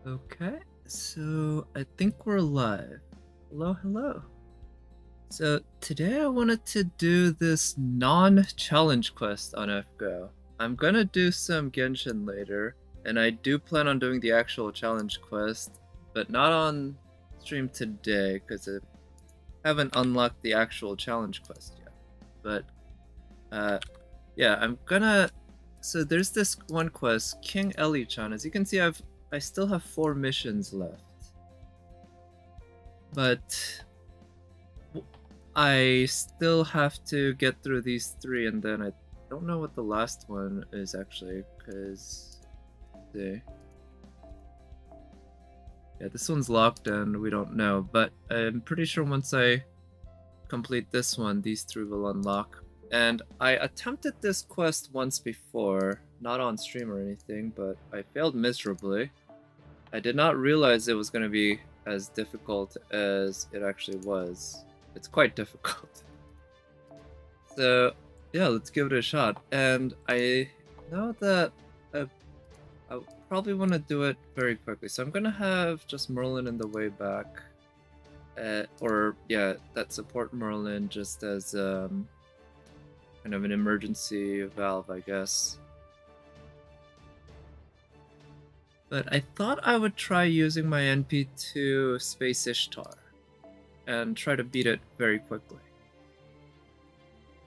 Okay, so I think we're live. Hello, hello. So today I wanted to do this non-challenge quest on FGO. I'm gonna do some Genshin later, and I do plan on doing the actual challenge quest, but not on stream today because I haven't unlocked the actual challenge quest yet. But yeah, I'm gonna. So there's this one quest, King Elly-chan. As you can see, I still have 4 missions left, but I still have to get through these 3, and then I don't know what the last one is actually, because yeah, this one's locked and we don't know, but I'm pretty sure once I complete this one, these 3 will unlock. And I attempted this quest once before, not on stream or anything, but I failed miserably. I did not realize it was going to be as difficult as it actually was. It's quite difficult. So yeah, let's give it a shot. And I know that I probably want to do it very quickly. So I'm going to have just Merlin in the way back. Or yeah, that support Merlin just as kind of an emergency valve, I guess. But I thought I would try using my NP to Space Ishtar and try to beat it very quickly.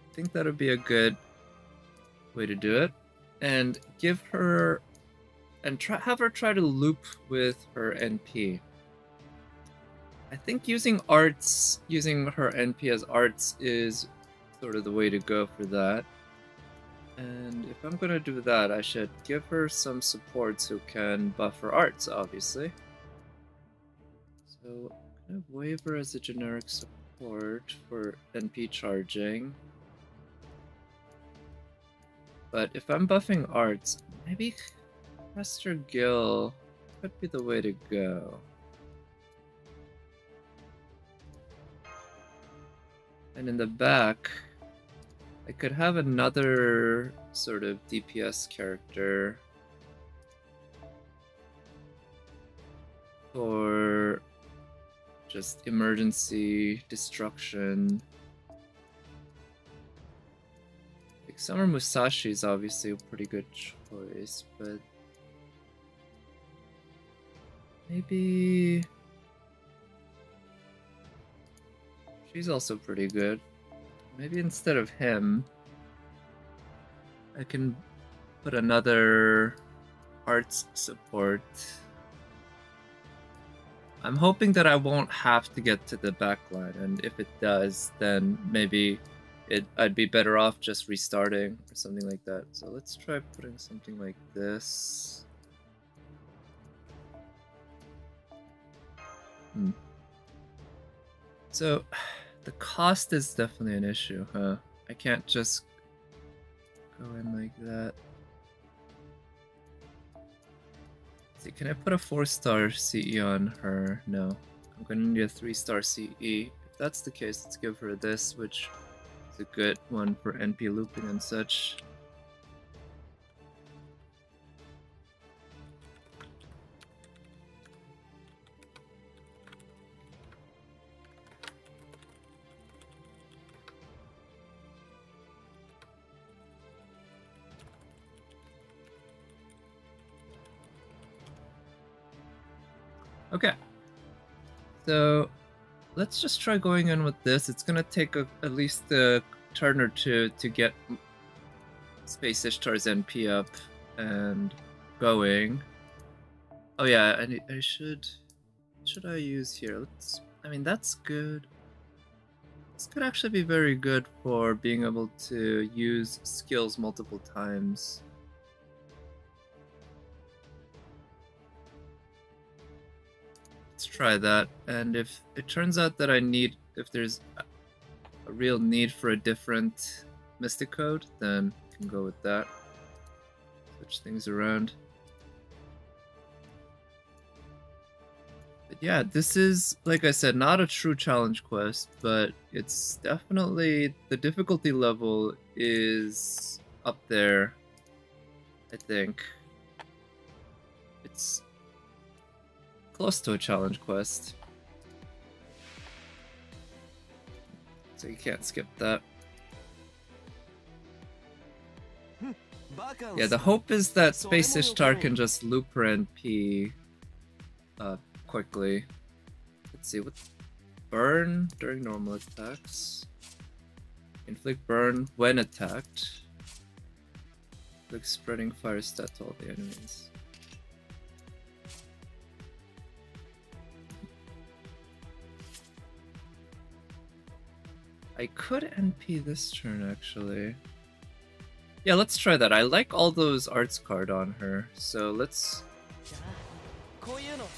I think that would be a good way to do it. And give her and have her try to loop with her NP. I think using her NP as arts is sort of the way to go for that. And if I'm gonna do that, I should give her some supports who can buff her arts, obviously. So I'm gonna waive her as a generic support for NP charging. But if I'm buffing arts, maybe Prester Gill could be the way to go. And in the back, I could have another sort of DPS character for just emergency destruction. Like Summer Musashi is obviously a pretty good choice, but maybe she's also pretty good. Maybe instead of him, I can put another arts support. I'm hoping that I won't have to get to the backline, and if it does, then maybe I'd be better off just restarting or something like that. So let's try putting something like this. So the cost is definitely an issue, huh? I can't just go in like that. See, can I put a 4-star CE on her? No. I'm gonna need a 3-star CE. If that's the case, let's give her this, which is a good one for NP looping and such. Okay, so let's just try going in with this. It's gonna take at least a turn or two to get Space Ishtar's NP up and going. Oh yeah, and I should I use here? I mean, that's good. This could actually be very good for being able to use skills multiple times. Let's try that, and if it turns out that if there's a real need for a different Mystic Code, then I can go with that. Switch things around. But yeah, this is, like I said, not a true challenge quest, but it's definitely, the difficulty level is up there, I think. It's close to a challenge quest. So you can't skip that. Yeah, the hope is that Space Ishtar can just loop her NP quickly. Let's see, what burn during normal attacks. Inflict burn when attacked. Inflict spreading fire stat to all the enemies. I could NP this turn actually. Yeah, let's try that. I like all those arts card on her, so let's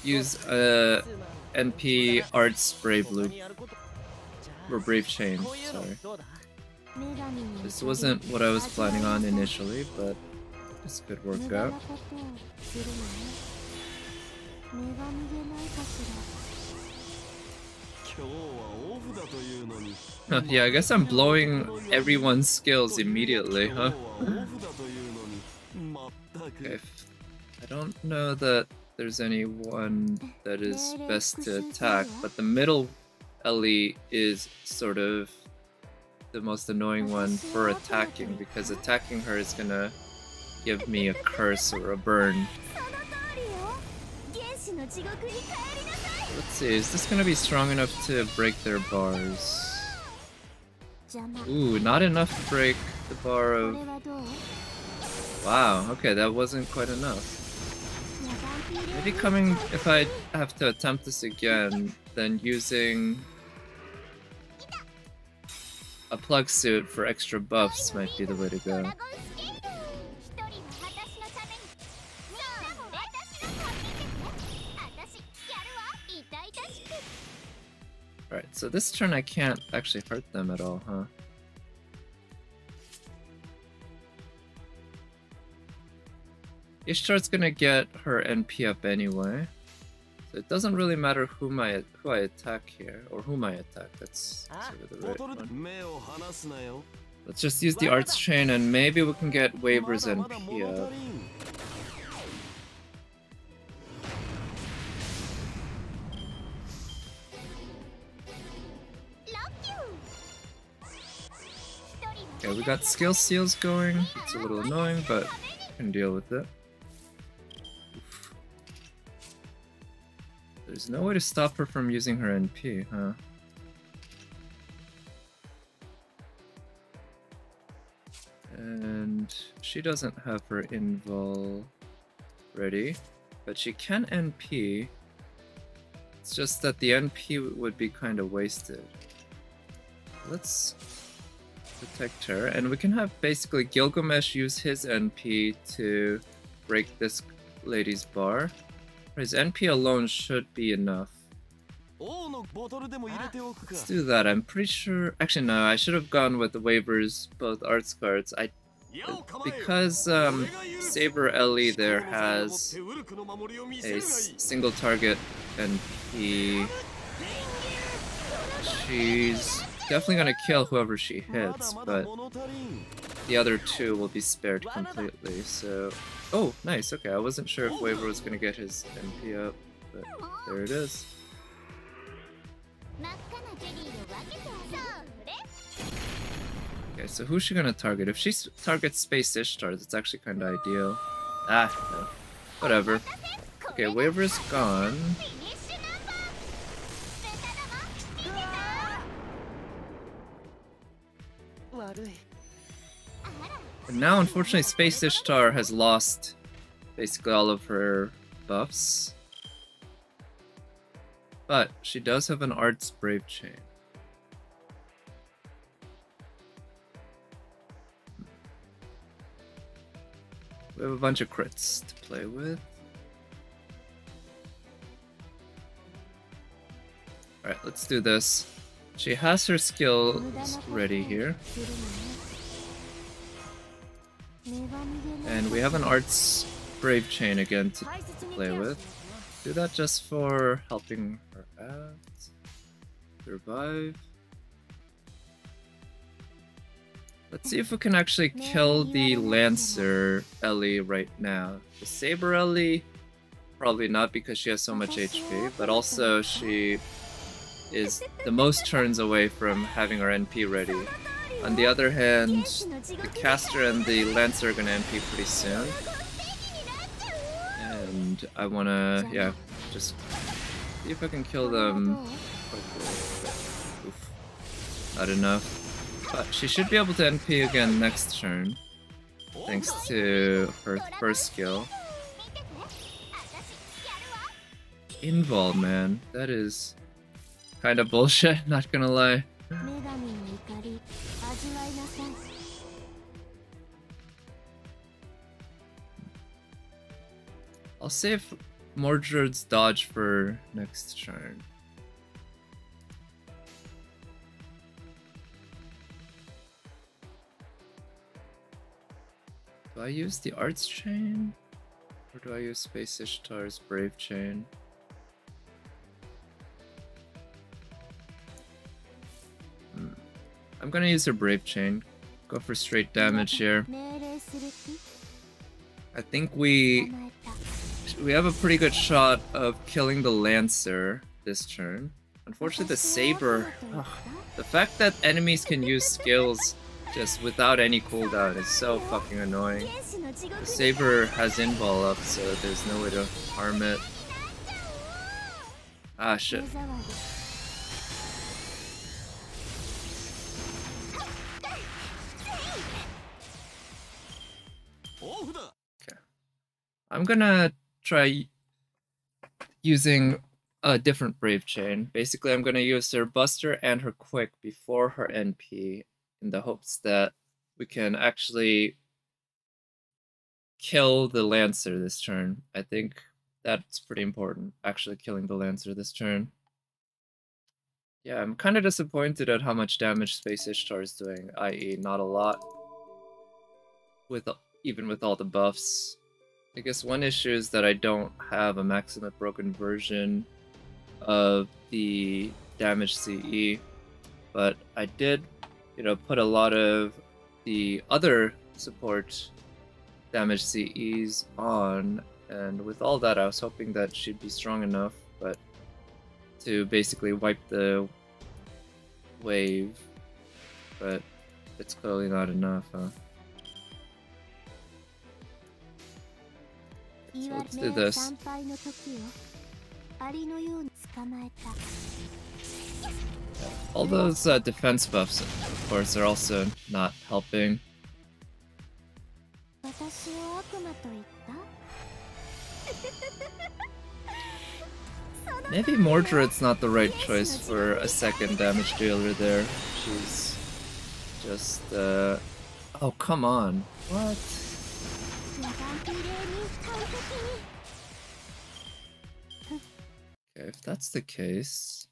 use NP arts brave loop or brave chain. Sorry, this wasn't what I was planning on initially, but this could work out. Yeah, I guess I'm blowing everyone's skills immediately, huh? Okay, I don't know that there's anyone that is best to attack, but the middle Elly is sort of the most annoying one for attacking, because attacking her is gonna give me a curse or a burn. Let's see, is this gonna be strong enough to break their bars? Ooh, not enough to break the bar of... Wow, okay, that wasn't quite enough. Maybe coming, if I have to attempt this again, then using a plug suit for extra buffs might be the way to go. Alright, so this turn I can't actually hurt them at all, huh? Ishtar's gonna get her NP up anyway, so it doesn't really matter who I attack here, or whom I attack. That's sort of the right one. Let's just use the arts chain and maybe we can get Waver's NP up. Okay, we got skill seals going. It's a little annoying, but I can deal with it. Oof. There's no way to stop her from using her NP, huh? And she doesn't have her invul ready, but she can NP. It's just that the NP would be kind of wasted. Let's protect her, and we can have basically Gilgamesh use his NP to break this lady's bar. His NP alone should be enough. Let's do that. I'm pretty sure... Actually, no, I should have gone with the waivers, both arts cards. Because Saber Elly there has a single target NP. She's definitely gonna kill whoever she hits, but the other two will be spared completely, so... Oh, nice, okay, I wasn't sure if Waver was gonna get his NP up, but there it is. Okay, so who's she gonna target? If she targets Space Ishtar, that's actually kinda ideal. Ah, no. Whatever. Okay, Waver's gone. And now, unfortunately, Space Ishtar has lost basically all of her buffs. But she does have an Arts Brave Chain. We have a bunch of crits to play with. Alright, let's do this. She has her skills ready here. And we have an Arts Brave Chain again to play with. Do that just for helping her out. Survive. Let's see if we can actually kill the Lancer Elly right now. The Saber Elly Probably not because she has so much HP, but also she is the most turns away from having her NP ready. On the other hand, the caster and the lancer are gonna NP pretty soon. And I wanna, yeah, just see if I can kill them. Oof. Not enough. But she should be able to NP again next turn, thanks to her first skill. Invol, man, that is kind of bullshit, not gonna lie. I'll save Mordred's dodge for next turn. Do I use the Arts Chain? Or do I use Space Ishtar's Brave Chain? I'm gonna use her Brave Chain. Go for straight damage here. I think we have a pretty good shot of killing the Lancer this turn. Unfortunately, the Saber... Ugh, the fact that enemies can use skills just without any cooldown is so fucking annoying. The Saber has invul up, so there's no way to harm it. Ah, shit. Okay. I'm gonna try using a different Brave Chain. Basically, I'm gonna use her Buster and her Quick before her NP in the hopes that we can actually kill the Lancer this turn. I think that's pretty important, actually killing the Lancer this turn. Yeah, I'm kind of disappointed at how much damage Space Ishtar is doing, i.e. not a lot, even with all the buffs. I guess one issue is that I don't have a Maximum Broken version of the damage CE, but I did, put a lot of the other support damage CEs on, and with all that I was hoping that she'd be strong enough, but to basically wipe the wave, but it's clearly not enough, huh? So let's do this. All those defense buffs, of course, are also not helping. Maybe Mordred's not the right choice for a second damage dealer there. She's just, oh, come on. What? Okay, if that's the case...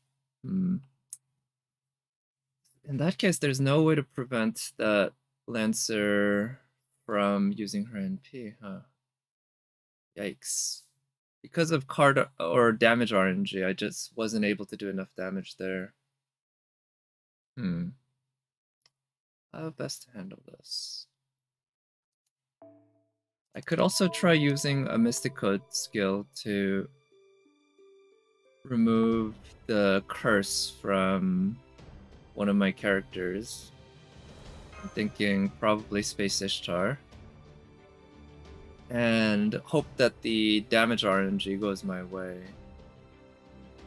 In that case, there's no way to prevent that Lancer from using her NP, huh? Yikes. Because of card or damage RNG, I just wasn't able to do enough damage there. How best to handle this? I could also try using a Mystic Code skill to remove the curse from one of my characters. I'm thinking probably Space Ishtar. And hope that the damage RNG goes my way.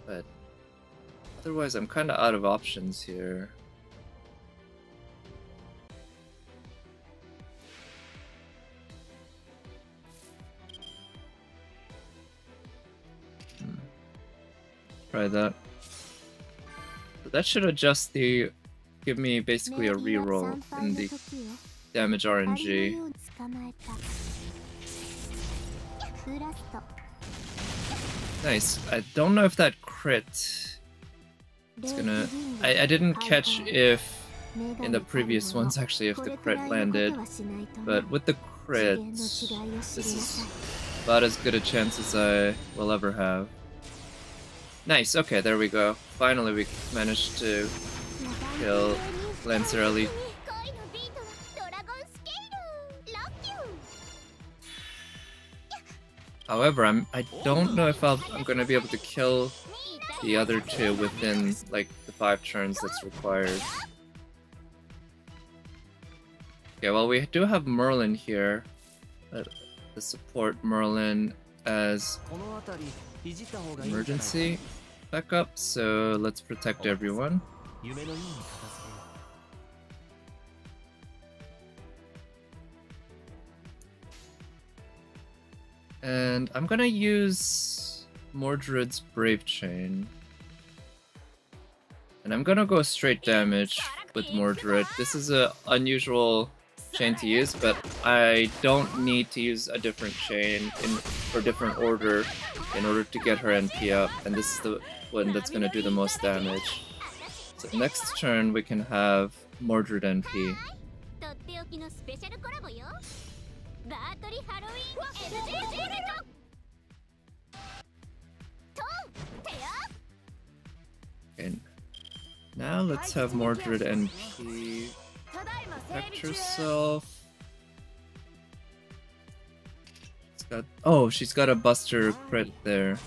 But otherwise I'm kind of out of options here. Try that. So that should adjust the... give me basically a reroll in the damage RNG. Nice. I don't know if that crit is gonna... I didn't catch if in the previous ones actually if the crit landed, but with the crit, this is about as good a chance as I will ever have. Nice, okay, there we go. Finally we managed to kill Lancer Elly. However, I don't know if I'm gonna be able to kill the other two within like the 5 turns that's required. Okay, well we do have Merlin here, the support Merlin as emergency backup, so let's protect everyone. And I'm gonna use Mordred's Brave Chain. And I'm gonna go straight damage with Mordred. This is an unusual chain to use, but I don't need to use a different chain or different order in order to get her NP up, and this is the one that's gonna do the most damage. So next turn we can have Mordred NP. Okay, now let's have Mordred NP. Protect herself. She's got a Buster crit there.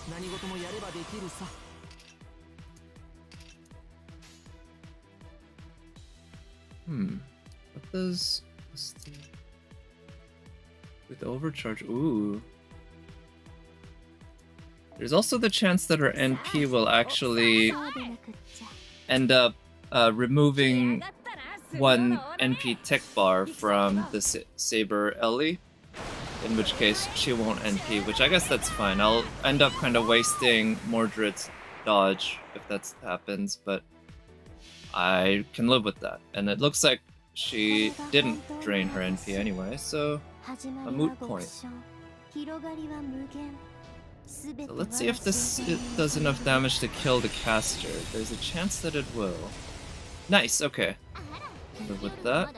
What does with overcharge? Ooh. There's also the chance that her NP will actually end up removing one NP tech bar from the Saber Elly, in which case she won't NP, which I guess that's fine. I'll end up kind of wasting Mordred's dodge if that happens, but I can live with that. And it looks like she didn't drain her NP anyway, so a moot point. So let's see if it does enough damage to kill the caster. There's a chance that it will. Nice, okay. Live with that.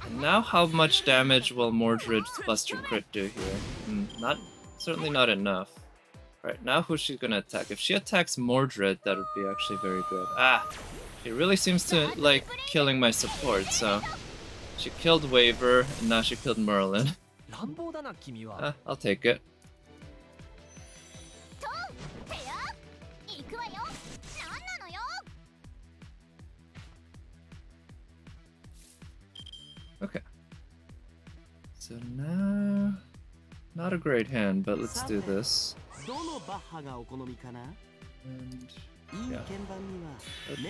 And now how much damage will Mordred's Buster Crit do here? Certainly not enough. Right, now who's she gonna attack? If she attacks Mordred, that would be actually very good. She really seems to like killing my support, so... She killed Waver, and now she killed Merlin. I'll take it. Okay. So now... Not a great hand, but let's do this. And... yeah.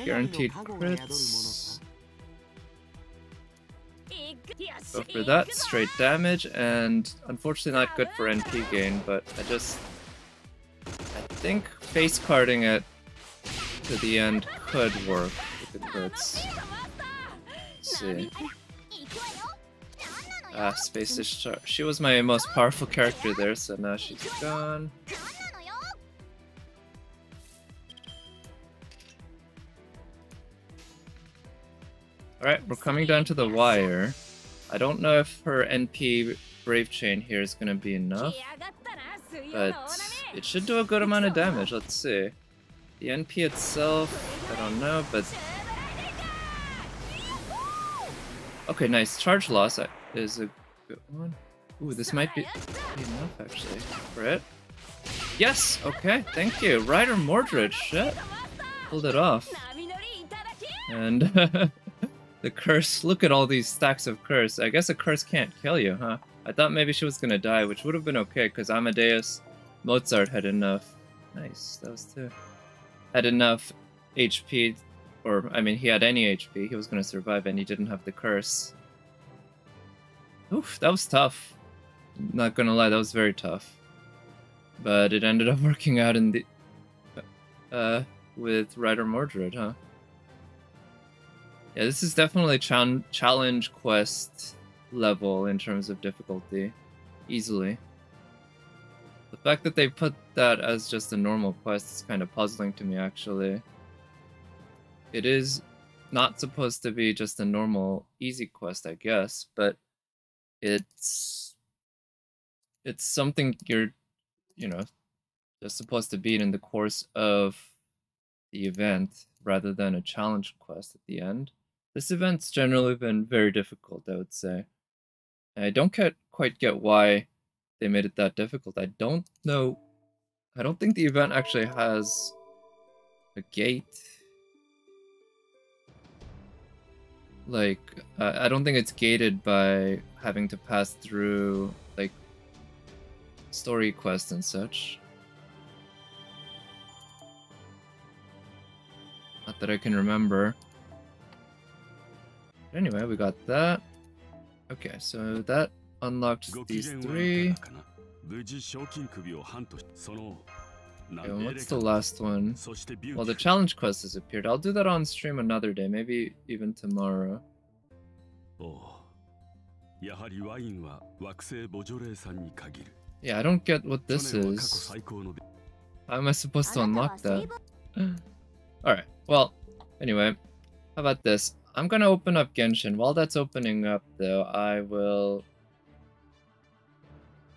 Guaranteed crits. Go for that, straight damage, and unfortunately not good for NP gain, but I think face carding it to the end could work with the crits. Let's see. Space Discharge. She was my most powerful character there, so now she's gone. Alright, we're coming down to the wire. I don't know if her NP Brave Chain here is gonna be enough, but it should do a good amount of damage. Let's see. The NP itself, I don't know, but... Okay, nice. Charge loss is a good one. Ooh, this might be enough, actually, for it. Yes! Okay, thank you. Rider Mordred, shit. Pulled it off. And... the curse, look at all these stacks of curse. I guess a curse can't kill you, huh? I thought maybe she was gonna die, which would have been okay, because Amadeus Mozart had enough. Nice, that was two. Had enough HP, or, I mean, he had any HP, he was gonna survive, and he didn't have the curse. Oof, that was tough. Not gonna lie, that was very tough. But it ended up working out in the... with Rider Mordred, huh? Yeah, this is definitely challenge quest level in terms of difficulty. Easily. The fact that they put that as just a normal quest is kind of puzzling to me, actually. It is not supposed to be just a normal easy quest, I guess, but it's something you're, just supposed to beat in the course of the event rather than a challenge quest at the end. This event's generally been very difficult, I would say. I don't quite get why they made it that difficult. I don't know. I don't think the event actually has a gate. Like, I don't think it's gated by having to pass through, like, story quests and such. Not that I can remember. But anyway, we got that. Okay, so that unlocked these 3. Okay, and what's the last one? Well, the challenge quest has appeared. I'll do that on stream another day, maybe even tomorrow. Yeah, I don't get what this is. How am I supposed to unlock that? Alright, well, anyway, how about this? I'm gonna open up Genshin. While that's opening up, though, I will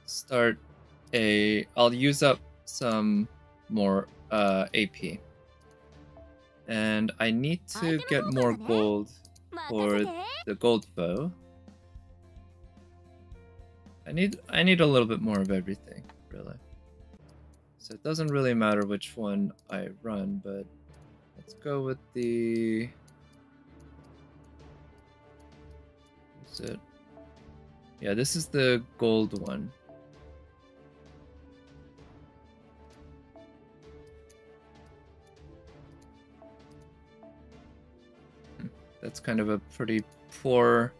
start I'll use up some more AP. And I need to get more gold for the gold bow. I need a little bit more of everything, really. So it doesn't really matter which one I run, but let's go with the... Is it? Yeah, this is the gold one. That's kind of a pretty poor...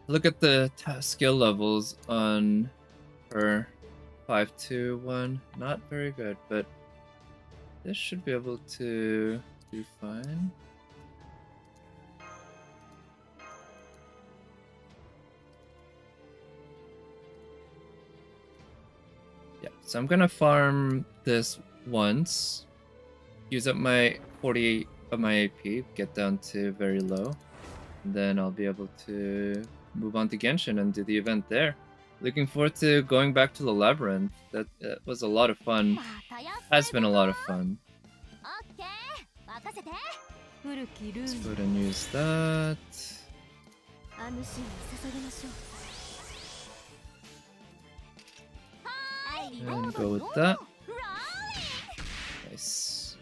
Look at the skill levels on her 521. Not very good, but this should be able to do fine. Yeah, so I'm gonna farm this once, use up my 48 of my AP, get down to very low, and then I'll be able to move on to Genshin and do the event there. Looking forward to going back to the Labyrinth. That was a lot of fun. Has been a lot of fun. Let's go ahead and use that. And go with that. Nice.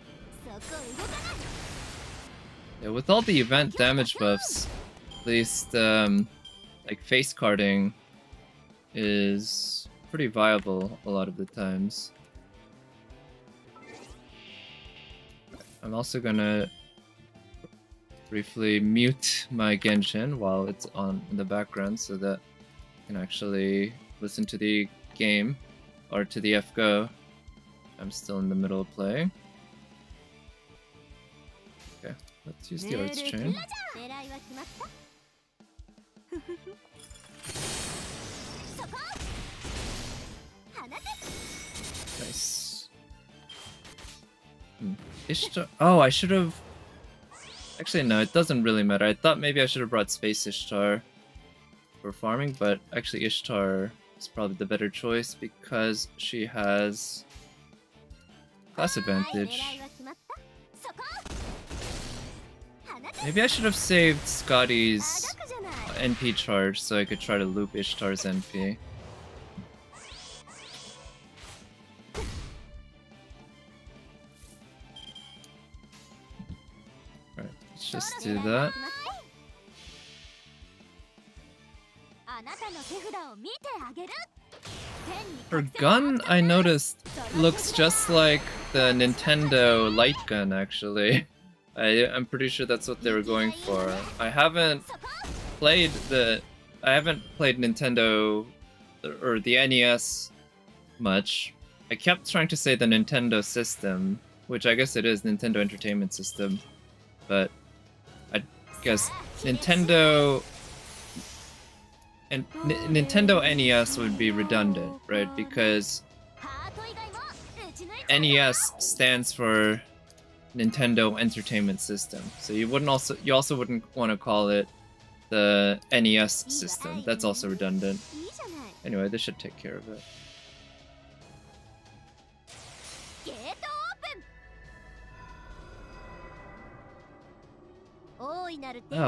Yeah, with all the event damage buffs, at least like face carding is pretty viable a lot of the times. I'm also gonna briefly mute my Genshin while it's on in the background so that I can actually listen to the game or to the FGO. I'm still in the middle of playing. Okay, let's use the arts chain. Nice. Ishtar. Oh, I should have. Actually, no, it doesn't really matter. I thought maybe I should have brought Space Ishtar for farming, but actually, Ishtar is probably the better choice because she has class advantage. Maybe I should have saved Scotty's NP charge so I could try to loop Ishtar's NP. Alright, let's just do that. Her gun, I noticed, looks just like the Nintendo light gun, actually. I'm pretty sure that's what they were going for. I haven't played Nintendo or the NES much. I kept trying to say the Nintendo system, which I guess it is Nintendo Entertainment System, but I guess Nintendo and Nintendo NES would be redundant, right? Because NES stands for Nintendo Entertainment System, so you also wouldn't want to call it the NES system. That's also redundant. Anyway, this should take care of it. Oh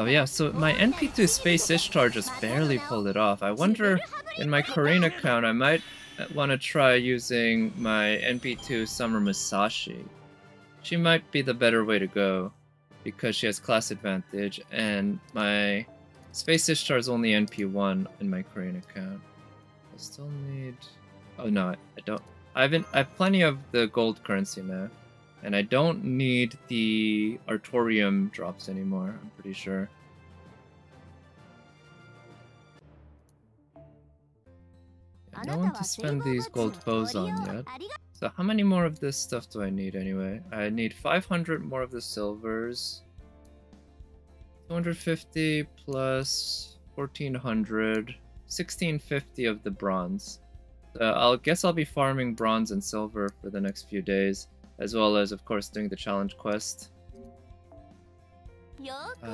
yeah, so my NP2 Space Ishtar just barely pulled it off. I wonder, in my Korean account, I might want to try using my NP2 Summer Musashi. She might be the better way to go, because she has class advantage, and my Space Ishtar is only NP1 in my Korean account. I still need... Oh no, I don't. I have plenty of the gold currency now. And I don't need the Artorium drops anymore, I'm pretty sure. Yeah, no one to spend these gold bows on yet. So how many more of this stuff do I need anyway? I need 500 more of the silvers. 250 plus 1400. 1650 of the bronze. I guess I'll be farming bronze and silver for the next few days. As well as, of course, doing the challenge quest.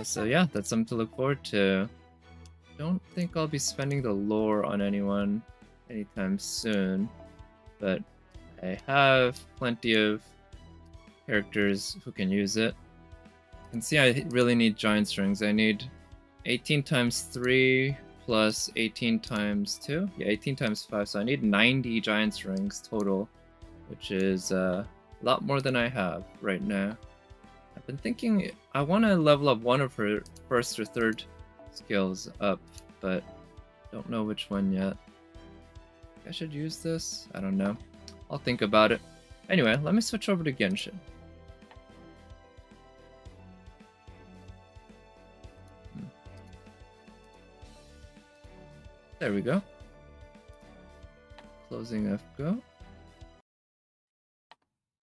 So yeah, that's something to look forward to. Don't think I'll be spending the lore on anyone anytime soon. But I have plenty of characters who can use it. You can see I really need giant strings. I need 18 times 3 plus 18 times 2. Yeah, 18 times 5. So I need 90 giant strings total, which is... a lot more than I have right now. I've been thinking I want to level up one of her first or third skills up, but don't know which one yet. I should use this? I don't know. I'll think about it. Anyway, let me switch over to Genshin. There we go. Closing FGO.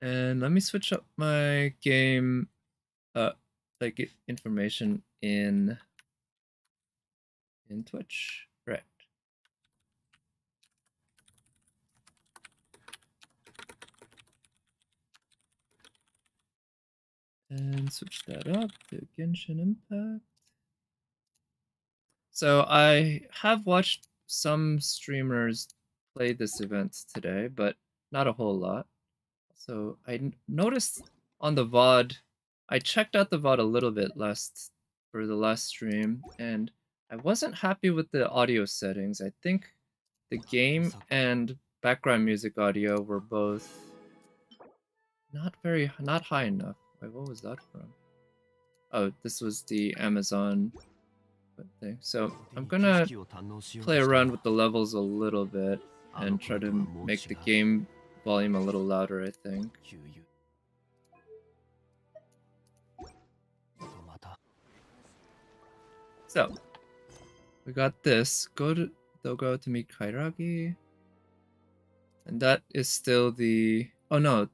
And let me switch up my game, like information in Twitch. Right. And switch that up to Genshin Impact. So I have watched some streamers play this event today, but not a whole lot. So I noticed on the VOD, I checked out the VOD a little bit for the last stream, and I wasn't happy with the audio settings. I think the game and background music audio were both not high enough. Wait, what was that from? Oh, this was the Amazon thing. So I'm gonna play around with the levels a little bit and try to make the game volume a little louder, I think. So, we got this. They'll go to meet Kairagi. And that is still the... Oh no,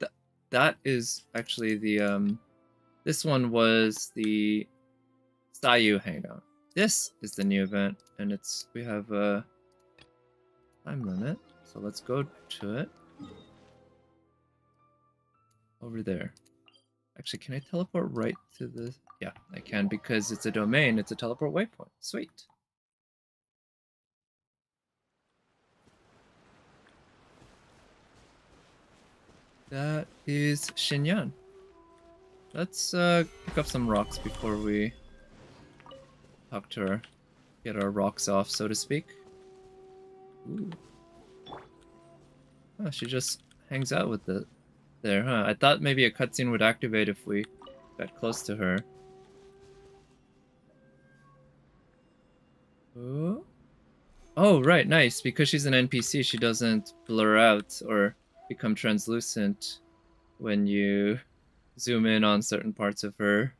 that is actually the... This one was the Sayu Hangout. This is the new event, and we have a time limit. So let's go to it. Over there. Actually, can I teleport right to the... Yeah, I can, because it's a domain, it's a teleport waypoint. Sweet. That is Xinyan. Let's pick up some rocks before we talk to her. Get our rocks off, so to speak. Ooh. Oh, she just hangs out with it. There, huh? I thought maybe a cutscene would activate if we got close to her. Oh. Oh, right, nice. Because she's an NPC, she doesn't blur out or become translucent when you zoom in on certain parts of her.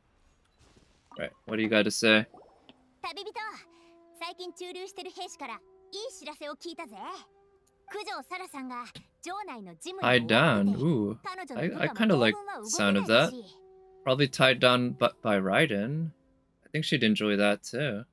Right, what do you got to say? Tied down. Ooh, I kind of like the sound of that. Probably tied down by Raiden. I think she'd enjoy that too.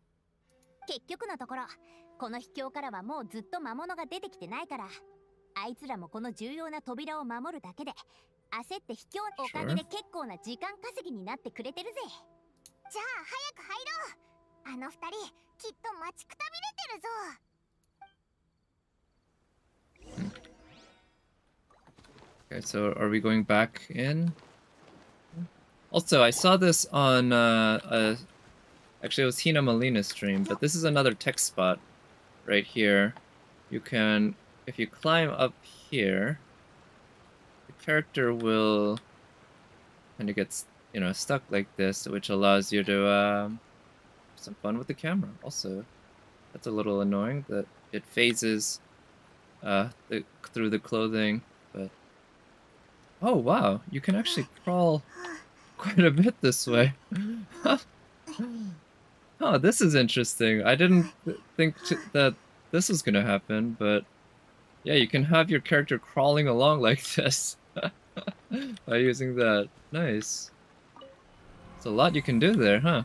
Okay, so are we going back in? Also, I saw this on a Actually, it was Hina Molina's stream, but this is another text spot right here. You can, if you climb up here, the character will kind of get, you know, stuck like this, which allows you to have some fun with the camera. Also, that's a little annoying that it phases through the clothing, but oh wow, you can actually crawl quite a bit this way. Oh, this is interesting. I didn't think that this was gonna happen, but yeah, you can have your character crawling along like this by using that. Nice. There's a lot you can do there, huh?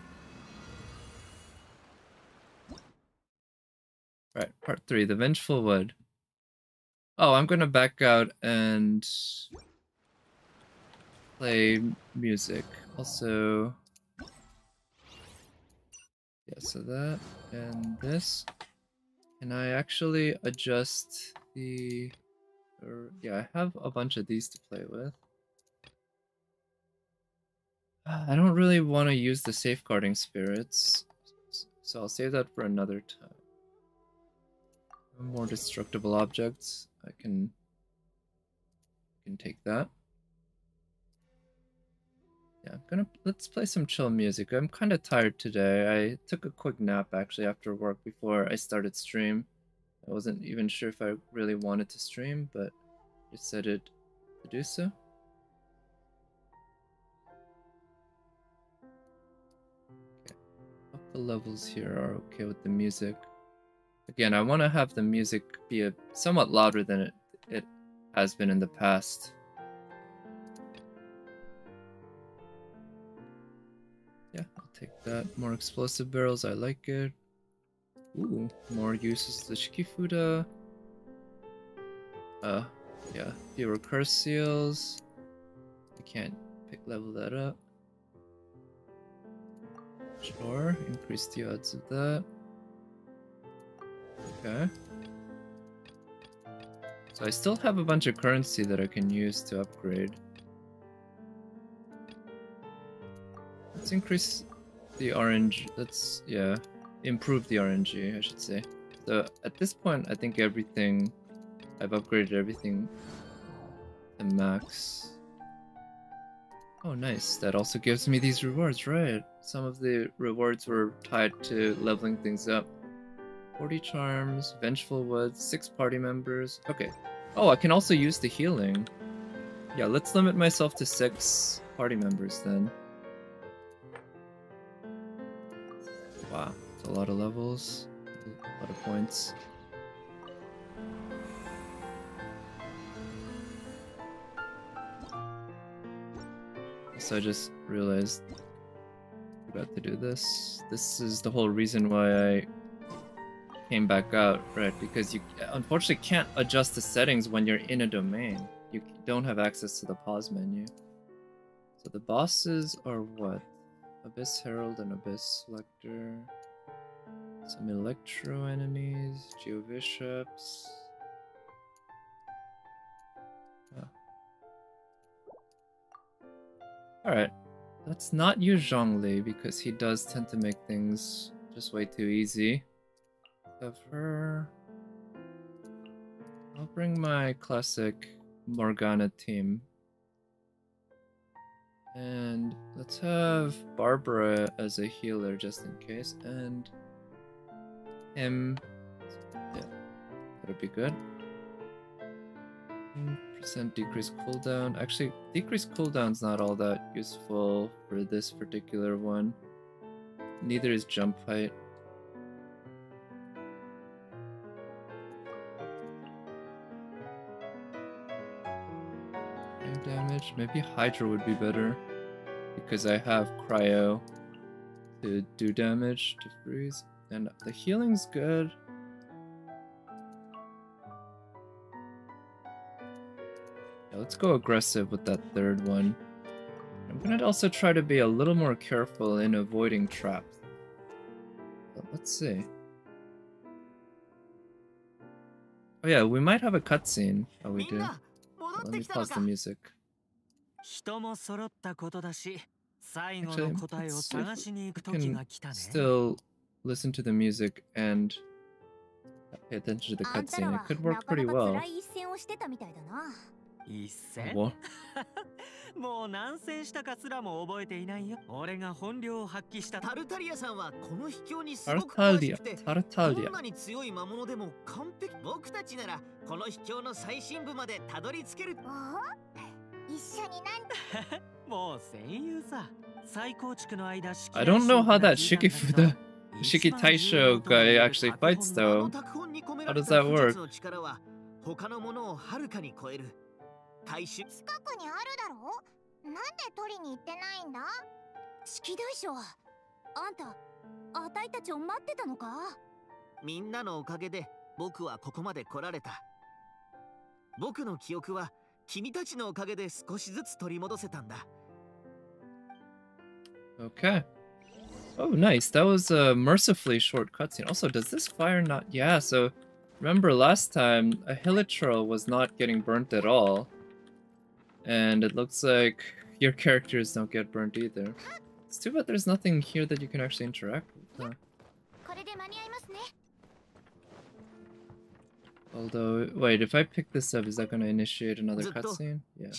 Right, part 3, the Vengeful Wood. Oh, I'm gonna back out and play music. Also, yeah, so that and this. Can I actually adjust the... yeah, I have a bunch of these to play with. I don't really want to use the safeguarding spirits, so I'll save that for another time. More destructible objects, I can take that. Yeah, let's play some chill music. I'm kind of tired today. I took a quick nap actually after work before I started stream. I wasn't even sure if I really wanted to stream, but decided to do so. Okay. Up the levels here are okay with the music. Again, I want to have the music be somewhat louder than it has been in the past. Yeah, I'll take that. More explosive barrels, I like it. Ooh, more uses of the Shikifuda. Yeah, fewer curse seals. I can't level that up. Sure, increase the odds of that. Okay. So I still have a bunch of currency that I can use to upgrade. Let's increase the RNG. Let's, yeah, improve the RNG, I should say. So at this point, I think everything, I've upgraded everything to max. Oh, nice. That also gives me these rewards, right? Some of the rewards were tied to leveling things up. 40 charms, Vengeful Woods, 6 party members. Okay. Oh, I can also use the healing. Yeah, let's limit myself to 6 party members then. Wow, it's a lot of levels, a lot of points. So I just realized I forgot to do this. This is the whole reason why I came back out, right? Because you unfortunately can't adjust the settings when you're in a domain. You don't have access to the pause menu. So the bosses are what? Abyss Herald and Abyss Selector. Some Electro enemies, Geo Bishops. Oh. Alright. Let's not use Zhongli because he does tend to make things just way too easy. Of her. I'll bring my classic Morgana team. And let's have Barbara as a healer just in case, and him, yeah, that'd be good. Percent decrease cooldown. Actually, decrease cooldown's not all that useful for this particular one. Neither is jump height. Damage. Maybe Hydra would be better because I have Cryo to do damage to freeze, and the healing's good. Yeah, let's go aggressive with that third one. I'm gonna also try to be a little more careful in avoiding traps. But let's see. Oh yeah, we might have a cutscene. Oh, we do. Let me pause the music. Actually, let's see if we can still listen to the music and pay attention to the cutscene. It could work pretty well. What? もう何戦したかすらも覚えていないよ。俺が本領を発揮した。タルタリアさんはこの秘境にすごく詳しくて、どんなに強い魔物でも完璧。僕たちならこの秘境の最深部までたどり着ける。一緒になんもう戦友さ。再構築の間。I don't know how that Shikifuda Shiki Taisho guy actually fights though. How does that work? 他のものをはるかに超える。近くにあるだろう。なんで取りに行ってないんだ。式大将、あんた、あたいたちを待ってたのか。みんなのおかげで僕はここまで来られた。僕の記憶は君たちのおかげで少しずつ取り戻せたんだ。Okay. Oh, nice. That was a mercifully short cutscene. Also, does this fire not... Yeah, so remember last time, a Hilichurl was not getting burnt at all. And it looks like your characters don't get burnt either. It's too bad there's nothing here that you can actually interact with. Huh? Although, wait, if I pick this up, is that going to initiate another cutscene? Yeah.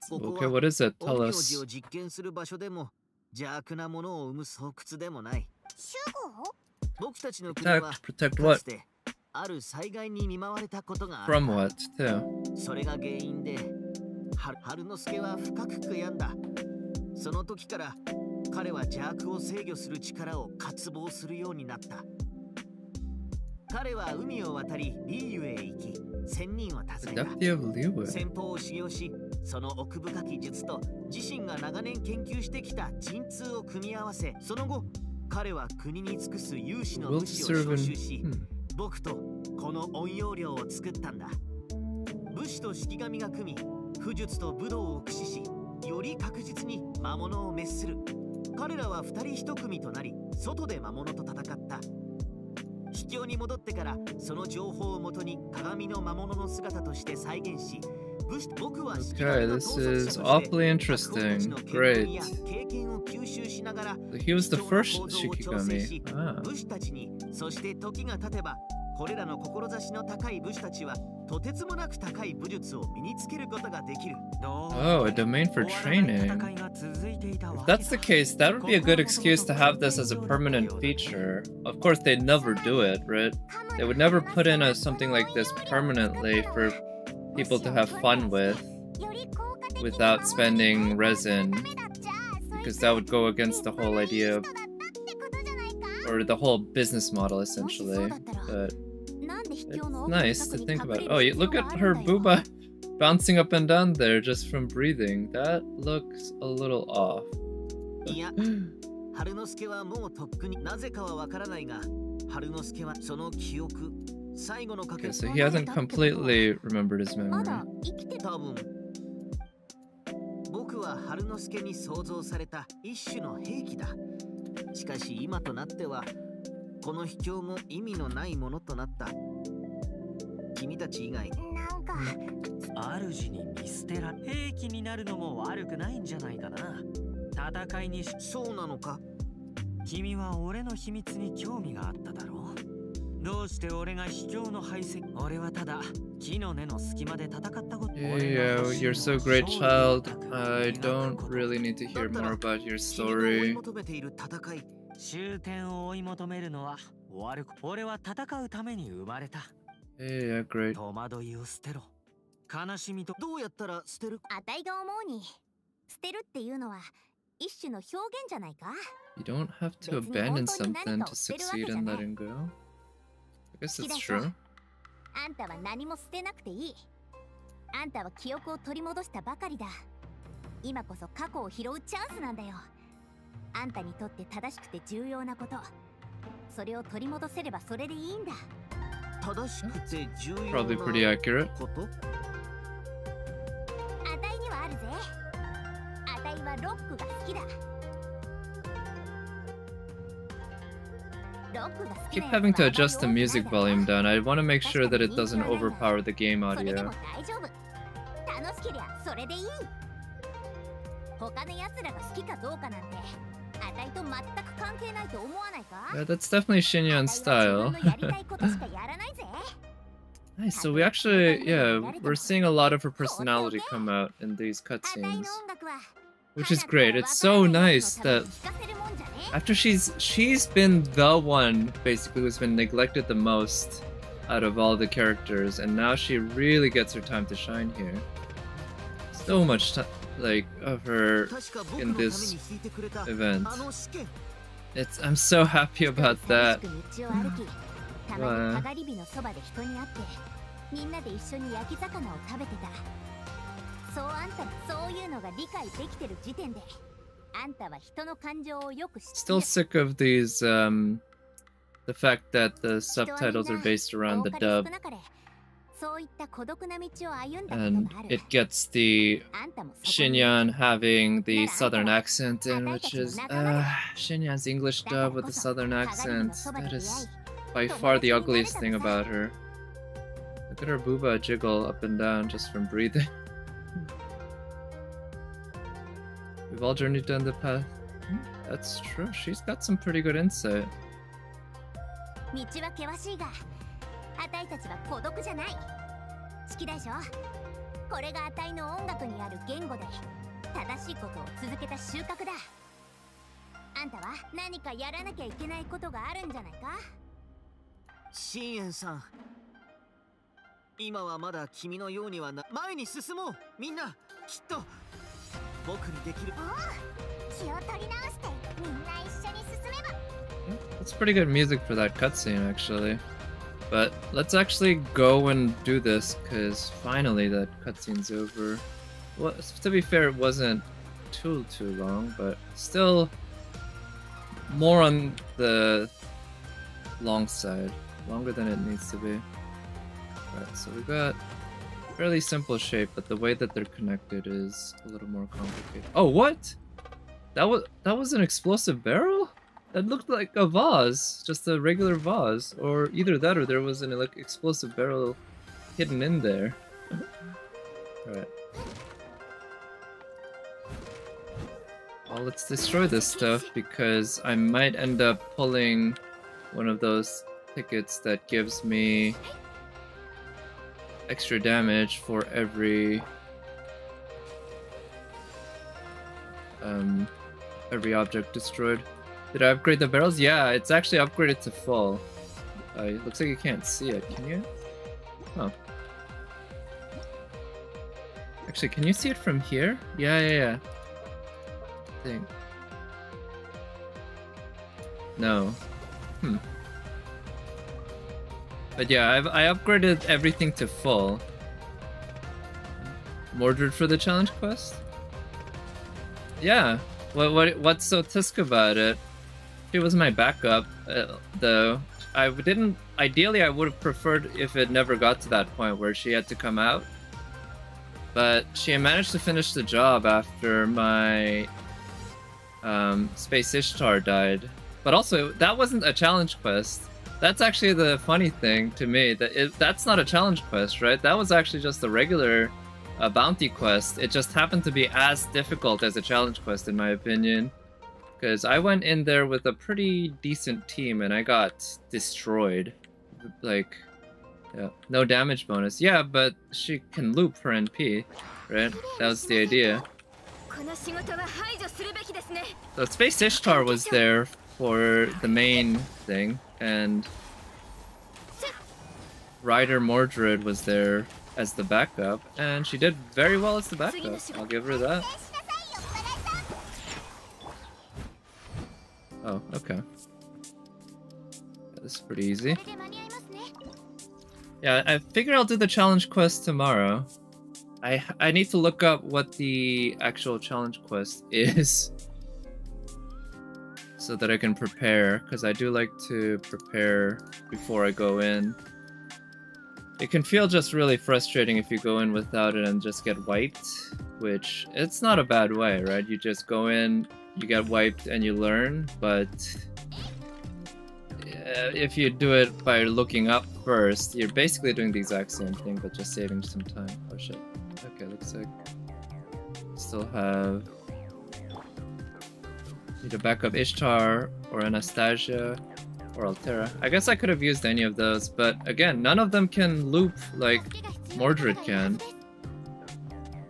Okay, what is it? Tell us. Protect what? From what, too? それが原因で、春之助は深く悔やんだ。その時から彼は邪悪を制御する力を渇望するようになった。彼は海を渡りリーユへ行き、仙人を訪ねた。戦法を修行し、その奥深き術と自身が長年研究してきた陣痛を組み合わせ、その後彼は国に尽くす有志の武士を召集し、僕とこの陰陽寮を作ったんだ。武士と式神が組み、武術と武道を駆使し、より確実に魔物を滅する。彼らは二人一組となり、外で魔物と戦った。秘境に戻ってからその情報をもとに鏡の魔物の姿として再現し、Okay, this is awfully interesting. Great. He was the first Shikigami. Ah. これらの志の高い武士たちはとてつもなく高い武術を身につけることができる。Oh, a domain for training. If that's the case, that would be a good excuse to have this as a permanent feature. Of course, they'd never do it, right? They would never put in something like this permanently for people to have fun with without spending resin, because that would go against the whole idea of, or the whole business model essentially. But it's nice to think about. Oh, look at her booba bouncing up and down there just from breathing. That looks a little off. Okay, so he hasn't completely remembered his memory. 僕は春之助に創造された一種の兵器だ。しかし今となってはこの秘境も意味のないものとなった。君たち以外なんか主に見捨てられ兵器になるのも悪くないんじゃないかな。戦いにそうなのか。君は俺の秘密に興味があっただろう。どうして俺が秘境の排斥。俺はただ木の根の隙間で戦ったこと。Yeah, you're so great, child. I don't really need to hear more about your story. 終点を追い求めるのは悪く。俺は戦うために生まれた。Yeah, great. 戸惑いを捨てろ。悲しみとどうやったら捨てる？あたいが思うに捨てるっていうのは一種の表現じゃないか。You don't have to abandon something to succeed in letting go. I guess it's true. あんたは何も捨てなくていい。あんたは記憶を取り戻したばかりだ。今こそ過去を拾うチャンスなんだよ。あんたにとって正しくて重要なこと。それを取り戻せればそれでいいんだ。正しくて重要なこと。Probably pretty accurate. あたいにはあるぜ。あたいはロックが好きだ。Keep having to adjust the music volume down. I want to make sure that it doesn't overpower the game audio. 楽しけりゃそれでいい。他の奴らが好きかどうかなんてあたいと全く関係ないと思わないか。 Yeah, that's definitely Shinyan's style. Nice, so we actually, yeah, we're seeing a lot of her personality come out in these cutscenes, which is great. It's so nice that after she's been the one basically who's been neglected the most out of all the characters, and now she really gets her time to shine here. So much time, like, of her in this event. I'm so happy about that. Still sick of these, the fact that the subtitles are based around the dub. And it gets the Shinyan having the southern accent in, which is Shinyan's English dub with the southern accent. That is by far the ugliest thing about her. Look at her booba jiggle up and down just from breathing. We've all journeyed down the path. That's true, she's got some pretty good insight. あたいたちは孤独じゃない。好きでしょ。これがあたいの音楽にある言語で正しいことを続けた収穫だ。あんたは何かやらなきゃいけないことがあるんじゃないか。シエンさん、今はまだ君のようにはな。前に進もう。みんなきっと僕にできる。気を取り直してみんな一緒に進めば。That's pretty good music for that cutscene, actually. But let's actually go and do this, because finally that cutscene's over. Well, to be fair, it wasn't too long, but still more on the long side. Longer than it needs to be. Alright, so we got fairly simple shape, but the way that they're connected is a little more complicated. Oh, what? That was an explosive barrel? That looked like a vase, just a regular vase, or either that or there was an explosive barrel hidden in there. Alright. Well, let's destroy this stuff because I might end up pulling one of those tickets that gives me extra damage for every object destroyed. Did I upgrade the barrels? Yeah, it's actually upgraded to full. It looks like you can't see it, can you? Oh. Actually, can you see it from here? Yeah. I think. No. But yeah, I upgraded everything to full. Mordred for the challenge quest? Yeah. What's so tisk about it? She was my backup, though. Ideally, I would have preferred if it never got to that point where she had to come out. But she managed to finish the job after my Space Ishtar died. But also, that wasn't a challenge quest. That's actually the funny thing to me. That's not a challenge quest, right? That was actually just a regular bounty quest. It just happened to be as difficult as a challenge quest, in my opinion. Because I went in there with a pretty decent team and I got destroyed. Like, yeah, no damage bonus. Yeah, but she can loop her NP, right? That was the idea. So Space Ishtar was there for the main thing, and Rider Mordred was there as the backup, and she did very well as the backup. I'll give her that. Oh, okay. This is pretty easy. Yeah, I figure I'll do the challenge quest tomorrow. I need to look up what the actual challenge quest is so that I can prepare, because I do like to prepare before I go in. It can feel just really frustrating if you go in without it and just get wiped, which it's not a bad way, right? You just go in, you get wiped, and you learn, but if you do it by looking up first, you're basically doing the exact same thing, but just saving some time. Oh shit. Okay, looks like still have need a backup Ishtar or Anastasia or Altera. I guess I could have used any of those, but again, none of them can loop like Mordred can.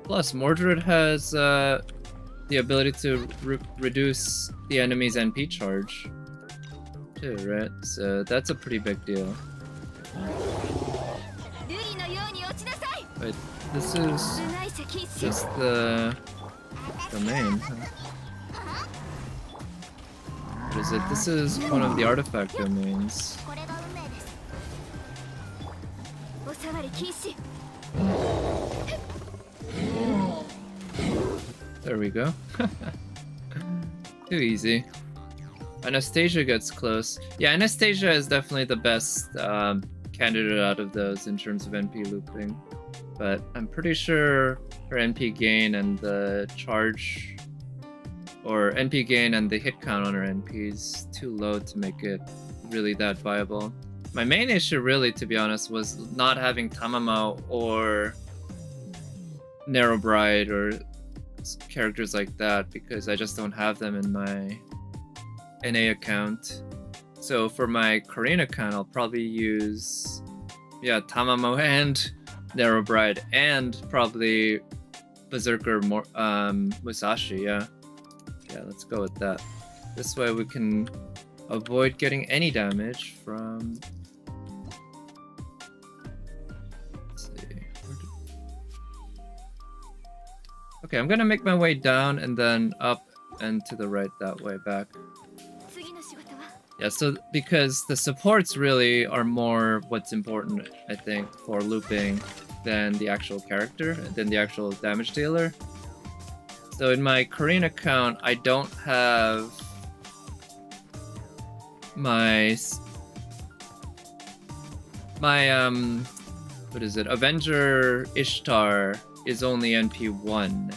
Plus, Mordred has the ability to reduce the enemy's NP charge too, right? So that's a pretty big deal. Wait, this is just the domain, huh? What is it? This is one of the artifact domains. There we go. Too easy. Anastasia gets close. Yeah, Anastasia is definitely the best candidate out of those in terms of NP looping. But I'm pretty sure her NP gain and the charge, or NP gain and the hit count on her NP is too low to make it really that viable. My main issue really, to be honest, was not having Tamamo or Narrow Bride or characters like that, because I just don't have them in my NA account. So for my Korean account, I'll probably use, yeah, Tamamo and Narrow Bride, and probably Berserker Musashi, yeah. Yeah, let's go with that. This way we can avoid getting any damage from... Let's see. Okay, I'm gonna make my way down and then up and to the right that way back. Yeah, so because the supports really are more what's important, I think, for looping than the actual character, than the actual damage dealer. So in my Korean account, I don't have my what is it? Avenger Ishtar is only NP1,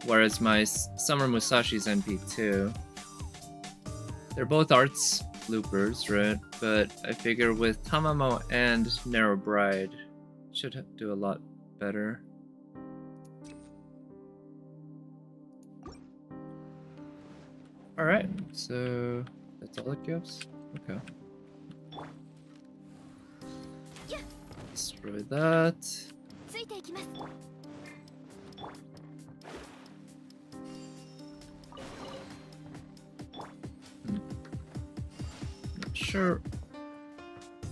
whereas my Summer Musashi is NP2. They're both arts loopers, right? But I figure with Tamamo and Narrow Bride, should do a lot better. Alright, so that's all it gives? Okay. Destroy that. Not sure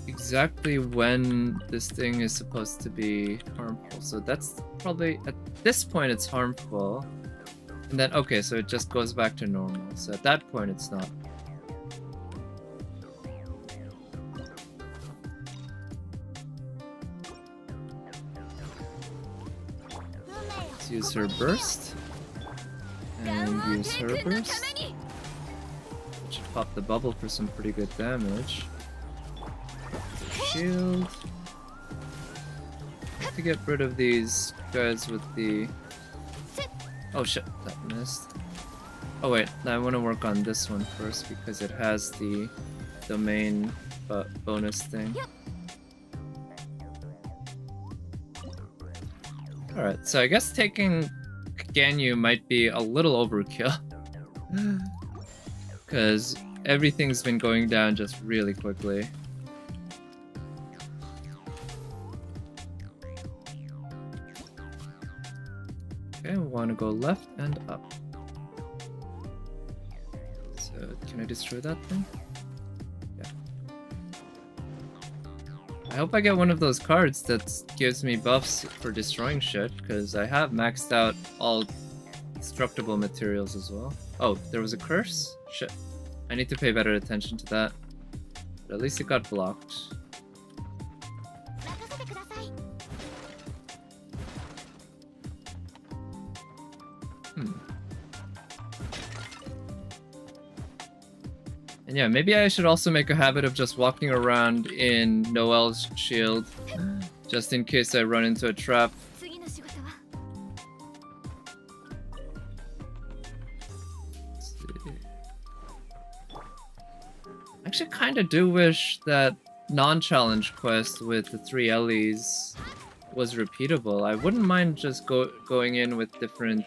exactly when this thing is supposed to be harmful, so that's probably, at this point it's harmful. And then, okay, so it just goes back to normal. So at that point, it's not. Let's use her burst. And use her burst. Which should pop the bubble for some pretty good damage. Shield. I have to get rid of these guys with the... Oh shit, that missed. Oh wait, I want to work on this one first because it has the domain bonus thing. Alright, so I guess taking Ganyu might be a little overkill. Because everything's been going down just really quickly. Okay, we want to go left and up. So, can I destroy that thing? Yeah. I hope I get one of those cards that gives me buffs for destroying shit, because I have maxed out all destructible materials as well. Oh, there was a curse? Shit. I need to pay better attention to that. But at least it got blocked. And yeah, maybe I should also make a habit of just walking around in Noel's shield, just in case I run into a trap. Let's see. I actually kind of do wish that non-challenge quest with the 3 Ellys was repeatable. I wouldn't mind just going in with different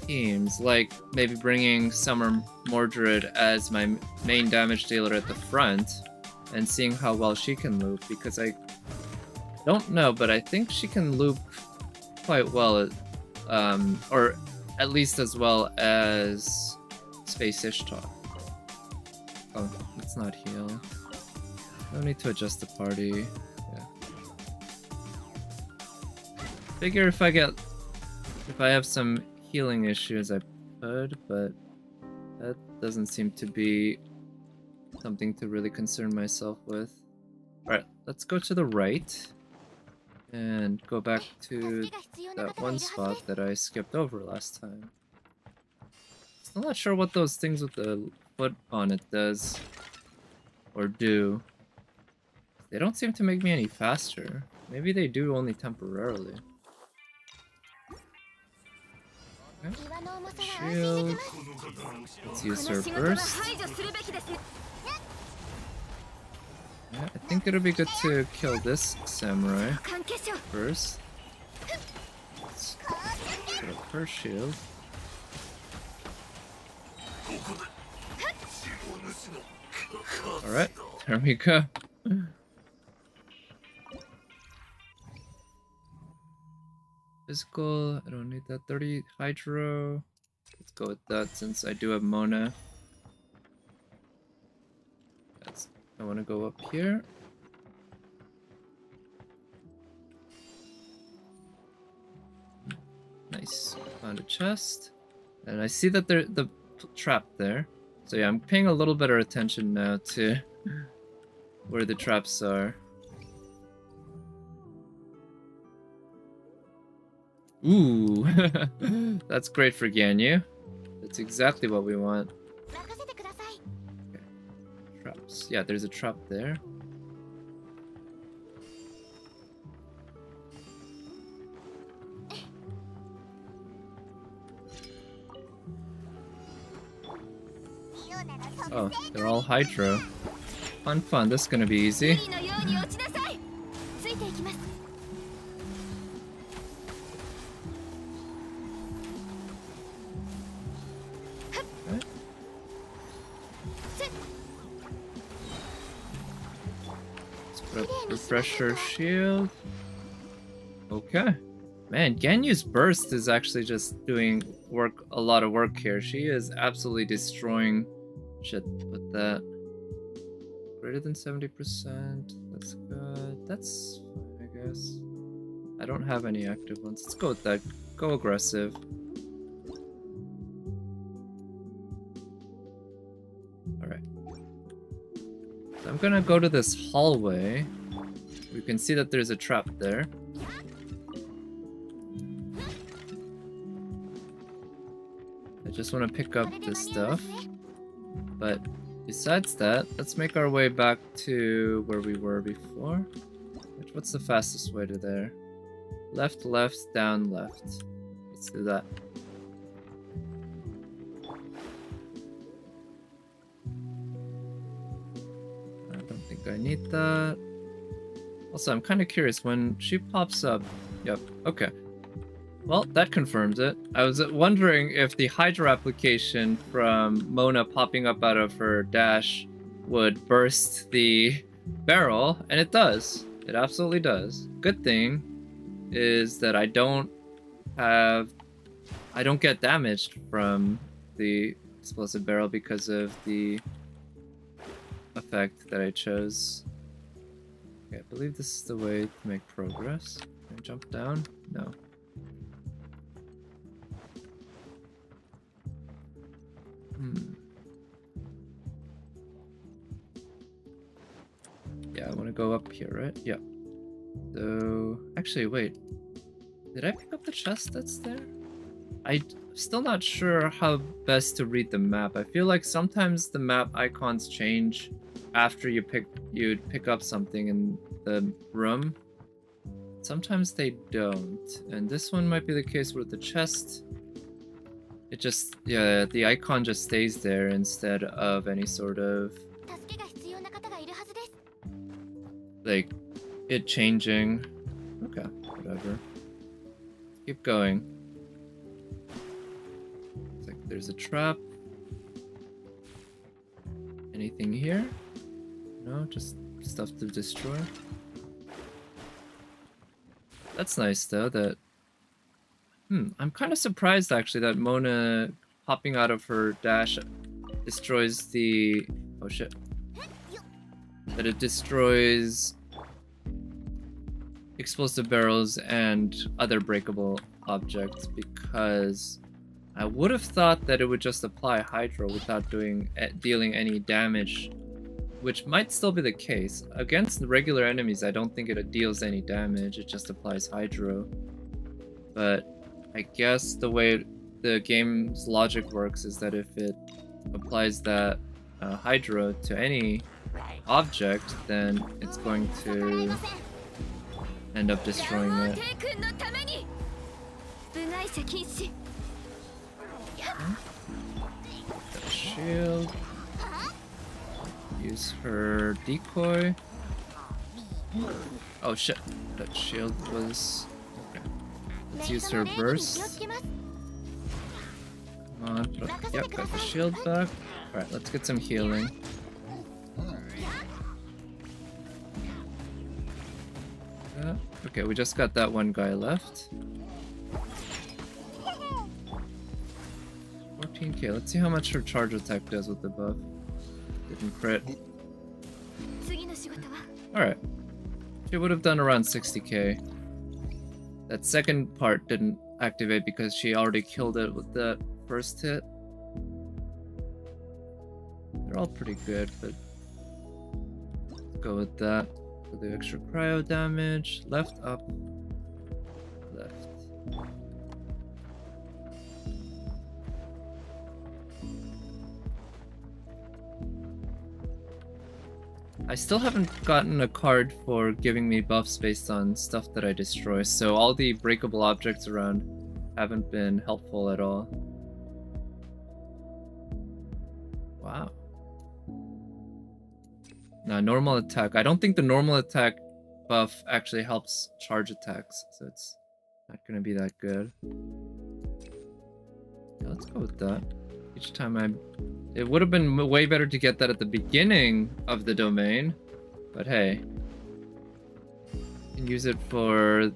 teams, like maybe bringing Summer Mordred as my main damage dealer at the front and seeing how well she can loop, because I don't know, but I think she can loop quite well, or at least as well as Space Ishtar. Oh, let's not heal. No need to adjust the party. Yeah. Figure if I have some healing issues I could, but that doesn't seem to be something to really concern myself with. Alright, let's go to the right and go back to that one spot that I skipped over last time. Still not sure what those things with the foot on it does or do. They don't seem to make me any faster. Maybe they do only temporarily. Okay. Shield. Let's use her burst. Yeah, I think it'll be good to kill this samurai first. Let's get up her shield. Alright, there we go. Physical, I don't need that. 30 Hydro. Let's go with that since I do have Mona. I want to go up here. Nice. Found a chest. And I see that there's the trap there. So yeah, I'm paying a little better attention now to where the traps are. Ooh, that's great for Ganyu. That's exactly what we want. Okay. Traps. Yeah, there's a trap there. Oh, they're all Hydro. Fun, fun. This is gonna be easy. Refresher shield. Okay. Man, Ganyu's burst is actually just doing a lot of work here. She is absolutely destroying shit with that. Greater than 70%. That's good. That's fine, I guess. I don't have any active ones. Let's go with that. Go aggressive. Alright. So I'm gonna go to this hallway. We can see that there's a trap there. I just want to pick up this stuff. But besides that, let's make our way back to where we were before. What's the fastest way to there? Left, left, down, left. Let's do that. I don't think I need that. Also, I'm kind of curious, when she pops up... Yep, okay. Well, that confirms it. I was wondering if the Hydra application from Mona popping up out of her dash would burst the barrel, and it does. It absolutely does. Good thing is that I don't get damaged from the explosive barrel because of the effect that I chose. Okay, I believe this is the way to make progress. Can I jump down? No. Yeah, I want to go up here, right? Yeah. So, actually, wait. Did I pick up the chest that's there? I'm still not sure how best to read the map. I feel like sometimes the map icons change after you'd pick up something in the room. Sometimes they don't. And this one might be the case where the chest... It just, yeah, the icon just stays there instead of any sort of... like, it changing. Okay, whatever. Keep going. Looks like there's a trap. Anything here? No, just stuff to destroy. That's nice though, that... I'm kind of surprised actually that Mona hopping out of her dash destroys the... Oh shit. That it destroys explosive barrels and other breakable objects, because I would have thought that it would just apply Hydro without dealing any damage, which might still be the case. Against the regular enemies, I don't think it deals any damage, it just applies Hydro. But I guess the way the game's logic works is that if it applies that Hydro to any object, then it's going to end up destroying it. Got a shield. Use her decoy. Oh shit, that shield was... Okay. Let's use her burst. Come on, yep, got the shield back. Alright, let's get some healing. Okay, we just got that one guy left. 14k, let's see how much her charge attack does with the buff. Didn't crit. Alright. She would have done around 60k. That second part didn't activate because she already killed it with that first hit. They're all pretty good, but let's go with that. For the extra cryo damage. Left, up, left. I still haven't gotten a card for giving me buffs based on stuff that I destroy, so all the breakable objects around haven't been helpful at all. Wow. Now, normal attack. I don't think the normal attack buff actually helps charge attacks, so it's not gonna be that good. Yeah, let's go with that. Each time it would have been way better to get that at the beginning of the domain, but hey, you can use it for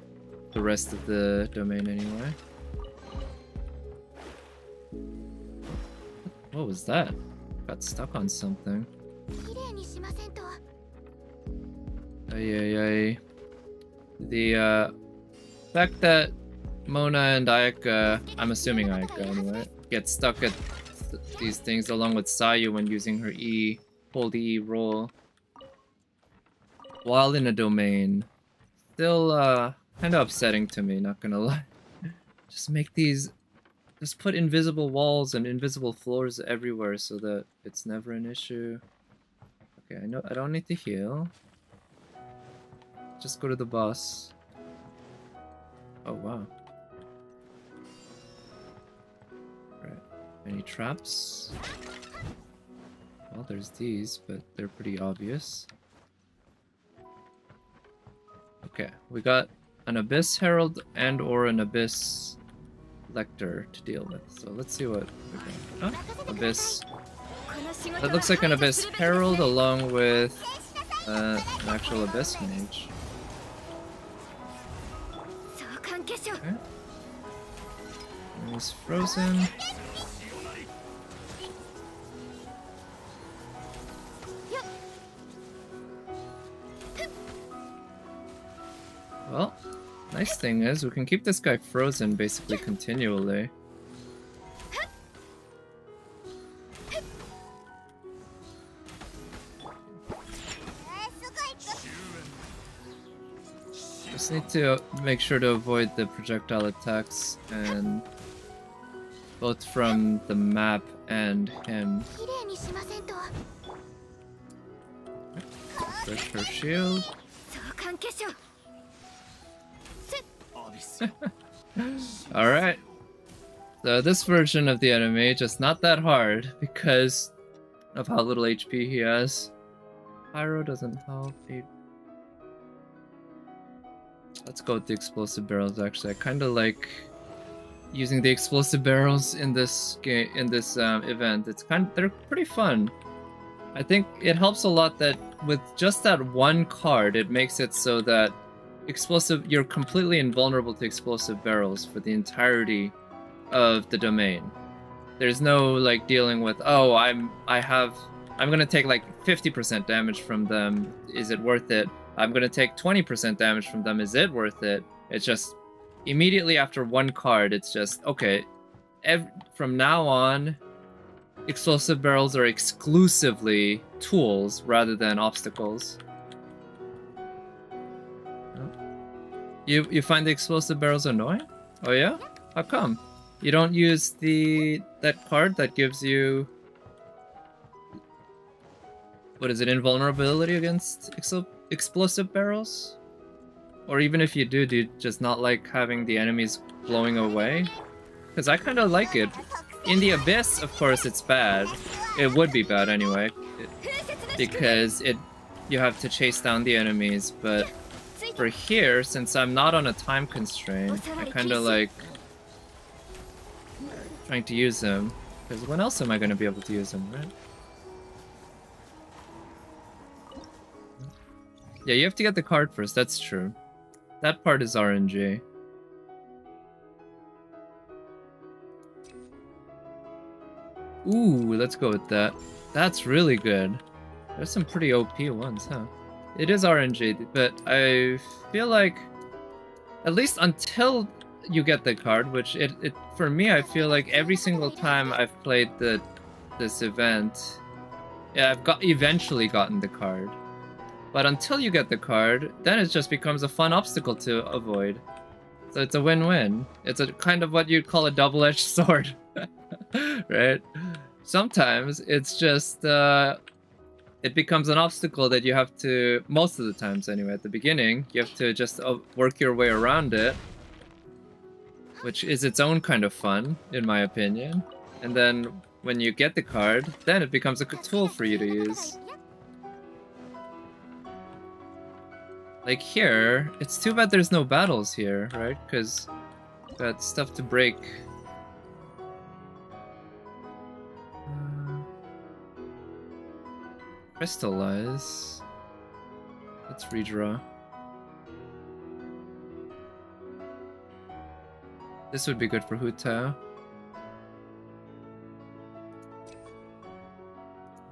the rest of the domain anyway. What was that? Got stuck on something. Ay. The fact that Mona and Ayaka, I'm assuming Ayaka anyway, get stuck at these things along with Sayu when using her E, hold E roll while in a domain. Still kind of upsetting to me, not gonna lie. Just put invisible walls and invisible floors everywhere so that it's never an issue. Okay, I know I don't need to heal. Just go to the boss. Oh wow. Any traps? Well, there's these, but they're pretty obvious. Okay, we got an Abyss Herald and or an Abyss Lector to deal with. So let's see what we got. Oh, Abyss. That looks like an Abyss Herald along with an actual Abyss Mage. Okay. He's frozen. Well, nice thing is we can keep this guy frozen basically continually. Just need to make sure to avoid the projectile attacks, and both from the map and him. Refresh her shield. Alright. So this version of the enemy just not that hard because of how little HP he has. Pyro doesn't help. Let's go with the explosive barrels. Actually, I kind of like using the explosive barrels in this game, in this event. They're pretty fun. I think it helps a lot that with just that one card, it makes it so that you're completely invulnerable to explosive barrels for the entirety of the domain. There's no like dealing with, oh, I'm gonna take like 50% damage from them. Is it worth it? I'm gonna take 20% damage from them. Is it worth it? It's just immediately after one card, it's just okay. From now on, explosive barrels are exclusively tools rather than obstacles. You find the explosive barrels annoying? Oh yeah? How come? You don't use that card that gives you, what is it, invulnerability against explosive barrels? Or even if you do you just not like having the enemies blowing away? Because I kind of like it. In the Abyss, of course, it's bad. It would be bad anyway, because you have to chase down the enemies, but for here, since I'm not on a time constraint, I kind of like trying to use them, because when else am I going to be able to use them, right? Yeah, you have to get the card first, that's true. That part is RNG. Ooh, let's go with that. That's really good. There's some pretty OP ones, huh? It is RNG, but I feel like at least until you get the card, which for me, I feel like every single time I've played this event, yeah, I've eventually gotten the card. But until you get the card, then it just becomes a fun obstacle to avoid. So it's a win-win. It's a kind of what you'd call a double-edged sword, right? Sometimes it's just it becomes an obstacle that you have to, most of the times anyway, at the beginning, you have to just work your way around it, which is its own kind of fun, in my opinion. And then when you get the card, then it becomes a good tool for you to use. Like here, it's too bad there's no battles here, right? Because got stuff to break. Crystallize. Let's redraw. This would be good for Hu-Tao.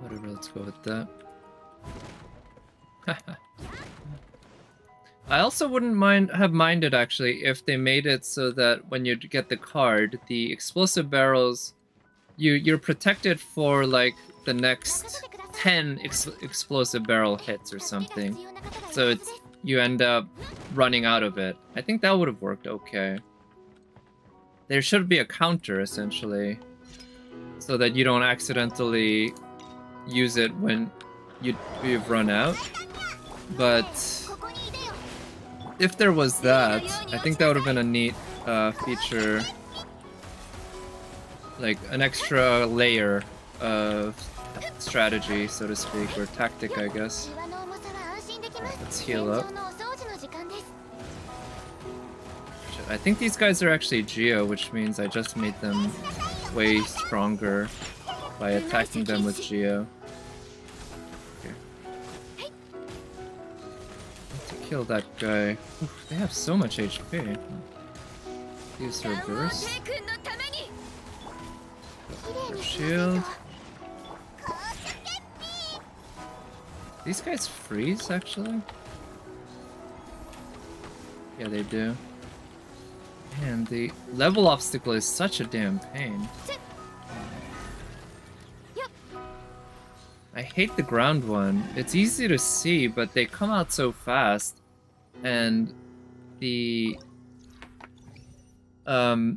Whatever, let's go with that. I also wouldn't have minded actually if they made it so that when you get the card, the explosive barrels, you're protected for like the next 10 explosive barrel hits or something. So you end up running out of it. I think that would have worked okay. There should be a counter essentially, so that you don't accidentally use it when you've run out. But if there was that, I think that would have been a neat feature, like an extra layer of strategy, so to speak, or tactic, I guess. Let's heal up. I think these guys are actually Geo, which means I just made them way stronger by attacking them with Geo. Okay. To kill that guy. Oof, they have so much HP. Use her burst. Her shield. These guys freeze, actually? Yeah, they do. Man, the level obstacle is such a damn pain. I hate the ground one. It's easy to see, but they come out so fast. And the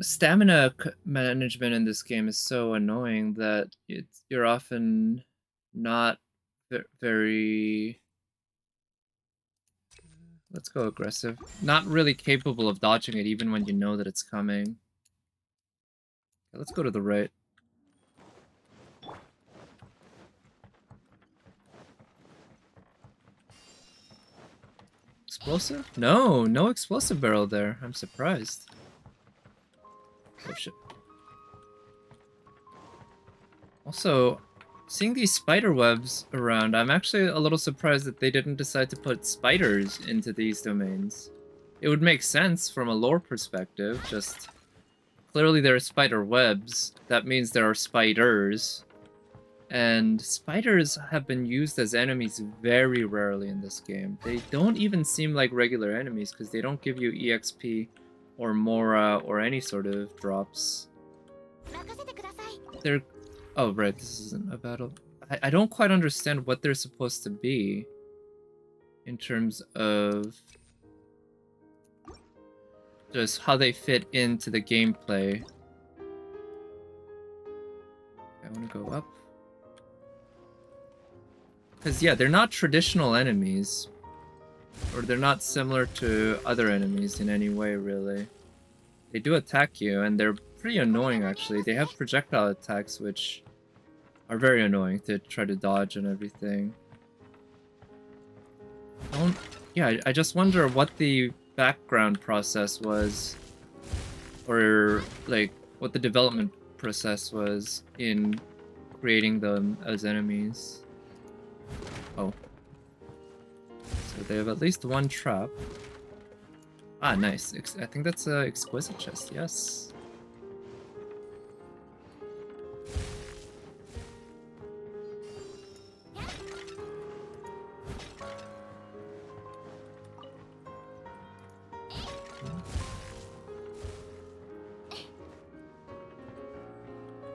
stamina management in this game is so annoying that you're often not very... Let's go aggressive. Not really capable of dodging it even when you know that it's coming. Let's go to the right. explosive? No, no explosive barrel there. I'm surprised. Oh shit. Also, seeing these spider webs around, I'm actually a little surprised that they didn't decide to put spiders into these domains. It would make sense from a lore perspective, just clearly there are spider webs. That means there are spiders. And spiders have been used as enemies very rarely in this game. They don't even seem like regular enemies because they don't give you EXP or Mora or any sort of drops. They're... Oh, right, this isn't a battle. I don't quite understand what they're supposed to be in terms of just how they fit into the gameplay. I want to go up. Because, yeah, they're not traditional enemies. Or they're not similar to other enemies in any way, really. They do attack you, and they're pretty annoying, actually. They have projectile attacks, which are very annoying to try to dodge and everything. Yeah, I just wonder what the background process was. Or, like, what the development process was in creating them as enemies. Oh. So they have at least one trap. Ah, nice. I think that's an exquisite chest, yes.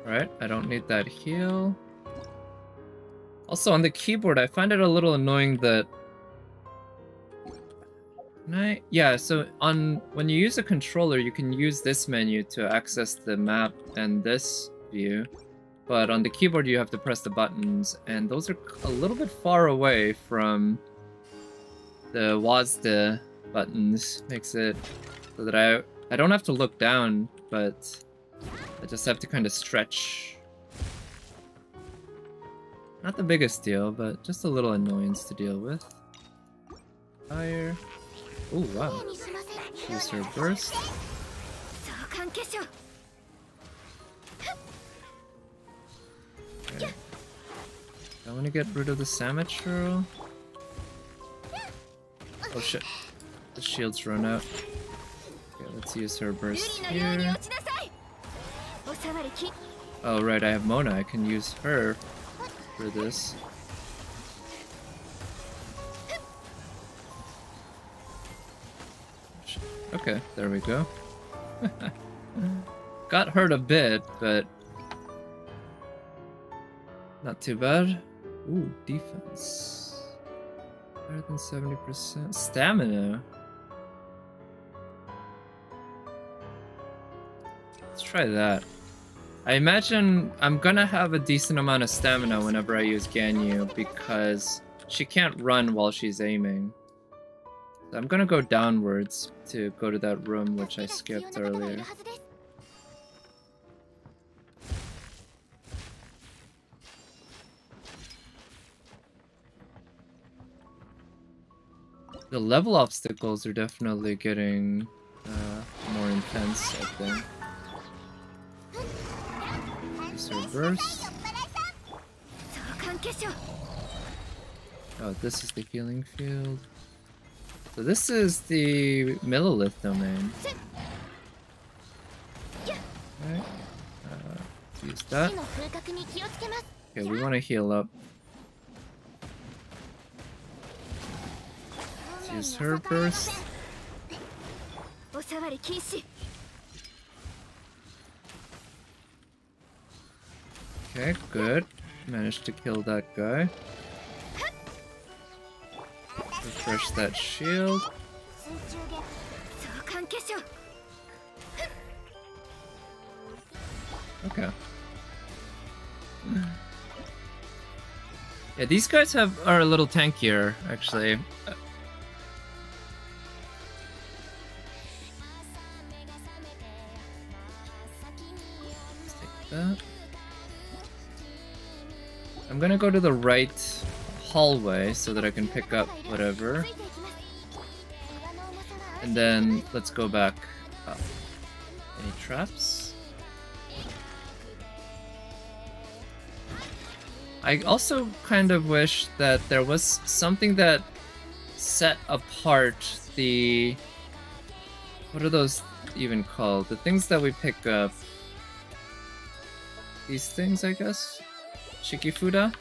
Alright, I don't need that heal. Also, on the keyboard, I find it a little annoying that... Yeah, so when you use a controller, you can use this menu to access the map and this view. But on the keyboard, you have to press the buttons, and those are a little bit far away from the WASD buttons. Makes it so that I don't have to look down, but I just have to kind of stretch. Not the biggest deal, but just a little annoyance to deal with. Fire. Oh, wow. Use her burst. Okay. I want to get rid of the Samatru. Oh shit. The shield's run out. Okay, let's use her burst here. Oh right, I have Mona. I can use her for this. Okay, there we go. Got hurt a bit, but not too bad. Ooh, defense. Better than 70%. Stamina. Let's try that. I imagine I'm gonna have a decent amount of stamina whenever I use Ganyu because she can't run while she's aiming. So I'm gonna go downwards to go to that room which I skipped earlier. The level obstacles are definitely getting more intense, I think. Use her burst. Oh, this is the healing field. So this is the millilith domain. Right. Use that. Okay, we want to heal up. Let's use her burst. Okay, good. Managed to kill that guy. Refresh that shield. Okay. Yeah, these guys are a little tankier, actually. Let's take that. I'm gonna go to the right hallway so that I can pick up whatever. And then let's go back up. Any traps? I also kind of wish that there was something that set apart the... What are those even called? The things that we pick up. These things, I guess? Shikifuda?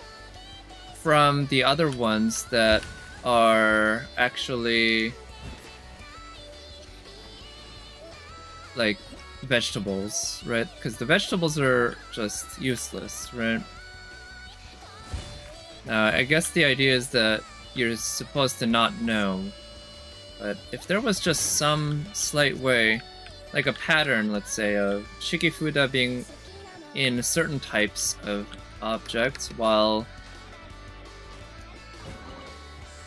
From the other ones that are actually... like vegetables, right? Because the vegetables are just useless, right? I guess the idea is that you're supposed to not know, but if there was just some slight way, like a pattern, let's say, of Shikifuda being in certain types of objects, while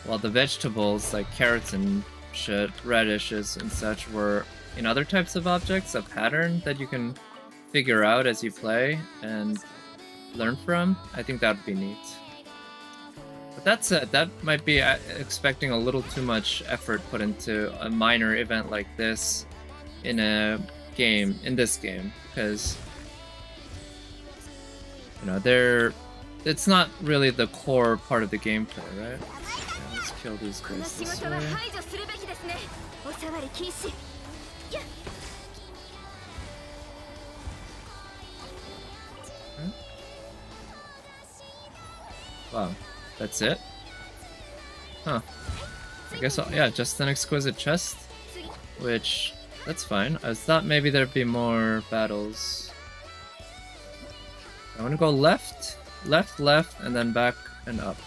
the vegetables, like carrots and shit, radishes and such, were in other types of objects, a pattern that you can figure out as you play and learn from, I think that would be neat. But that said, that might be expecting a little too much effort put into a minor event like this in a game, in this game, because, you know, it's not really the core part of the gameplay, right? Yeah, let's kill these guys this way. Wow, that's it? Huh. I guess, yeah, just an exquisite chest. Which, that's fine. I thought maybe there'd be more battles. I want to go left, left, left, and then back and up.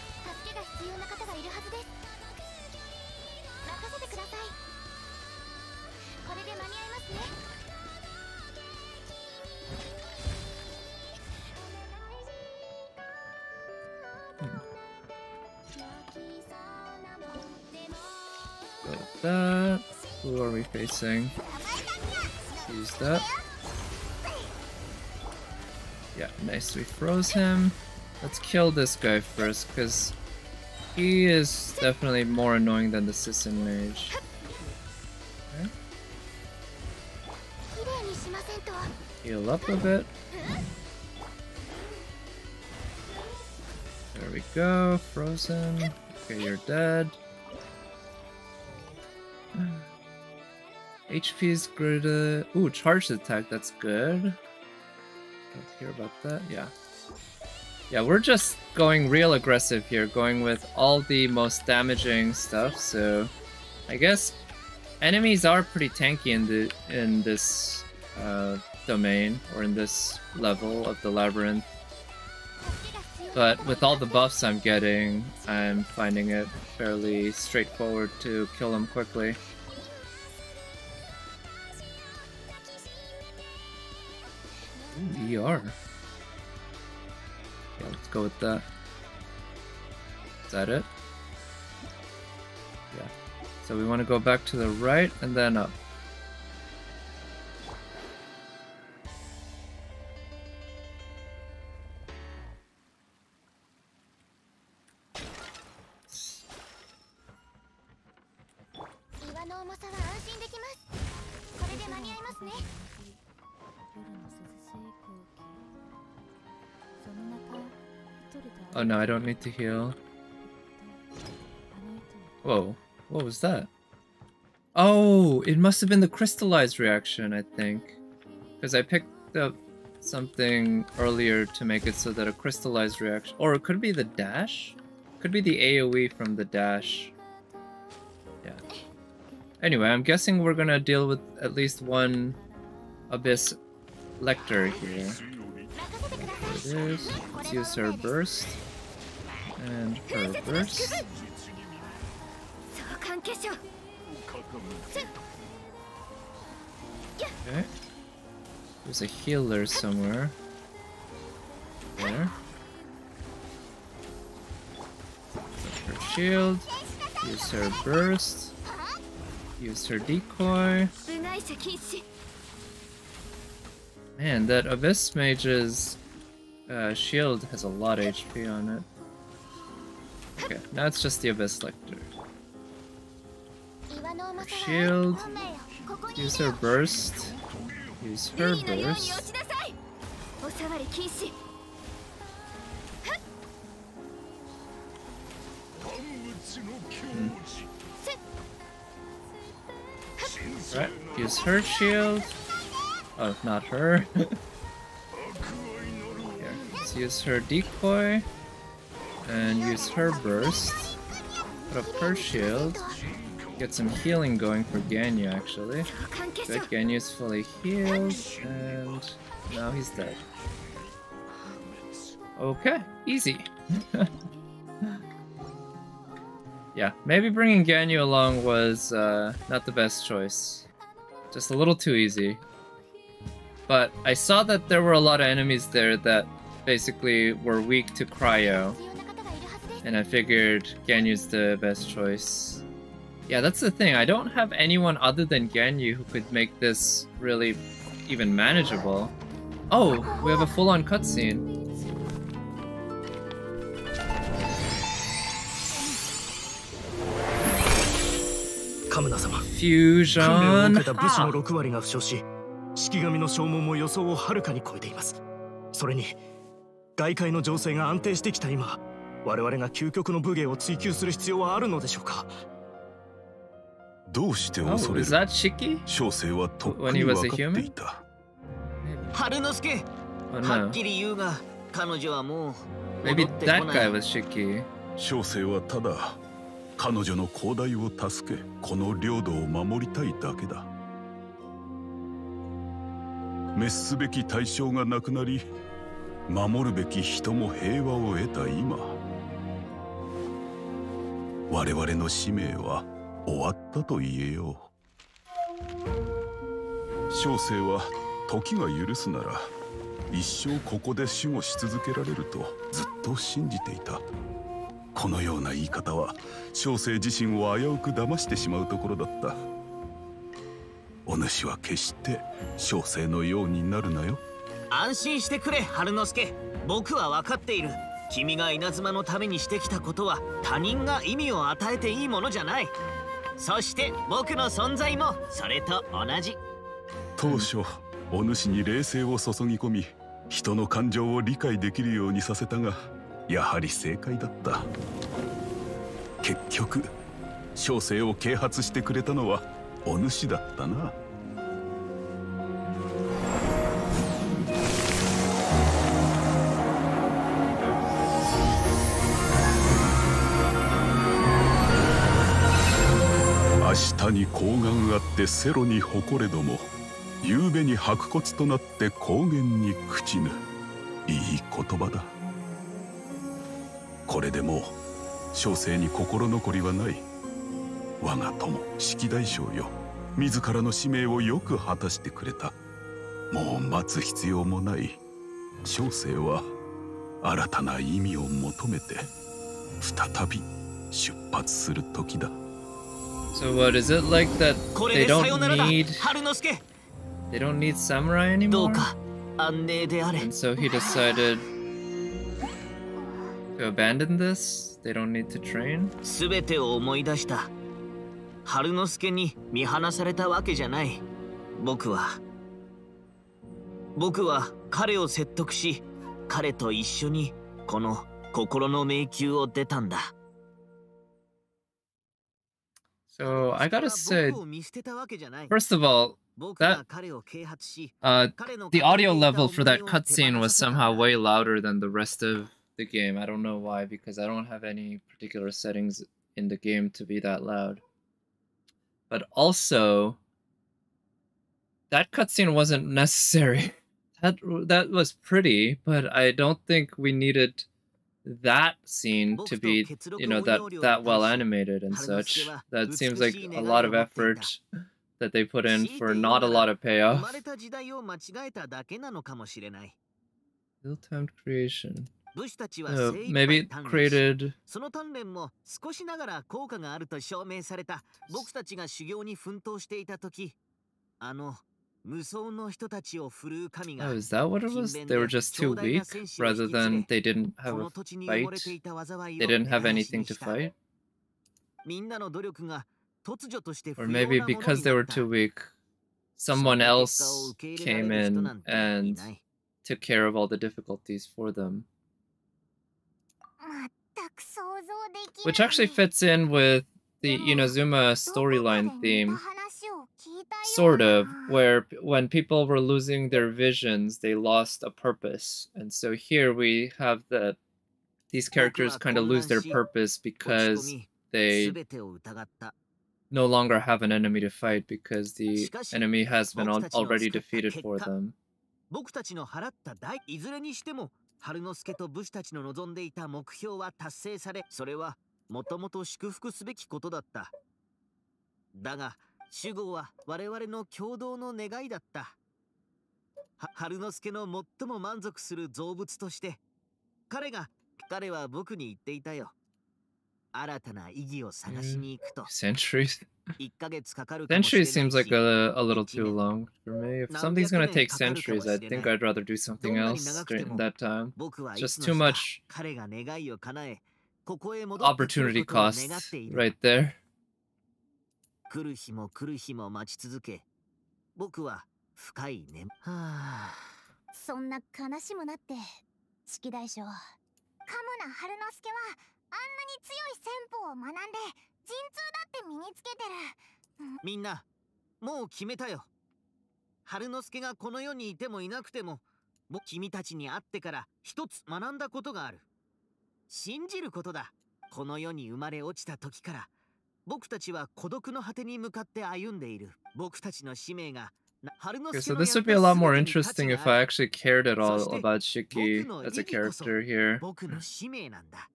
That. Who are we facing? Use that. Yeah, nice. We froze him. Let's kill this guy first, because he is definitely more annoying than the Sisson Mage. Okay. Heal up a bit. There we go. Frozen. Okay, you're dead. HP's good. Ooh, charged attack, that's good. Don't care about that. Yeah. Yeah, we're just going real aggressive here, going with all the most damaging stuff, so I guess enemies are pretty tanky in this domain, or in this level of the labyrinth. But with all the buffs I'm getting, I'm finding it fairly straightforward to kill them quickly. Ooh, ER. Yeah, let's go with that. Is that it? Yeah. So we want to go back to the right and then up. Oh no, I don't need to heal. Whoa, what was that? Oh, it must have been the crystallized reaction, I think. Because I picked up something earlier to make it so that a crystallized reaction... Or it could be the dash? Could be the AoE from the dash. Yeah. Anyway, I'm guessing we're gonna deal with at least one Abyss Lector here. There it is. Let's use her burst. And her burst. Okay. There's a healer somewhere. There. Her shield. Use her burst. Use her decoy. Man, that Abyss Mage's shield has a lot of HP on it. Okay, now it's just the Abyss Lector. Shield. Use her burst. Use her burst. Right, use her shield. Oh, not her. Here, let's use her decoy. And use her burst. Put up her shield. Get some healing going for Ganyu, actually. Good, Ganyu's fully healed. And now he's dead. Okay, easy. Yeah, maybe bringing Ganyu along was not the best choice. Just a little too easy. But I saw that there were a lot of enemies there that basically were weak to cryo. And I figured Ganyu's the best choice. Yeah, that's the thing. I don't have anyone other than Ganyu who could make this really even manageable. Oh, we have a full-on cutscene. Fusion. Oh, is that Shiki? When he was a human? Oh no. Maybe that guy was Shiki. 彼女の広大を助け、この領土を守りたいだけだ。滅すべき対象がなくなり、守るべき人も平和を得た今、我々の使命は終わったと言えよう。小生は時が許すなら、一生ここで守護し続けられるとずっと信じていた。このような言い方は小生自身を危うく騙してしまうところだった。お主は決して小生のようになるなよ。安心してくれ、春之助。僕は分かっている。君が稲妻のためにしてきたことは他人が意味を与えていいものじゃない。そして僕の存在もそれと同じ。当初お主に冷静を注ぎ込み、人の感情を理解できるようにさせたが、やはり正解だった。結局小生を啓発してくれたのはお主だったな。明日に睾丸あってセロに誇れども、夕べに白骨となって高原に朽ちぬ。いい言葉だ。これでもう小生に心残りはない。我が友式大将よ、自らの使命をよく果たしてくれた。もう待つ必要もない。小生は新たな意味を求めて再び出発する時だ。So what is it like that they don't need samurai anymore? And so he decided to abandon this? They don't need to train? すべてを思い出した。春之助に見放されたわけじゃない。僕は彼を説得し、彼と一緒にこの心の迷宮を出たんだ。So I gotta say, first of all, that the audio level for that cutscene was somehow way louder than the rest of the game. I don't know why, because I don't have any particular settings in the game to be that loud. But also, that cutscene wasn't necessary. That was pretty, but I don't think we needed that scene to be, you know, that well animated and such. That seems like a lot of effort that they put in for not a lot of payoff. Ill-timed creation. Maybe it created... その鍛錬も少しながら効果があると証明された。僕たちが修行に奮闘していた時、無双の人たちを振るう神が。 Oh, is that what it was? They were just too weak, rather than they didn't have a fight? They didn't have anything to fight? みんなの努力が Or maybe because they were too weak, someone else came in and took care of all the difficulties for them. Which actually fits in with the Inazuma storyline theme, sort of, where when people were losing their visions, they lost a purpose. And so here we have these characters kind of lose their purpose because they no longer have an enemy to fight because the enemy has been already defeated for them. 僕たちの払った代いずれにしても春之助と武士たちの望んでいた目標は達成され、それはもともと祝福すべきことだった。だが守護は我々の共同の願いだった。春之助の最も満足する造物として彼は僕に言っていたよ。新たな意義を探しに行くと。Centuries? 1ヶ月かかるかもしれないし。 Centuries seems like a little too long for me. If something's gonna take centuries, I think I'd rather do something else during that time. Just too much opportunity cost right there. 来る日も来る日も待ち続け、僕は深い眠。そんな悲しむなって式大将。カムな春之助はあんなに強い戦法を学んで陣痛だって身につけてる。みんなもう決めたよ。春之助がこの世にいてもいなくても、君たちに会ってから一つ学んだことがある。信じることだ。この世に生まれ落ちた時から僕たちは孤独の果てに向かって歩んでいる。僕たちの使命が Okay, so this would be a lot more interesting if I actually cared at all about Shiki as a character here. 僕の使命なんだ。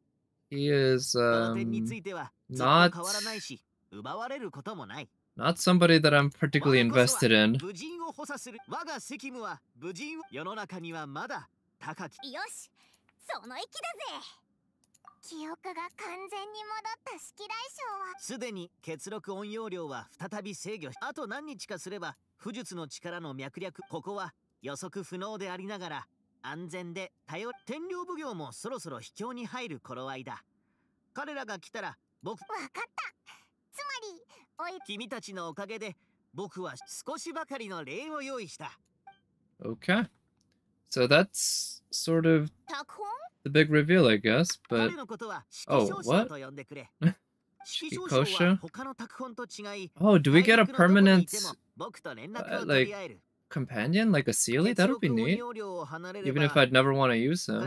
He is not somebody that I'm particularly invested in. 武人を補佐する我が責務は武人を世の中にはまだ高き。よし、その意気だぜ。記憶が完全に戻った式大将はすでに血力音容量は再び制御し、あと何日かすれば不術の力の脈略、ここは予測不能でありながら安全で天領奉行もそろそろ秘境に入る頃合いだ。彼らが来たら僕わかった。つまり君たちのおかげで僕は少しばかりの礼を用意した。 Okay. So that's sort of the big reveal, I guess, but... Oh, what? Shikosha? Oh, do we get a permanent, like, companion? Like a Sealy? That would be neat. Even if I'd never want to use him.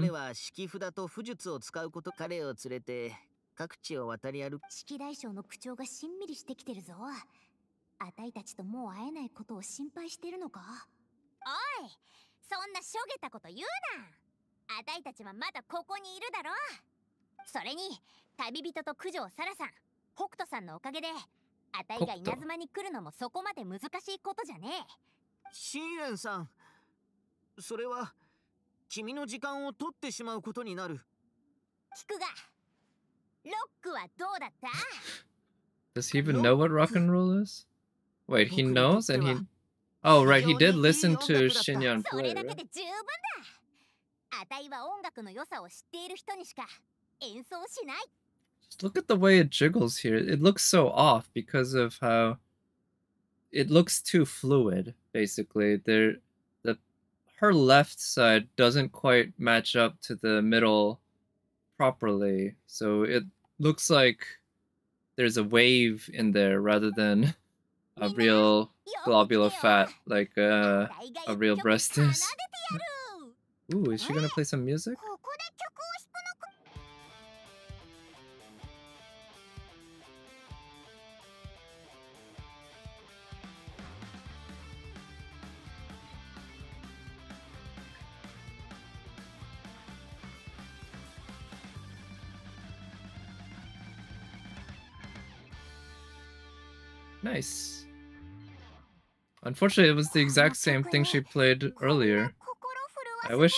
式大将の口調がしんみりしてきてるぞ。あたいたちともう会えないことを心配してるのか？おい、そんなしょげたこと言うな。あたいたちはまだここにいるだろ。それに旅人と九条サラさん、北斗さんのおかげであたいが稲妻に来るのもそこまで難しいことじゃねえ。シーレンさん、それは君の時間を取ってしまうことになる。聞くが、ロックはどうだった？ Does he even know what rock and roll is? Wait, he knows and he... Oh, right, he did listen to Shinyan play, right? あたいは音楽の良さを知っている人にしか演奏しない。 Just look at the way it jiggles here. It looks so off because of how it looks too fluid, basically. Her left side doesn't quite match up to the middle properly. So it looks like there's a wave in there rather than a real globular fat like a real breast is. Ooh, is she gonna play some music? Nice. Unfortunately, it was the exact same thing she played earlier. I wish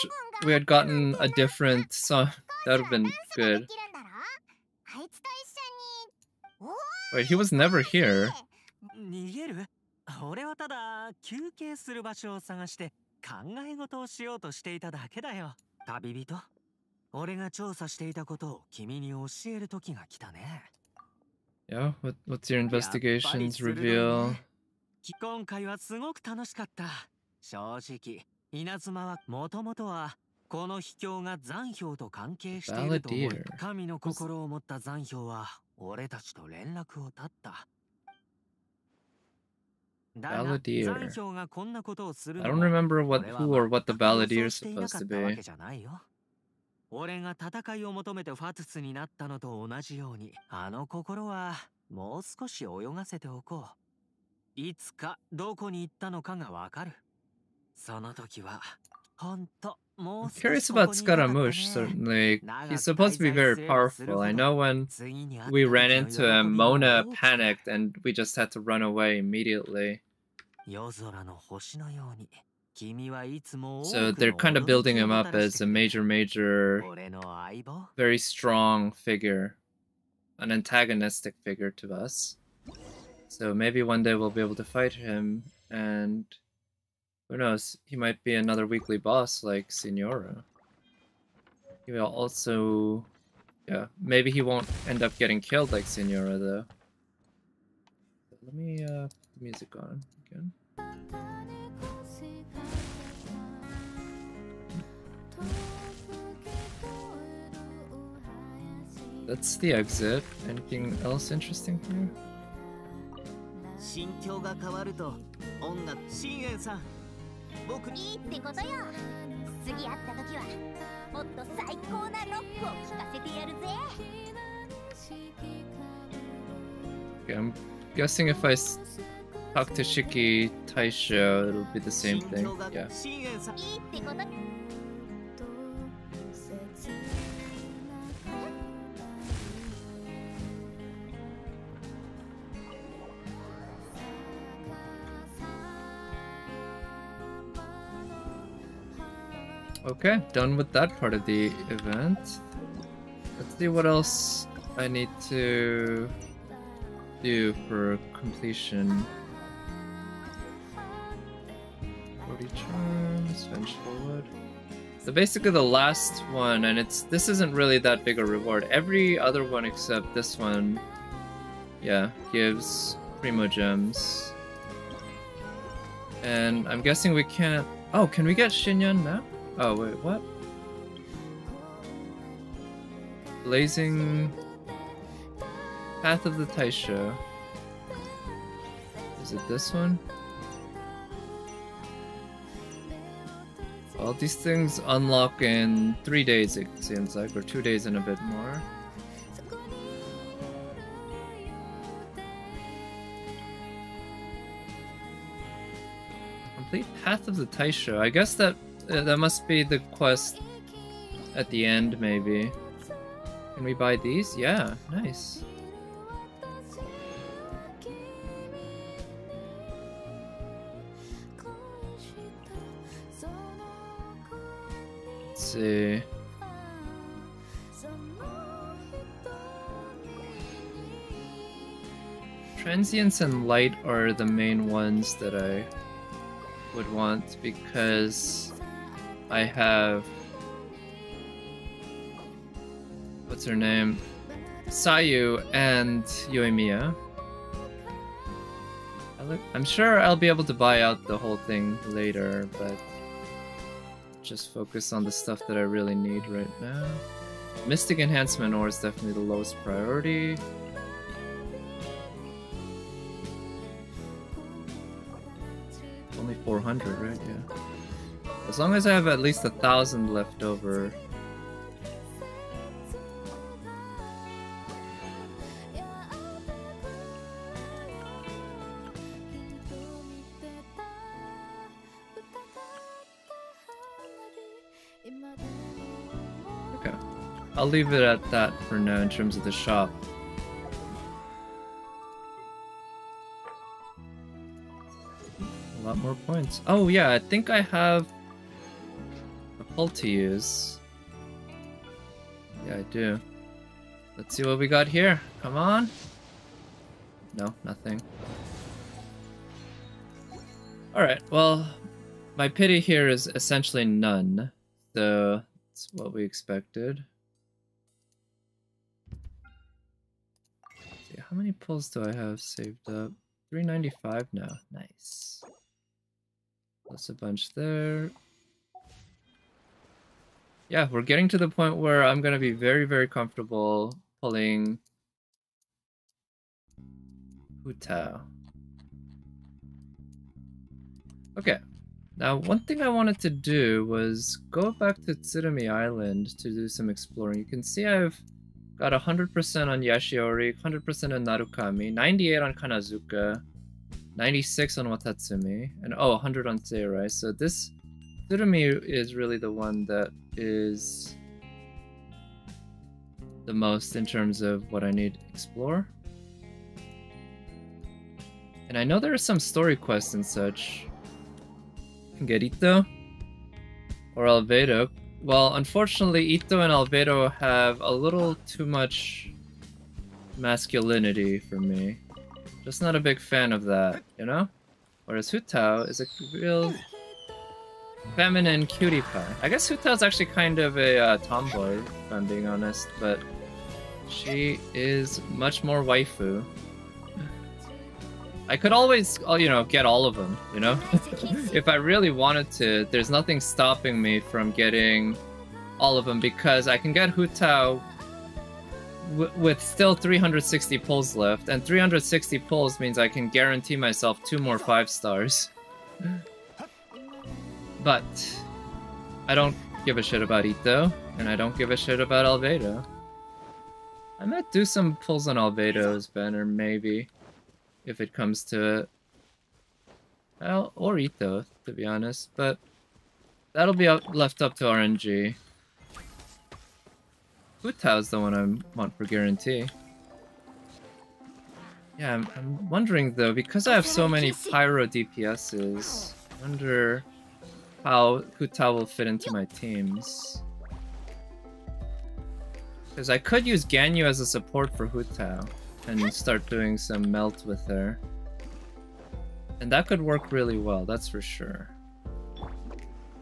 we had gotten a different song. That would have been good. Wait, he was never here. 逃げる？俺はただ休憩する場所を探して考え事をしようとしていただけだよ。旅人、俺が調査していたことを君に教える時が来たね。Yeah, what's your investigations reveal? 今回はすごく楽しかった。正直、稲妻はもともとはこの秘境が残氷と関係していると思い、 Balladeer. 神の心を持った残氷は俺たちと連絡を絶った。だが、 Balladeer. 残氷がこんなことをする I の don't も remember 俺は who or what the 全く予 Balladeer 想 is していな supposed か to ったわ be. けじゃないよ。俺が戦いを求めてファトゥスになったのと同じように、あの心はもう少し泳がせておこう。いつかどこに行ったのかがわかる。その時はほんともう I'm 少 curious しこ about こにいたかった Scaramouche, ね。 certainly. He's supposed to be very powerful. I know when we ran into him, Mona panicked and we just had to run away immediately. 夜空の星のように、君はいつも So they're kind of building him up as a major, 俺の相棒。 very strong figure. An antagonistic figure to us. So maybe one day we'll be able to fight him, and who knows, he might be another weekly boss like Signora. He will also... yeah, maybe he won't end up getting killed like Signora, though. Let me put the music on again. That's the exit. Anything else interesting here? 心境が変わると音楽深淵さん僕いいってことよ。次会った時はもっと最高なロックを聴かせてやるぜ。 Okay, I'm guessing if I talk to Shiki Taisho, it'll be the same thing. Yeah. 深淵さんいいってこと。 Okay, done with that part of the event. Let's see what else I need to do for completion. 40 charms, vengeful wood. So basically the last one, and this isn't really that big a reward. Every other one except this one, yeah, gives Primo Gems. And I'm guessing we can't... oh, can we get Shinyan now? Oh, wait, what? Blazing Path of the Taisho. Is it this one? Well, these things unlock in 3 days, it seems like, or 2 days and a bit more. Complete Path of the Taisho. I guess that must be the quest at the end, maybe. Can we buy these? Yeah, nice. Let's see. Transience and Light are the main ones that I would want because I have... what's her name? Sayu and Yoimiya. I'm sure I'll be able to buy out the whole thing later, but just focus on the stuff that I really need right now. Mystic Enhancement Ore is definitely the lowest priority. Only 400, right? Yeah. As long as I have at least 1,000 left over. Okay. I'll leave it at that for now in terms of the shop. A lot more points. Oh yeah, I think I have a pull to use. Yeah, I do. Let's see what we got here. Come on. No, nothing. Alright, well, my pity here is essentially none. So, that's what we expected. how many pulls do I have saved up? 395 now. Nice. Plus a bunch there. Yeah, we're getting to the point where I'm gonna be very, very comfortable pulling Hu Tao. Okay. Now, one thing I wanted to do was go back to Tsurumi Island to do some exploring. You can see I've got 100% on Yashiori, 100% on Narukami, 98 on Kanazuka, 96 on Watatsumi, and 100 on Seirai. So this Tsurumi is really the one that is the most in terms of what I need to explore. And I know there are some story quests and such. I can get Ito or Albedo. Well, unfortunately, Ito and Albedo have a little too much masculinity for me. Just not a big fan of that, you know? Whereas Hu Tao is a real feminine cutie pie. I guess Hu Tao's actually kind of a tomboy, if I'm being honest, but she is much more waifu. I could always, you know, get all of them, you know? If I really wanted to, there's nothing stopping me from getting all of them because I can get Hu Tao with still 360 pulls left, and 360 pulls means I can guarantee myself 2 more 5 stars. But I don't give a shit about Ito, and I don't give a shit about Albedo. I might do some pulls on Albedo's banner, maybe. If it comes to it. Well, or Ito, to be honest, but that'll be left up to RNG. Hu Tao's the one I want for guarantee. Yeah, I'm wondering though, because I have so many Pyro DPSs, I wonder how Hu Tao will fit into my teams. Because I could use Ganyu as a support for Hu Tao and start doing some melt with her. And that could work really well, that's for sure.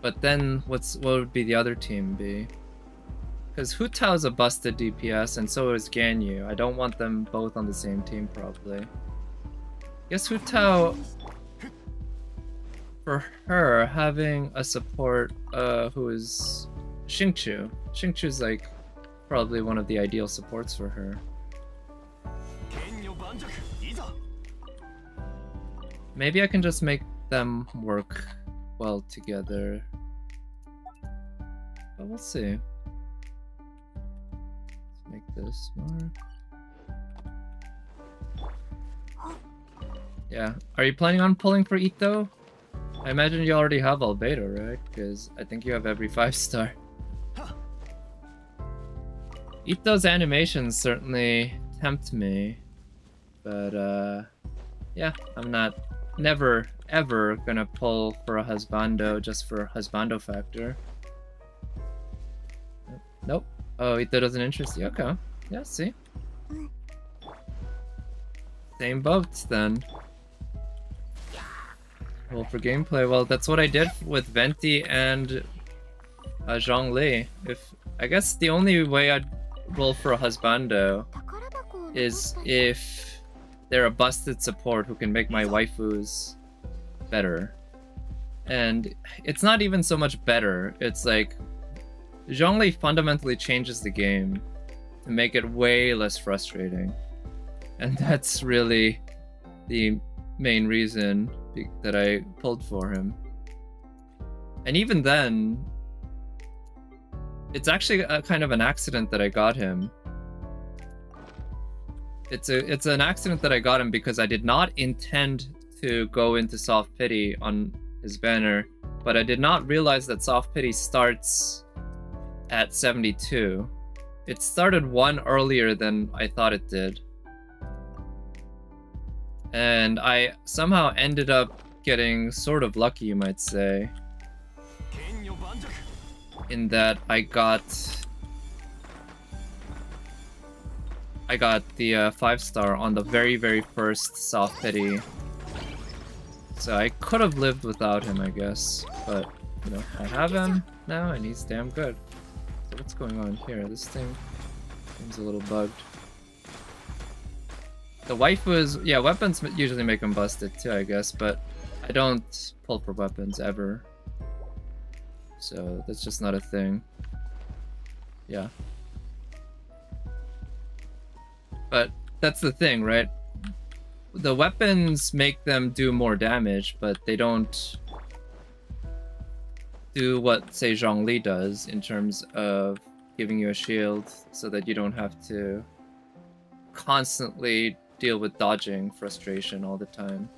But then what would be the other team be? Because Hu Tao's a busted DPS and so is Ganyu. I don't want them both on the same team probably. Guess Hu Tao, for her, having a support who is Xingqiu. Xingqiu's like probably one of the ideal supports for her. Maybe I can just make them work well together. But we'll see. Let's make this more. Yeah. Are you planning on pulling for Ito? I imagine you already have Albedo, right? Because I think you have every 5-star. Ito's animations certainly tempt me. But, yeah, I'm never, ever gonna pull for a husbando just for husbando factor. Nope. Oh, Ito doesn't interest you? Okay. Yeah, see? Same boats, then. Well, for gameplay, well, that's what I did with Venti and Zhongli. I guess the only way I'd roll for a husbando is if they're a busted support who can make my waifus better. And it's not even so much better, it's like Zhongli fundamentally changes the game to make it way less frustrating. And that's really the main reason that I pulled for him. And even then, it's actually a kind of an accident that I got him. It's an accident that I got him because I did not intend to go into Soft Pity on his banner, but I did not realize that Soft Pity starts at 72. It started 1 earlier than I thought it did. And I somehow ended up getting sort of lucky, you might say, in that I got the 5-star on the very, very first Soft Pity. So I could have lived without him, I guess. But, you know, I have him now and he's damn good. So what's going on here? This thing seems a little bugged. The waifus, yeah, weapons usually make them busted too, I guess, but I don't pull for weapons ever. So that's just not a thing. Yeah. But that's the thing, right? The weapons make them do more damage, but they don't do what, say, Zhongli does in terms of giving you a shield so that you don't have to constantly deal with dodging frustration all the time.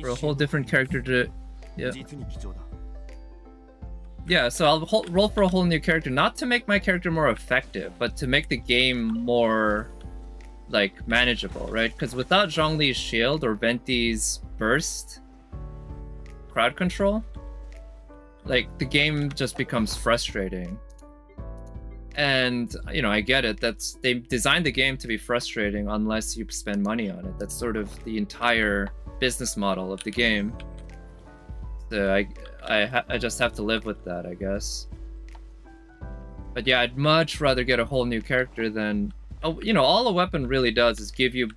For a whole different character to... Yeah. Yeah, so I'll roll for a whole new character, not to make my character more effective, but to make the game more, like, manageable, right? Because without Zhongli's shield or Venti's burst crowd control, like, the game just becomes frustrating. And, you know, I get it. They designed the game to be frustrating unless you spend money on it. That's sort of the entire business model of the game. So I just have to live with that, I guess. But yeah, I'd much rather get a whole new character than... Oh, you know, all a weapon really does is give you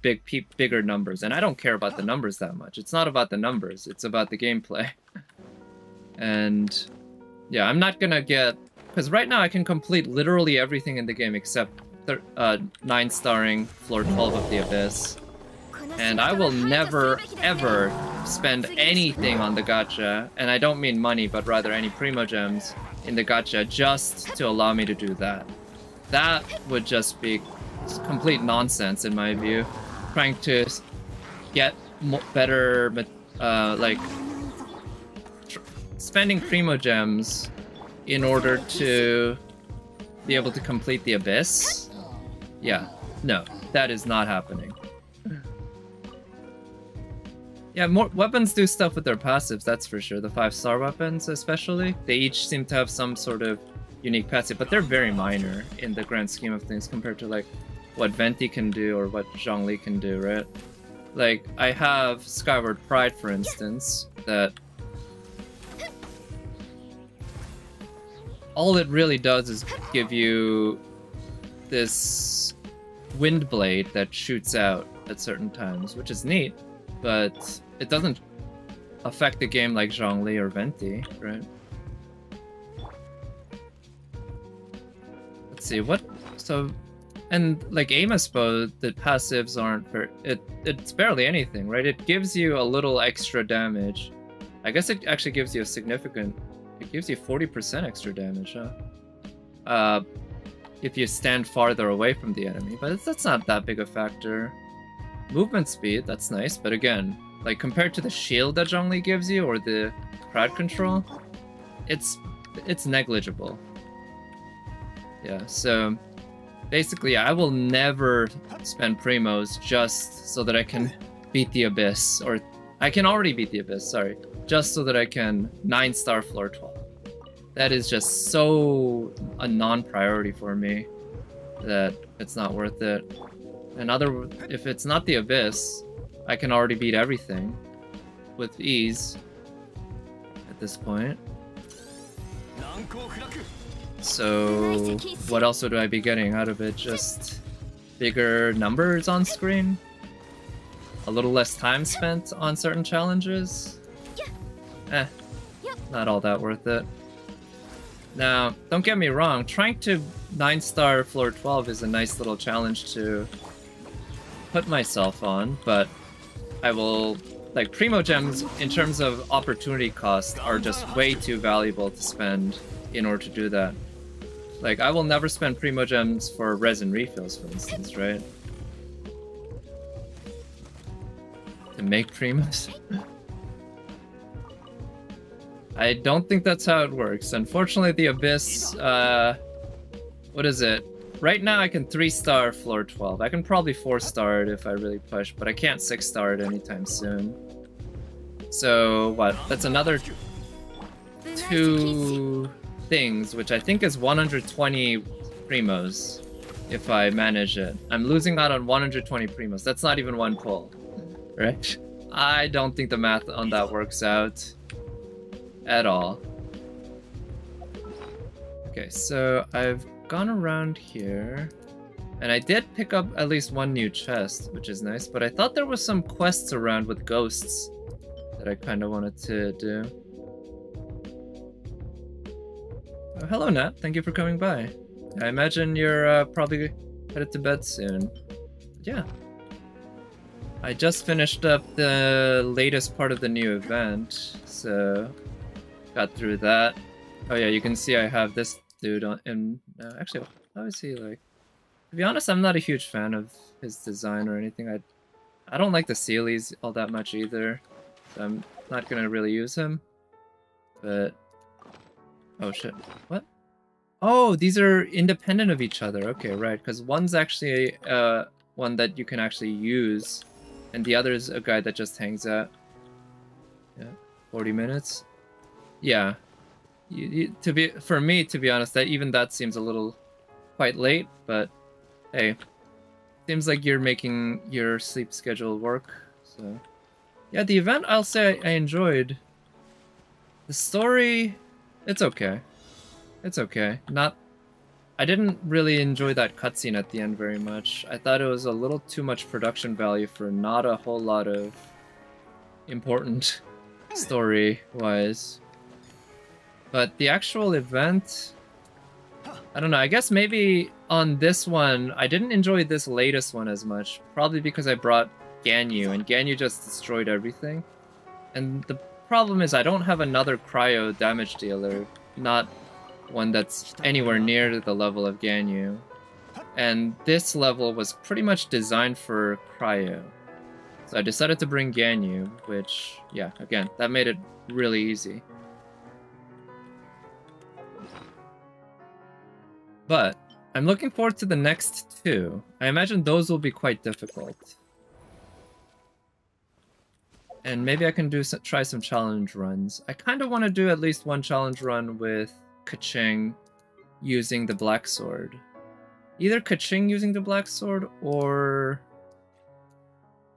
bigger numbers. And I don't care about the numbers that much. It's not about the numbers. It's about the gameplay. And yeah, I'm not gonna get... Because right now I can complete literally everything in the game except 9-starring floor 12 of the Abyss. And I will never, ever spend anything on the gacha, and I don't mean money, but rather any primo gems in the gacha just to allow me to do that. That would just be complete nonsense in my view. Trying to get better, like, spending primo gems in order to be able to complete the Abyss? Yeah, no, that is not happening. Yeah, more weapons do stuff with their passives, that's for sure. The 5-star weapons especially. They each seem to have some sort of unique passive, but they're very minor in the grand scheme of things compared to like what Venti can do or what Zhongli can do, right? Like, I have Skyward Pride, for instance, that all it really does is give you this wind blade that shoots out at certain times, which is neat, but it doesn't affect the game like Zhongli or Venti, right? Let's see, what... So... And like Amos Bow, the passives aren't... It's barely anything, right? It gives you a little extra damage. I guess it actually gives you a significant... It gives you 40% extra damage, huh? If you stand farther away from the enemy, but that's not that big a factor. Movement speed, that's nice, but again, like compared to the shield that Zhongli gives you or the crowd control, it's negligible. Yeah, so basically I will never spend primos just so that I can beat the Abyss, or I can already beat the Abyss, sorry, just so that I can 9-star floor 12. That is just so a non-priority for me that it's not worth it. And if it's not the Abyss, I can already beat everything with ease at this point. So what else would I be getting out of it? Just bigger numbers on screen? A little less time spent on certain challenges? Not all that worth it. Now, don't get me wrong, trying to 9-star floor 12 is a nice little challenge to put myself on, but I will... Like, primo gems, in terms of opportunity cost, are just way too valuable to spend in order to do that. Like, I will never spend primo gems for resin refills, for instance, right? To make primos? I don't think that's how it works. Unfortunately, the Abyss, what is it? Right now I can 3-star floor 12. I can probably 4-star it if I really push, but I can't 6-star it anytime soon. So, what? That's another 2 things, which I think is 120 primos, if I manage it. I'm losing out on 120 primos. That's not even 1 pull, right? I don't think the math on that works out at all. Okay, so I've gone around here. And I did pick up at least one new chest, which is nice, but I thought there was some quests around with ghosts that I kind of wanted to do. Oh, hello, Nat. Thank you for coming by. I imagine you're probably headed to bed soon. Yeah. I just finished up the latest part of the new event, so got through that. Oh yeah, you can see I have this dude on in actually, how is he like? To be honest, I'm not a huge fan of his design or anything. I don't like the Sealies all that much either, so I'm not gonna really use him. But oh shit, what? Oh, these are independent of each other. Okay, right, because one's actually one that you can actually use, and the other is a guy that just hangs out. Yeah, 40 minutes. Yeah, for me, to be honest, that seems a little quite late, but hey, seems like you're making your sleep schedule work. So yeah, the event, I'll say I enjoyed. The story, it's okay. It's okay. I didn't really enjoy that cutscene at the end very much. I thought it was a little too much production value for not a whole lot of important story-wise. But the actual event, I don't know, I guess maybe on this one, I didn't enjoy this latest one as much, probably because I brought Ganyu, and Ganyu just destroyed everything. And the problem is I don't have another cryo damage dealer, not one that's anywhere near the level of Ganyu. And this level was pretty much designed for cryo. So I decided to bring Ganyu, which, yeah, again, that made it really easy. But I'm looking forward to the next two. I imagine those will be quite difficult. And maybe I can try some challenge runs. I kind of want to do at least one challenge run with Kaching using the Black Sword. Either Kaching using the Black Sword or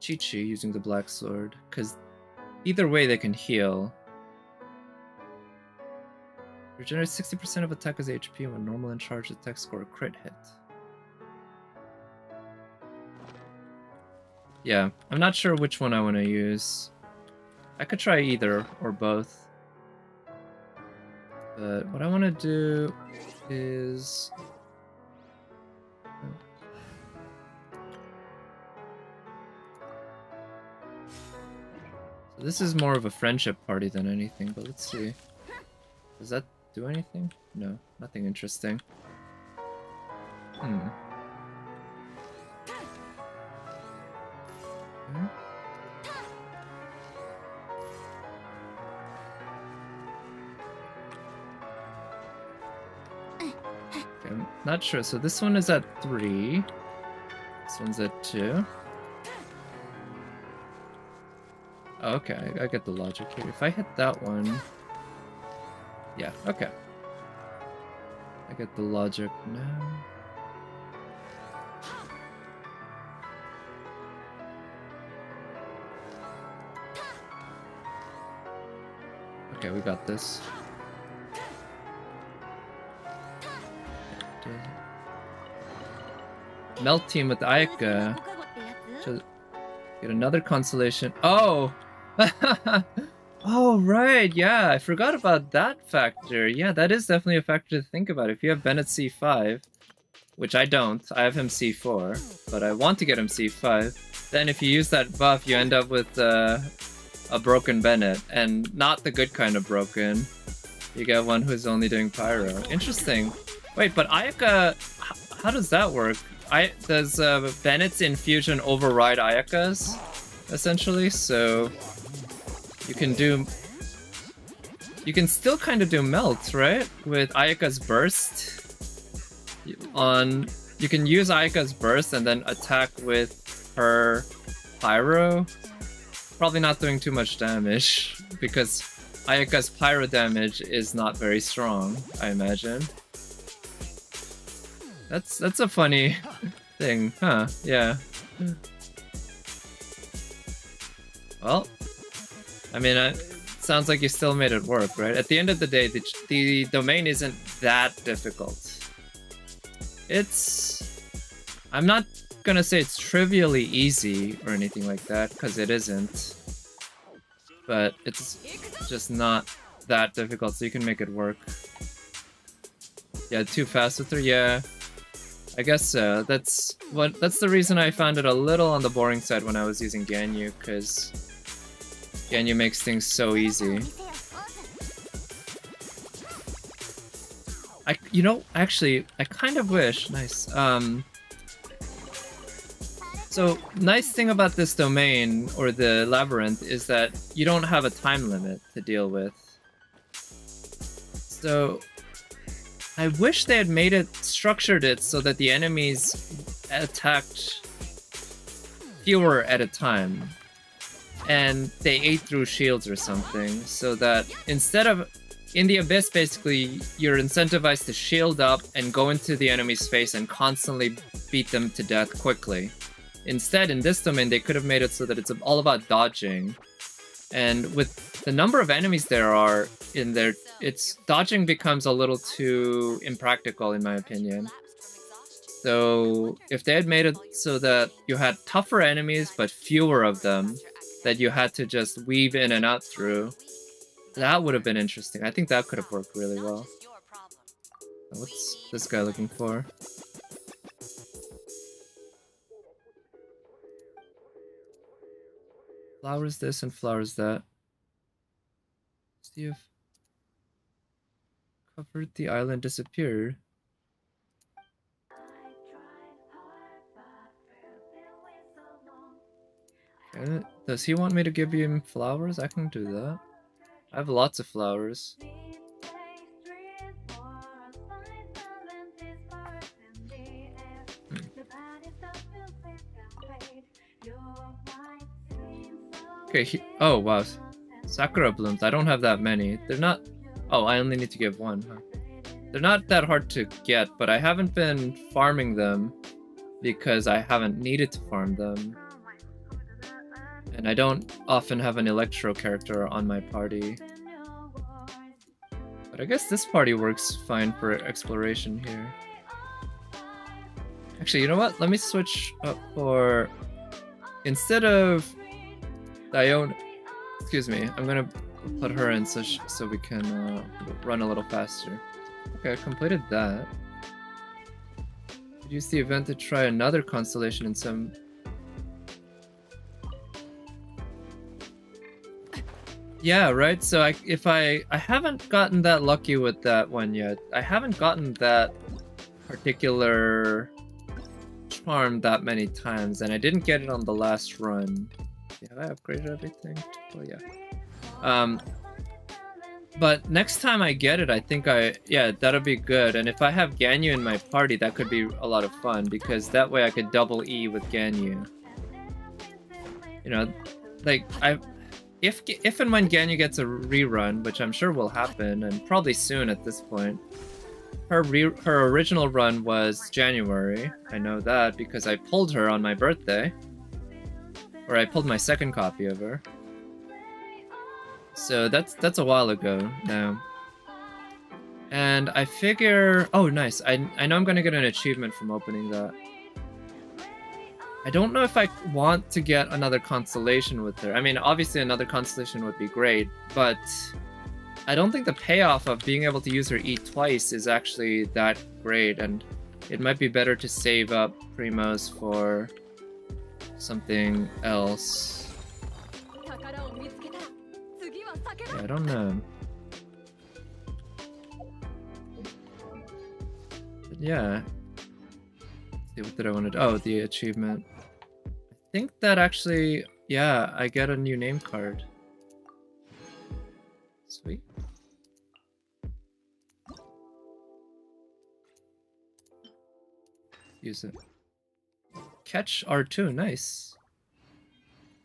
Chi-Chi using the Black Sword, because either way they can heal. Regenerate 60% of attacker's HP when normal and charged attacks score a crit hit. Yeah, I'm not sure which one I want to use. I could try either or both. But what I want to do is... So this is more of a friendship party than anything, but let's see. Does that do anything? No, nothing interesting. Okay. I'm not sure. So this one is at 3. This one's at 2. Oh, okay, I get the logic here. If I hit that one... Yeah, okay. I get the logic now. Okay, we got this. Melt team with Ayaka. Get another consolation. Oh! Oh, right, yeah, I forgot about that factor. Yeah, that is definitely a factor to think about. If you have Bennett C5, which I don't, I have him C4, but I want to get him C5, then if you use that buff, you end up with a broken Bennett, and not the good kind of broken. You get one who's only doing Pyro. Interesting. Wait, but Ayaka, how does that work? Does Bennett's infusion override Ayaka's, essentially? So you can still kind of do melt, right? With Ayaka's burst. You can use Ayaka's burst and then attack with her Pyro. Probably not doing too much damage because Ayaka's Pyro damage is not very strong, I imagine. That's a funny thing, huh? Yeah. Well, I mean, it sounds like you still made it work, right? At the end of the day, the domain isn't that difficult. It's I'm not gonna say it's trivially easy or anything like that, because it isn't. But it's just not that difficult, so you can make it work. Yeah, too fast with her, yeah. I guess so. That's the reason I found it a little on the boring side when I was using Ganyu, because Ganyu makes things so easy. You know, actually, I kind of wish, nice, so, nice thing about this domain, or the labyrinth, is that you don't have a time limit to deal with. So, I wish they had structured it so that the enemies attacked fewer at a time. And they ate through shields or something, so that instead of... In the Abyss, basically, you're incentivized to shield up and go into the enemy's face and constantly beat them to death quickly. Instead, in this domain, they could have made it so that it's all about dodging. And with the number of enemies there are in there, dodging becomes a little too impractical, in my opinion. So, if they had made it so that you had tougher enemies, but fewer of them, that you had to just weave in and out through, that would have been interesting. I think that could have worked really well. What's this guy looking for? Flowers this and flowers that. See if covered the island disappeared. Okay. Does he want me to give him flowers? I can do that. I have lots of flowers. Okay, oh wow. Sakura blooms. I don't have that many. They're not... Oh, I only need to give one, huh? They're not that hard to get, but I haven't been farming them because I haven't needed to farm them. And I don't often have an Electro character on my party. But I guess this party works fine for exploration here. Actually, you know what? Let me switch up for... Instead of Dione... Excuse me, I'm gonna put her in so we can run a little faster. Okay, I completed that. Use the event to try another constellation in some... Yeah, right? So I haven't gotten that lucky with that one yet. I haven't gotten that particular charm that many times, and I didn't get it on the last run. Yeah, have I upgraded everything? Oh yeah. But next time I get it, I think yeah, that'll be good. And if I have Ganyu in my party, that could be a lot of fun, because that way I could double E with Ganyu. You know, like if and when Ganyu gets a rerun, which I'm sure will happen, and probably soon at this point. Her original run was January. I know that because I pulled her on my birthday. Or I pulled my second copy of her. So that's a while ago now. And I figure... Oh, nice. I know I'm gonna get an achievement from opening that. I don't know if I want to get another constellation with her. I mean, obviously another constellation would be great, but I don't think the payoff of being able to use her E twice is actually that great, and it might be better to save up Primos for something else. Yeah, I don't know. But yeah. Let's see, what did I want to do? Oh, the achievement. I think that actually, yeah, I get a new name card. Sweet. Use it. Catch R2, nice.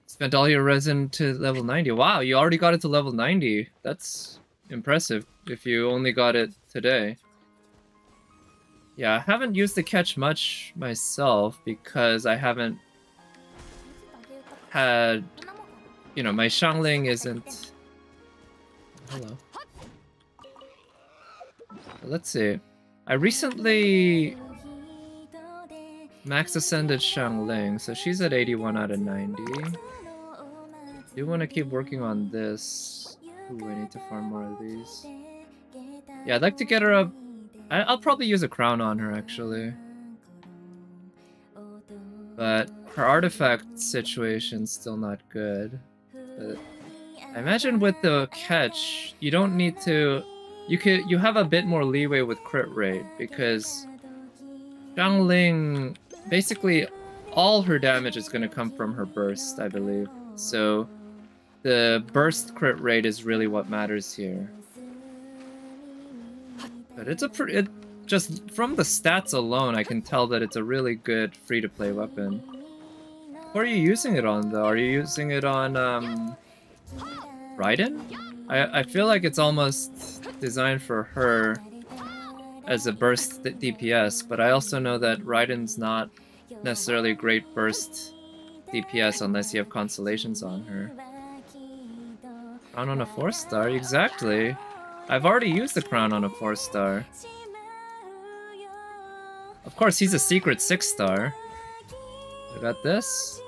Spent all your resin to level 90. Wow, you already got it to level 90. That's impressive if you only got it today. Yeah, I haven't used the catch much myself because I haven't had... You know, my Shangling isn't... Hello. Let's see. I recently Max Ascended Xiangling, so she's at 81 out of 90. Do want to keep working on this. Ooh, I need to farm more of these. Yeah, I'd like to get her up. I'll probably use a crown on her, actually. But her artifact situation's still not good. But I imagine with the catch, you don't need to... You have a bit more leeway with crit rate, because Xiangling, basically all her damage is going to come from her burst, I believe. So the burst crit rate is really what matters here. But it's a pretty... Just from the stats alone, I can tell that it's a really good free-to-play weapon. What are you using it on, though? Are you using it on, Raiden? I feel like it's almost designed for her as a burst DPS, but I also know that Raiden's not necessarily a great burst DPS unless you have constellations on her. Crown on a 4-star? Exactly. I've already used the crown on a 4-star. Of course, he's a secret 6-star. I got this.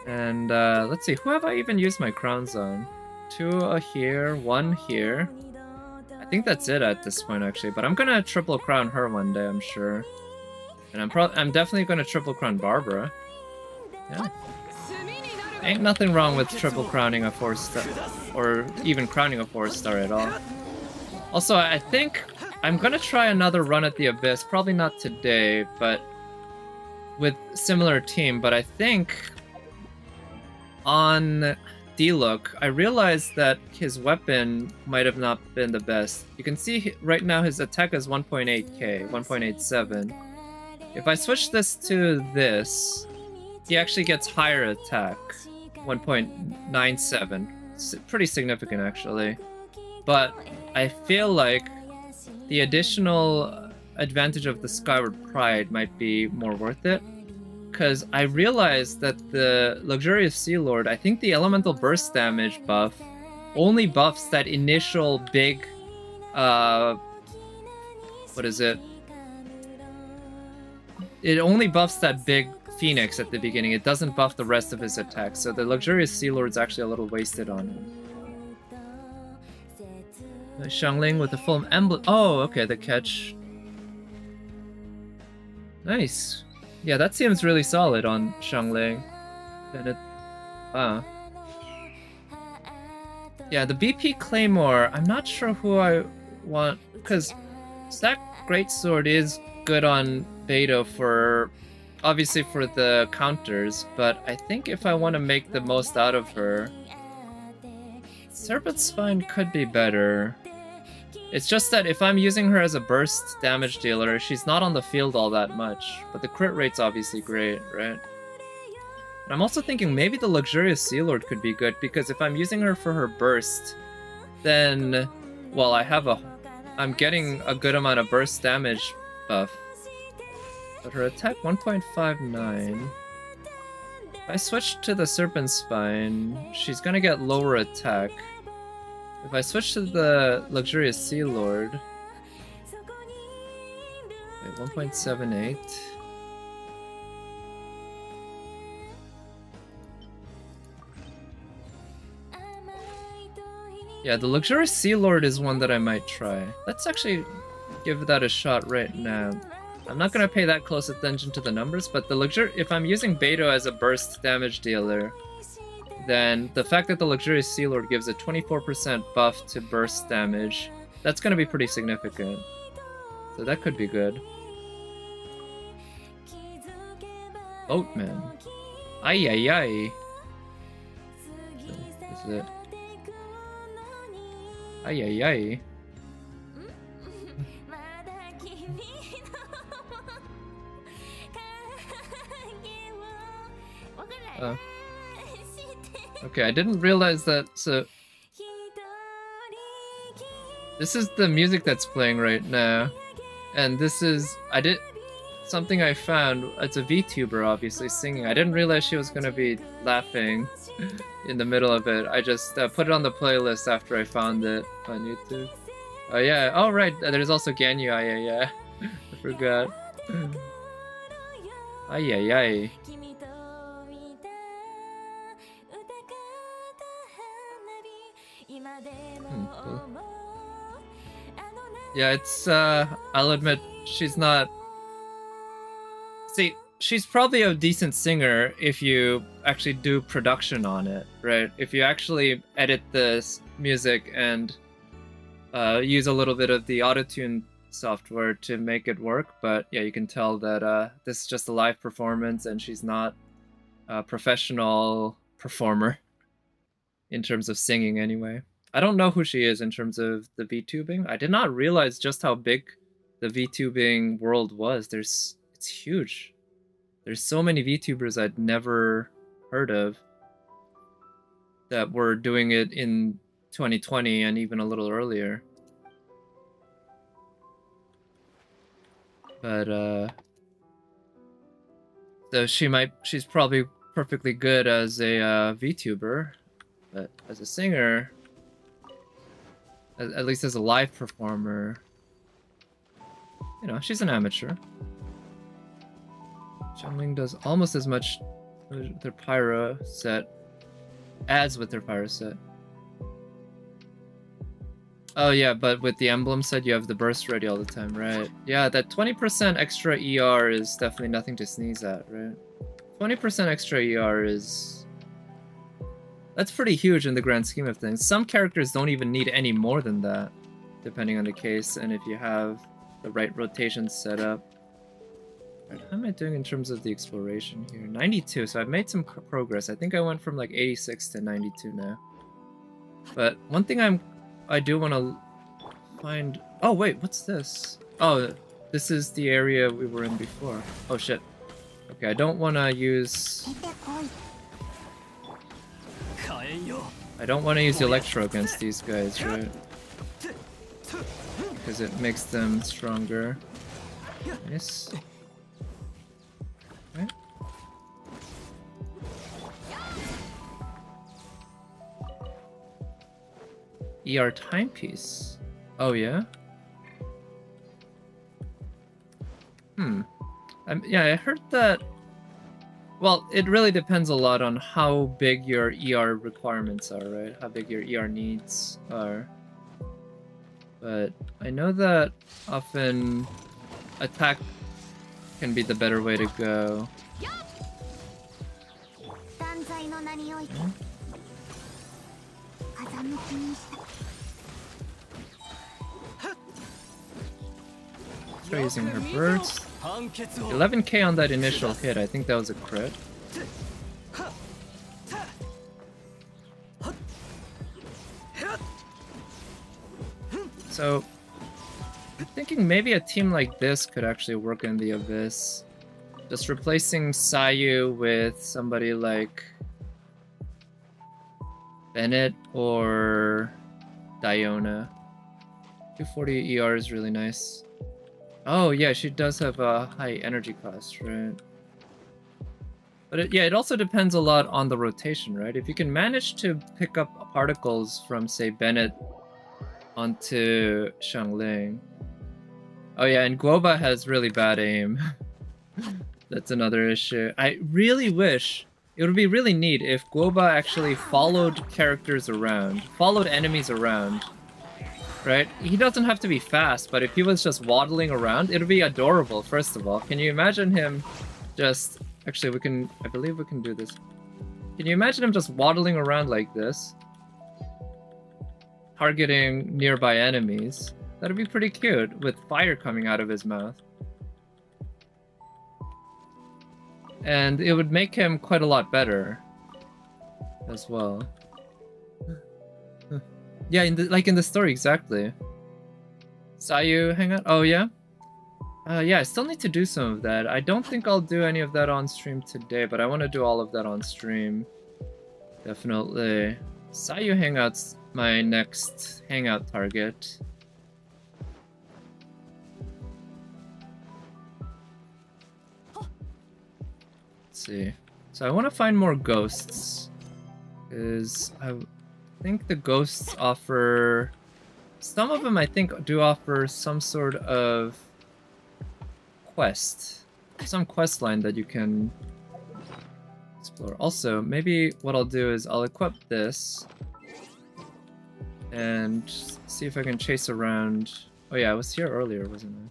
And let's see, who have I even used my crowns on? 2 here, 1 here. I think that's it at this point, actually. But I'm gonna triple crown her one day, I'm sure. And I'm definitely gonna triple crown Barbara. Yeah. Ain't nothing wrong with triple crowning a 4-star, or even crowning a 4-star at all. Also, I think I'm gonna try another run at the Abyss. Probably not today, but with similar team. But I think on D-Look, I realized that his weapon might have not been the best. You can see right now his attack is 1.8k, 1.87. If I switch this to this, he actually gets higher attack, 1.97. It's pretty significant, actually. But I feel like the additional advantage of the Skyward Pride might be more worth it. Because I realized that the Luxurious Sea Lord, I think the elemental burst damage buff only buffs that initial big, what is it? It only buffs that big Phoenix at the beginning. It doesn't buff the rest of his attacks. So the Luxurious Sea Lord's actually a little wasted on him. Xiangling with the full emblem. Oh, okay, the catch. Nice. Yeah, that seems really solid on Xiangling. And it... Wow. Yeah, the BP Claymore, I'm not sure who I want... Because Stack Greatsword is good on Beto for... Obviously for the counters, but I think if I want to make the most out of her... Serpent Spine could be better. It's just that if I'm using her as a burst damage dealer, she's not on the field all that much. But the crit rate's obviously great, right? And I'm also thinking maybe the Luxurious Sea Lord could be good, because if I'm using her for her burst, then... Well, I'm getting a good amount of burst damage buff. But her attack 1.59. If I switch to the Serpent Spine, she's gonna get lower attack. If I switch to the Luxurious Sea Lord... Wait, 1.78. Yeah, the Luxurious Sea Lord is one that I might try. Let's actually give that a shot right now. I'm not gonna pay that close attention to the numbers, but if I'm using Beto as a burst damage dealer, then the fact that the Luxurious Sea Lord gives a 24% buff to burst damage, that's gonna be pretty significant. So that could be good. Boatman. Ay ay ay. This is it. Ay ay ay. Okay, I didn't realize that, so... This is the music that's playing right now. And this is... something I found. It's a VTuber, obviously, singing. I didn't realize she was gonna be laughing in the middle of it. I just put it on the playlist after I found it on YouTube. Oh yeah, oh right, there's also Ganyu, yeah. I forgot. Ay ay ay. Cool. Yeah, it's I'll admit she's not. See, she's probably a decent singer if you actually do production on it, right? If you actually edit this music and use a little bit of the autotune software to make it work. But yeah, you can tell that this is just a live performance and she's not a professional performer in terms of singing anyway. I don't know who she is in terms of the VTubing. I did not realize just how big the VTubing world was. It's huge. There's so many VTubers I'd never heard of that were doing it in 2020 and even a little earlier. But so she's probably perfectly good as a VTuber, but as a singer, at least as a live performer, you know, she's an amateur. Xiangling does almost as much with their pyro set as with their pyro set. Oh yeah, but with the emblem set, you have the burst ready all the time, right? Yeah, that 20% extra ER is definitely nothing to sneeze at, right? 20% extra ER is... that's pretty huge in the grand scheme of things. Some characters don't even need any more than that, depending on the case, and if you have the right rotation set up. Right, how am I doing in terms of the exploration here? 92, so I've made some progress. I think I went from like 86 to 92 now. But one thing I do want to find... oh wait, what's this? Oh, this is the area we were in before. Oh shit. Okay, I don't want to use... I don't want to use Electro against these guys, right? Because it makes them stronger. Nice. Right. ER timepiece. Oh yeah? Yeah, I heard that... well, it really depends a lot on how big your ER requirements are, right? How big your ER needs are. But I know that often attack can be the better way to go. Try using her burst. 11k on that initial hit, I think that was a crit. So, I'm thinking maybe a team like this could actually work in the Abyss. Just replacing Sayu with somebody like Bennett or Diona. 240 ER is really nice. Oh yeah, she does have a high energy cost, right? But yeah, it also depends a lot on the rotation, right? If you can manage to pick up particles from, say, Bennett onto Xiangling. Oh yeah, and Guoba has really bad aim. That's another issue. I really wish... it would be really neat if Guoba actually followed characters around, followed enemies around. Right? He doesn't have to be fast, but if he was just waddling around, it would be adorable, first of all. Can you imagine him just... actually, we can... I believe we can do this. Can you imagine him just waddling around like this? Targeting nearby enemies. That'd be pretty cute, with fire coming out of his mouth. And it would make him quite a lot better as well. Yeah, like in the story, exactly. Sayu hang out? Oh, yeah? Yeah, I still need to do some of that. I don't think I'll do any of that on stream today, but I want to do all of that on stream. Definitely. Sayu hangout's my next hangout target. Let's see. So I want to find more ghosts. Because I think the ghosts offer... some of them I think do offer some sort of quest. some quest line that you can explore. Also, maybe what I'll do is I'll equip this and see if I can chase around. Oh yeah, I was here earlier, wasn't I?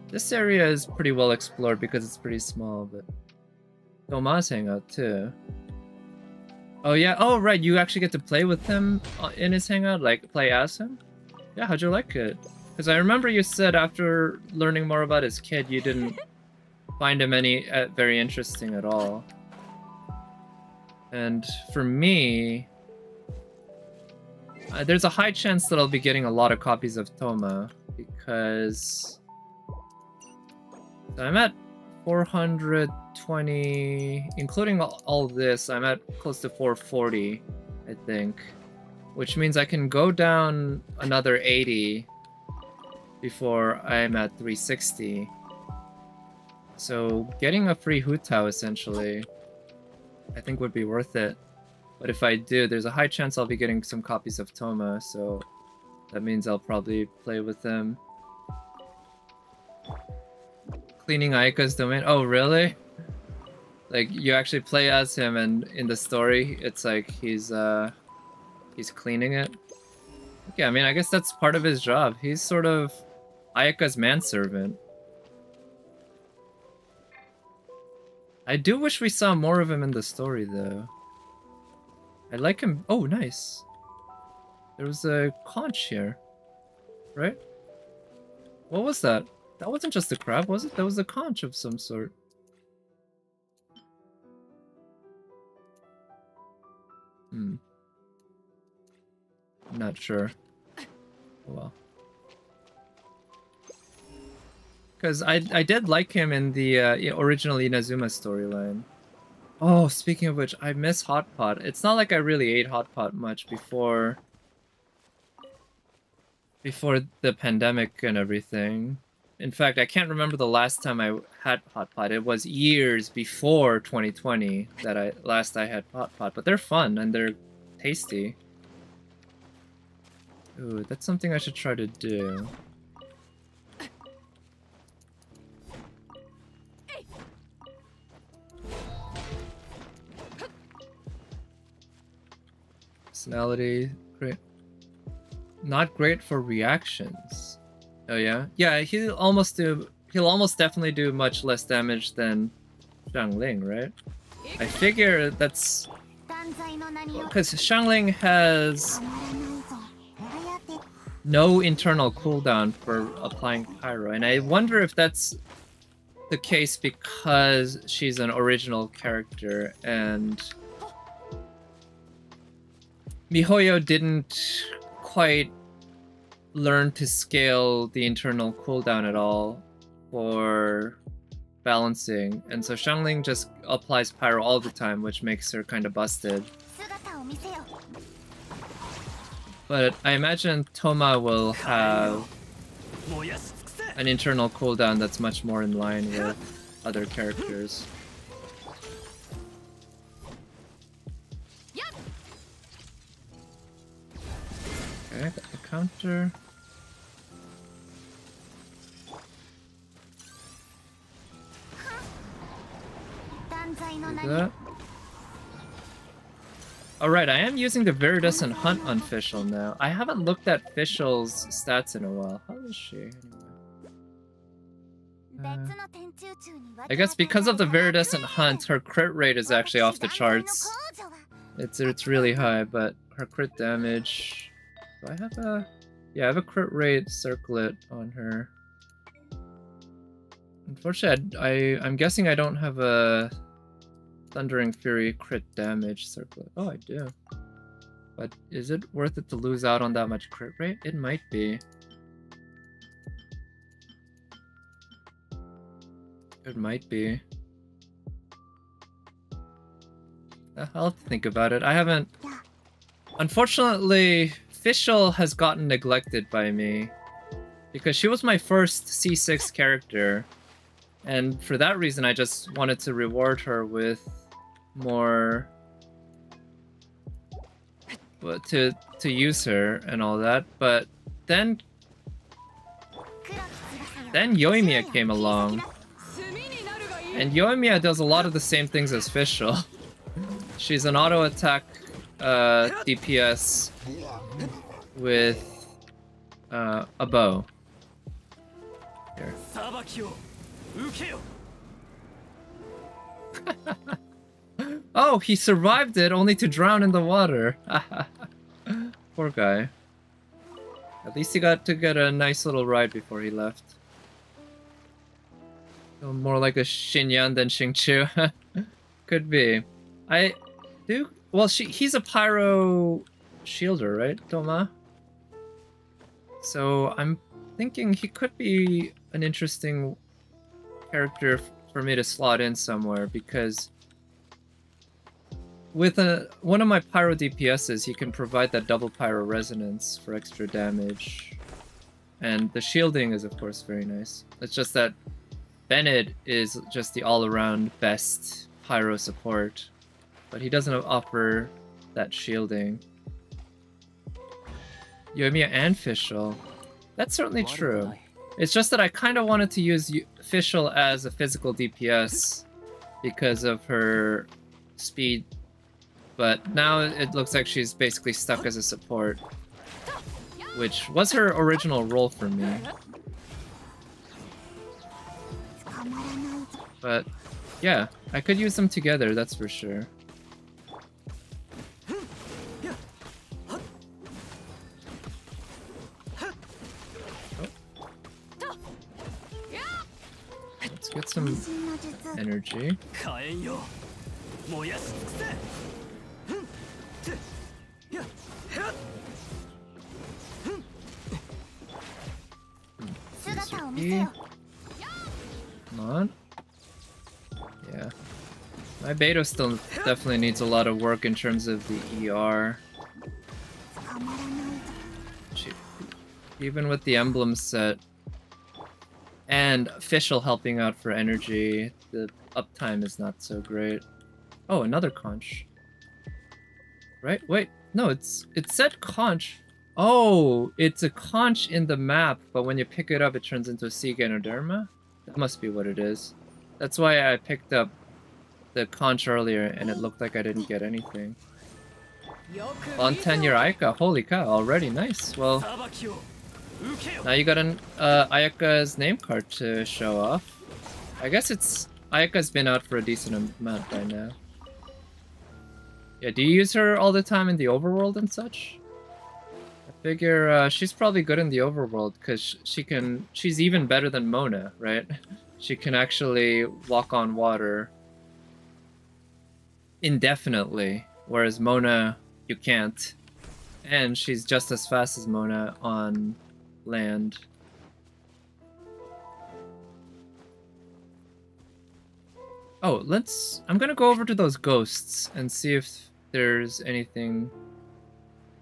This area is pretty well explored because it's pretty small, but Toma's hangout too. Oh yeah, oh right, you actually get to play with him in his hangout, like play as him? Yeah, how'd you like it? Because I remember you said after learning more about his kid, you didn't find him very interesting at all. And for me, there's a high chance that I'll be getting a lot of copies of Toma, because I'm at 420, including all this, I'm at close to 440, I think. Which means I can go down another 80 before I'm at 360. So getting a free Hutao, essentially, I think would be worth it. But if I do, there's a high chance I'll be getting some copies of Toma, so that means I'll probably play with them. Cleaning Aika's domain? Oh, really? Like, you actually play as him, and in the story, it's like he's cleaning it? Yeah, I mean, I guess that's part of his job. He's sort of Ayaka's manservant. I do wish we saw more of him in the story, though. I like him. Oh, nice. There was a conch here, right? What was that? That wasn't just a crab, was it? That was a conch of some sort. I'm not sure. Oh, well. Because I did like him in the original Inazuma storyline. Oh, speaking of which, I miss Hot Pot. It's not like I really ate Hot Pot much before the pandemic and everything. In fact, I can't remember the last time I had Hot Pot. It was years before 2020 that I had Hot Pot. But they're fun and they're tasty. Ooh, that's something I should try to do. Personality, great. Not great for reactions. Oh yeah? Yeah, he'll almost definitely do much less damage than Xiangling, right? I figure that's because Xiangling has no internal cooldown for applying Pyro, and I wonder if that's the case because she's an original character and MiHoYo didn't quite learn to scale the internal cooldown at all for balancing, and so Xiangling just applies Pyro all the time, which makes her kind of busted. But I imagine Toma will have an internal cooldown that's much more in line with other characters. Okay, got the counter. Do that. Alright, I am using the Viridescent Hunt on Fischl now. I haven't looked at Fischl's stats in a while. How is she, anyway? I guess because of the Viridescent Hunt, her crit rate is actually off the charts. It's really high, but her crit damage... Do I have a... Yeah, I have a crit rate circlet on her. Unfortunately, I'm guessing I don't have a Thundering Fury crit damage circlet. Oh, I do. But is it worth it to lose out on that much crit rate? It might be. It might be. I'll have to think about it. I haven't... Unfortunately, Fischl has gotten neglected by me because she was my first C6 character, and for that reason I just wanted to reward her with more to use her and all that. But then Then Yoimiya came along. And Yoimiya does a lot of the same things as Fischl. She's an auto attack DPS with a bow. Here. Oh, he survived it only to drown in the water. Poor guy. At least he got to get a nice little ride before he left. So more like a Xinyan than Xingqiu. Could be. I do. Well, he's a pyro shielder, right, Doma? So I'm thinking he could be an interesting character for me to slot in somewhere, because with one of my pyro DPSs, he can provide that double pyro resonance for extra damage. And the shielding is, of course, very nice. It's just that Bennett is just the all-around best pyro support, but he doesn't offer that shielding. Yoimiya and Fischl. That's certainly true. It's just that I kind of wanted to use Fischl as a physical DPS because of her speed, but now it looks like she's basically stuck as a support, which was her original role for me. But yeah, I could use them together, that's for sure. Let's get some energy. Come on. Yeah. My Beto still definitely needs a lot of work in terms of the ER. Even with the emblem set and Fischl helping out for energy, the uptime is not so great. Oh, another conch. Right? Wait, no, it said conch. Oh, it's a conch in the map, but when you pick it up, it turns into a sea Ganoderma? That must be what it is. That's why I picked up the conch earlier, and it looked like I didn't get anything. On tenure Ayaka, holy cow, already nice. Well, now you got an Ayaka's name card to show off. I guess Ayaka's been out for a decent amount by now. Yeah, do you use her all the time in the overworld and such? I figure she's probably good in the overworld because she's even better than Mona, right? She can actually walk on water indefinitely, whereas Mona, you can't. And she's just as fast as Mona on land. Oh, I'm gonna go over to those ghosts and see if there's anything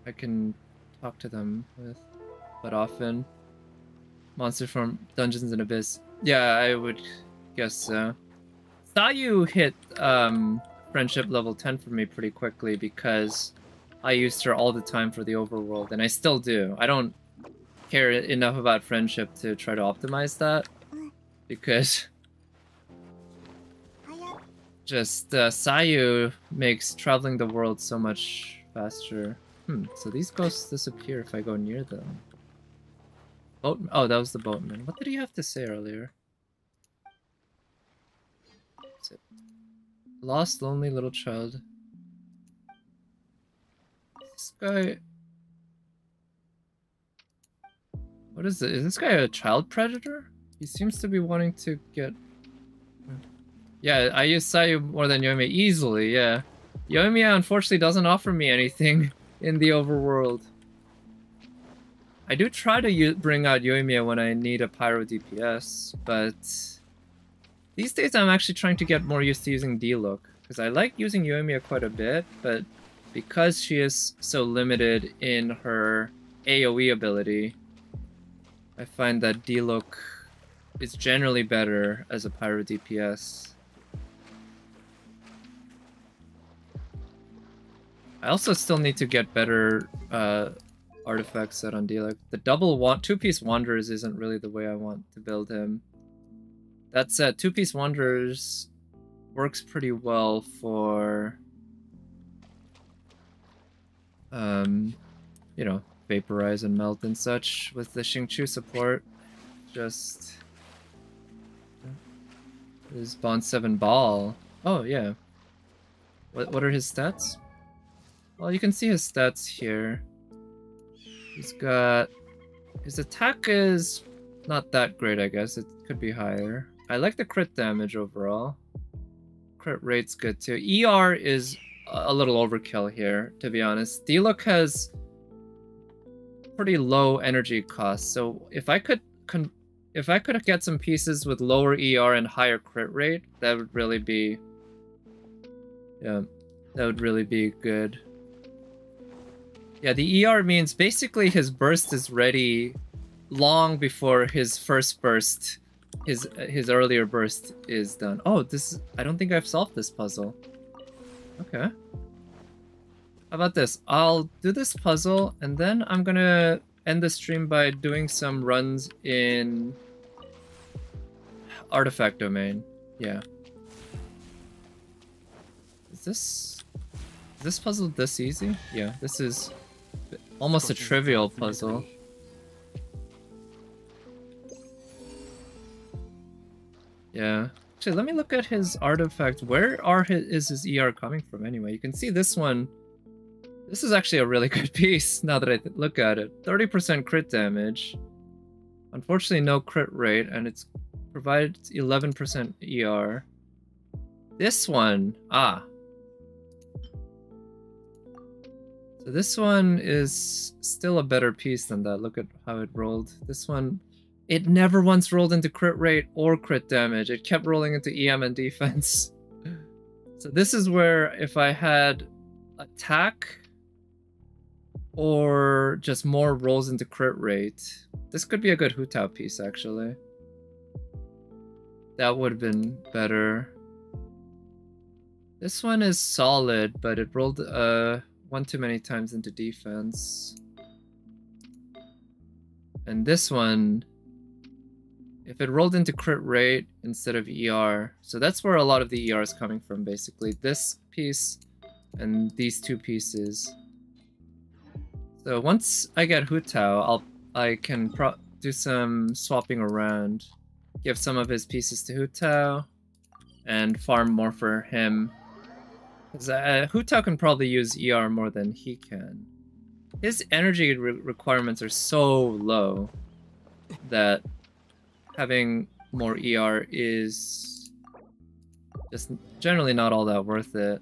I can talk to them with. But often. Monster from Dungeons and Abyss. Yeah, I would guess so. Sayu hit friendship level 10 for me pretty quickly because I used her all the time for the overworld, and I still do. I don't care enough about friendship to try to optimize that, because just Sayu makes traveling the world so much faster. So these ghosts disappear if I go near them. Boatman. Oh, that was the boatman. What did he have to say earlier? What's it? Lost, lonely little child. This guy... What is it? Is this guy a child predator? He seems to be wanting to get... Yeah, I use Sayu more than Yoimiya easily, yeah. Yoimiya unfortunately doesn't offer me anything in the overworld. I do try to bring out Yoimiya when I need a pyro DPS, but these days I'm actually trying to get more used to using D-Look, because I like using Yoimiya quite a bit, but because she is so limited in her AoE ability, I find that D-Look is generally better as a pyro DPS. I also still need to get better artifact set on Diluc. The two-piece Wanderers isn't really the way I want to build him. That said, two-piece Wanderers works pretty well for, you know, vaporize and melt and such with the Xingqiu support. Just his Bond 7 ball. Oh yeah. What are his stats? Well, you can see his stats here. He's got, his attack is not that great, I guess. It could be higher. I like the crit damage overall. Crit rate's good too. ER is a little overkill here, to be honest. Diluc has pretty low energy cost, so if I could get some pieces with lower ER and higher crit rate, that would really be, yeah, that would really be good. Yeah, the ER means basically his burst is ready long before his first burst, his earlier burst is done. Oh, this, I don't think I've solved this puzzle. Okay. How about this? I'll do this puzzle and then I'm gonna end the stream by doing some runs in Artifact Domain. Yeah. Is this puzzle this easy? Yeah, this is almost a trivial puzzle. Yeah. Actually, let me look at his artifact. Where is his ER coming from anyway? You can see this one. This is actually a really good piece now that I look at it. 30% crit damage. Unfortunately, no crit rate, and it's provides 11% ER. This one, so this one is still a better piece than that. Look at how it rolled. This one, it never once rolled into crit rate or crit damage. It kept rolling into EM and defense. So this is where if I had attack or just more rolls into crit rate, this could be a good Hu Tao piece actually. That would have been better. This one is solid, but it rolled one too many times into defense. And this one, if it rolled into crit rate instead of ER, so that's where a lot of the ER is coming from basically. This piece and these two pieces. So once I get Hu Tao, I can do some swapping around. Give some of his pieces to Hu Tao and farm more for him. Because Hu Tao can probably use ER more than he can. His energy requirements are so low that having more ER is just generally not all that worth it.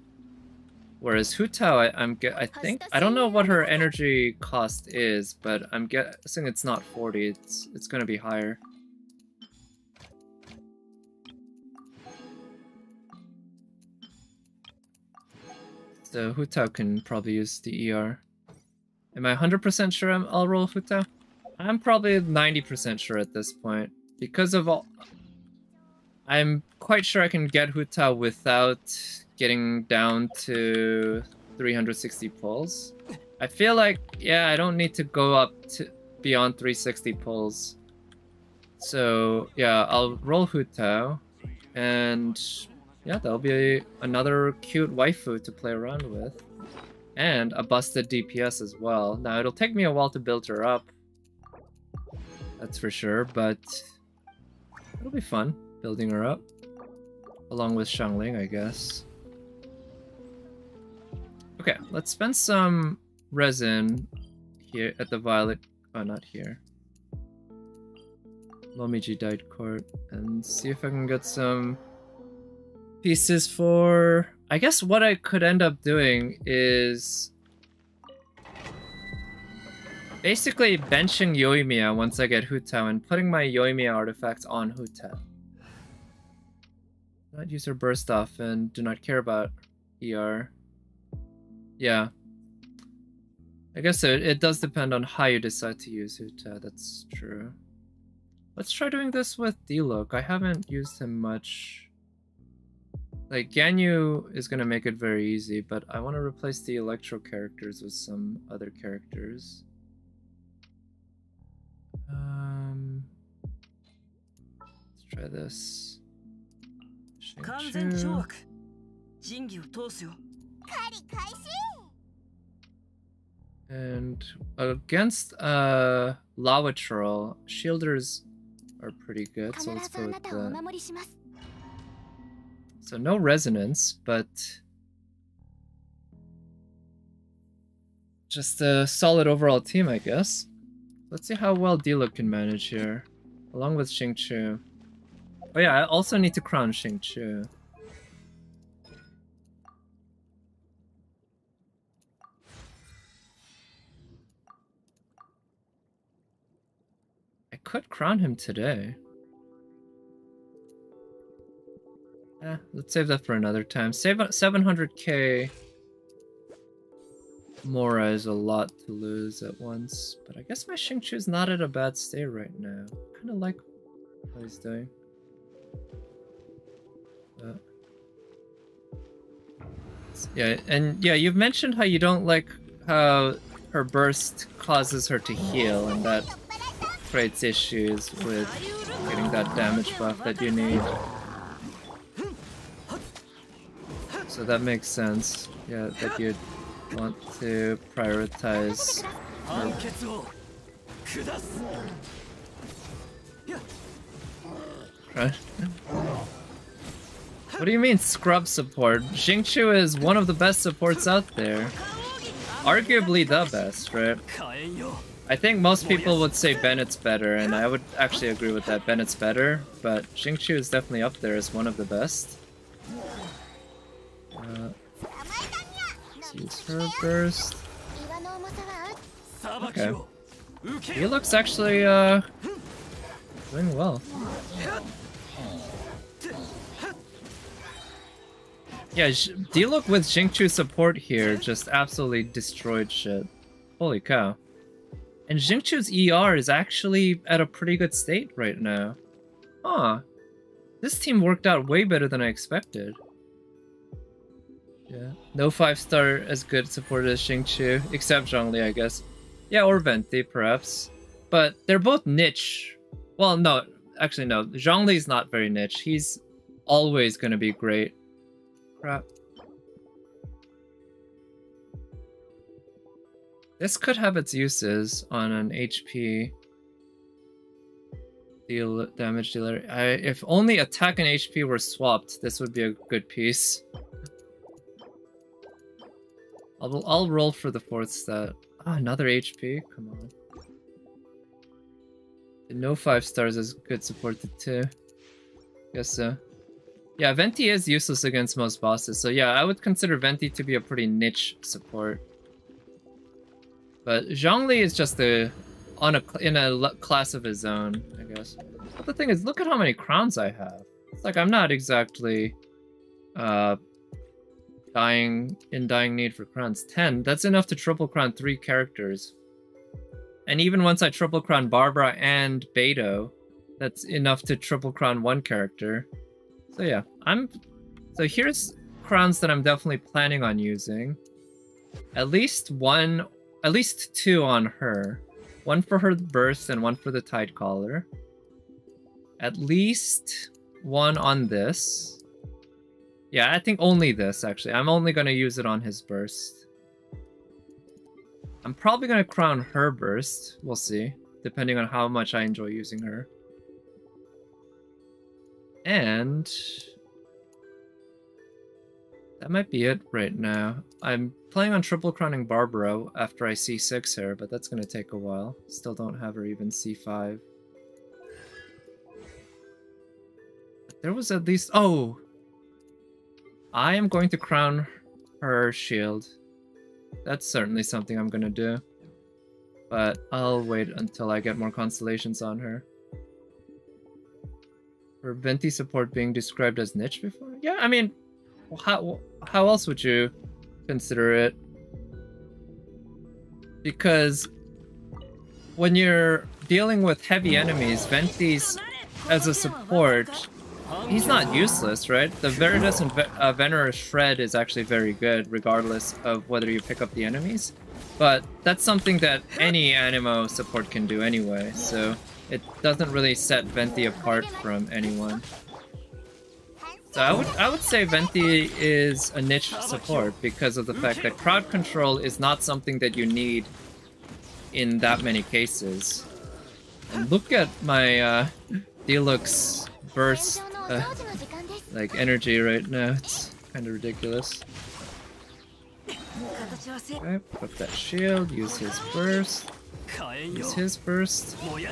Whereas Hu Tao, I think, I don't know what her energy cost is, but I'm guessing it's not 40. It's going to be higher. So Hu Tao can probably use the ER. Am I 100% sure I'll roll Hu Tao? I'm probably 90% sure at this point. Because of all... I'm quite sure I can get Hu Tao without getting down to 360 pulls. I feel like, yeah, I don't need to go up to beyond 360 pulls. So, yeah, I'll roll Hu Tao. And... yeah, that'll be another cute waifu to play around with. And a busted DPS as well. Now, it'll take me a while to build her up. That's for sure, but it'll be fun building her up. Along with Xiangling, I guess. Okay, let's spend some resin here at the Violet... oh, not here. Momiji Died Court. And see if I can get some pieces for... I guess what I could end up doing is basically benching Yoimiya once I get Hu Tao and putting my Yoimiya artifacts on Hu Tao. Not use her burst off and do not care about ER. Yeah. I guess it does depend on how you decide to use Hu Tao, that's true. Let's try doing this with Diluc. I haven't used him much. Like, Ganyu is going to make it very easy, but I want to replace the Electro characters with some other characters. Let's try this. 完全懲悪仁義を通すよ 狩り開始 And against Lava Troll, shielders are pretty good, so 必 let's ずあ go な with たをお that. 守りします So no resonance, but just a solid overall team, I guess. Let's see how well Diluc can manage here, along with Xingqiu. Oh yeah, I also need to crown Xingqiu. I could crown him today. Let's save that for another time. Save 700k. Mora is a lot to lose at once, but I guess my Xingqiu's not at a bad state right now. Kind of like what he's doing. Yeah, and yeah, you've mentioned how you don't like how her burst causes her to heal, and that creates issues with getting that damage buff that you need. So that makes sense. Yeah, that you'd want to prioritize her. Right? What do you mean scrub support? Xingqiu is one of the best supports out there. Arguably the best, right? I think most people would say Bennett's better, and I would actually agree with that. Bennett's better, but Xingqiu is definitely up there as one of the best. Let's use her burst. Okay. He looks actually doing well. Yeah, Diluc with Xingqiu support here just absolutely destroyed shit. Holy cow. And Xingqiu's ER is actually at a pretty good state right now. Huh. This team worked out way better than I expected. Yeah. No 5-star as good support as Xingqiu, except Zhongli, I guess. Yeah, or Venti, perhaps. But they're both niche. Well, no. Actually, no. Zhongli's not very niche. He's always going to be great. Crap. This could have its uses on an HP damage dealer. If only attack and HP were swapped, this would be a good piece. I'll roll for the 4th stat. Ah, another HP? Come on. No 5-stars is good supported too. Guess so. Yeah, Venti is useless against most bosses, so yeah, I would consider Venti to be a pretty niche support. But Zhongli is just in a class of his own, I guess. But the thing is, look at how many crowns I have. It's like I'm not exactly dying need for crowns. 10, that's enough to triple crown 3 characters. And even once I triple crown Barbara and Beto, that's enough to triple crown 1 character. So yeah, so here's crowns that I'm definitely planning on using. At least 2 on her. 1 for her burst and 1 for the Tide Collar. At least 1 on this. Yeah, I think only this, actually. I'm only going to use it on his burst. I'm probably going to crown her burst. We'll see, depending on how much I enjoy using her. And that might be it right now. I'm planning on triple crowning Barbara after I see 6 her, but that's going to take a while. Still don't have her even C5. But there was at least... Oh! I am going to crown her shield. That's certainly something I'm going to do. But I'll wait until I get more constellations on her. For Venti support being described as niche before? Yeah, I mean, how else would you consider it? Because when you're dealing with heavy enemies, Venti's as a support, he's not useless, right? The Veritas and Venerous Shred is actually very good, regardless of whether you pick up the enemies. But that's something that any Animo support can do anyway, so it doesn't really set Venti apart from anyone. So I would say Venti is a niche support because of the fact that crowd control is not something that you need in that many cases. And look at my Deluxe burst like energy right now. It's kind of ridiculous. Okay, put that shield, use his burst. Use his burst. Okay.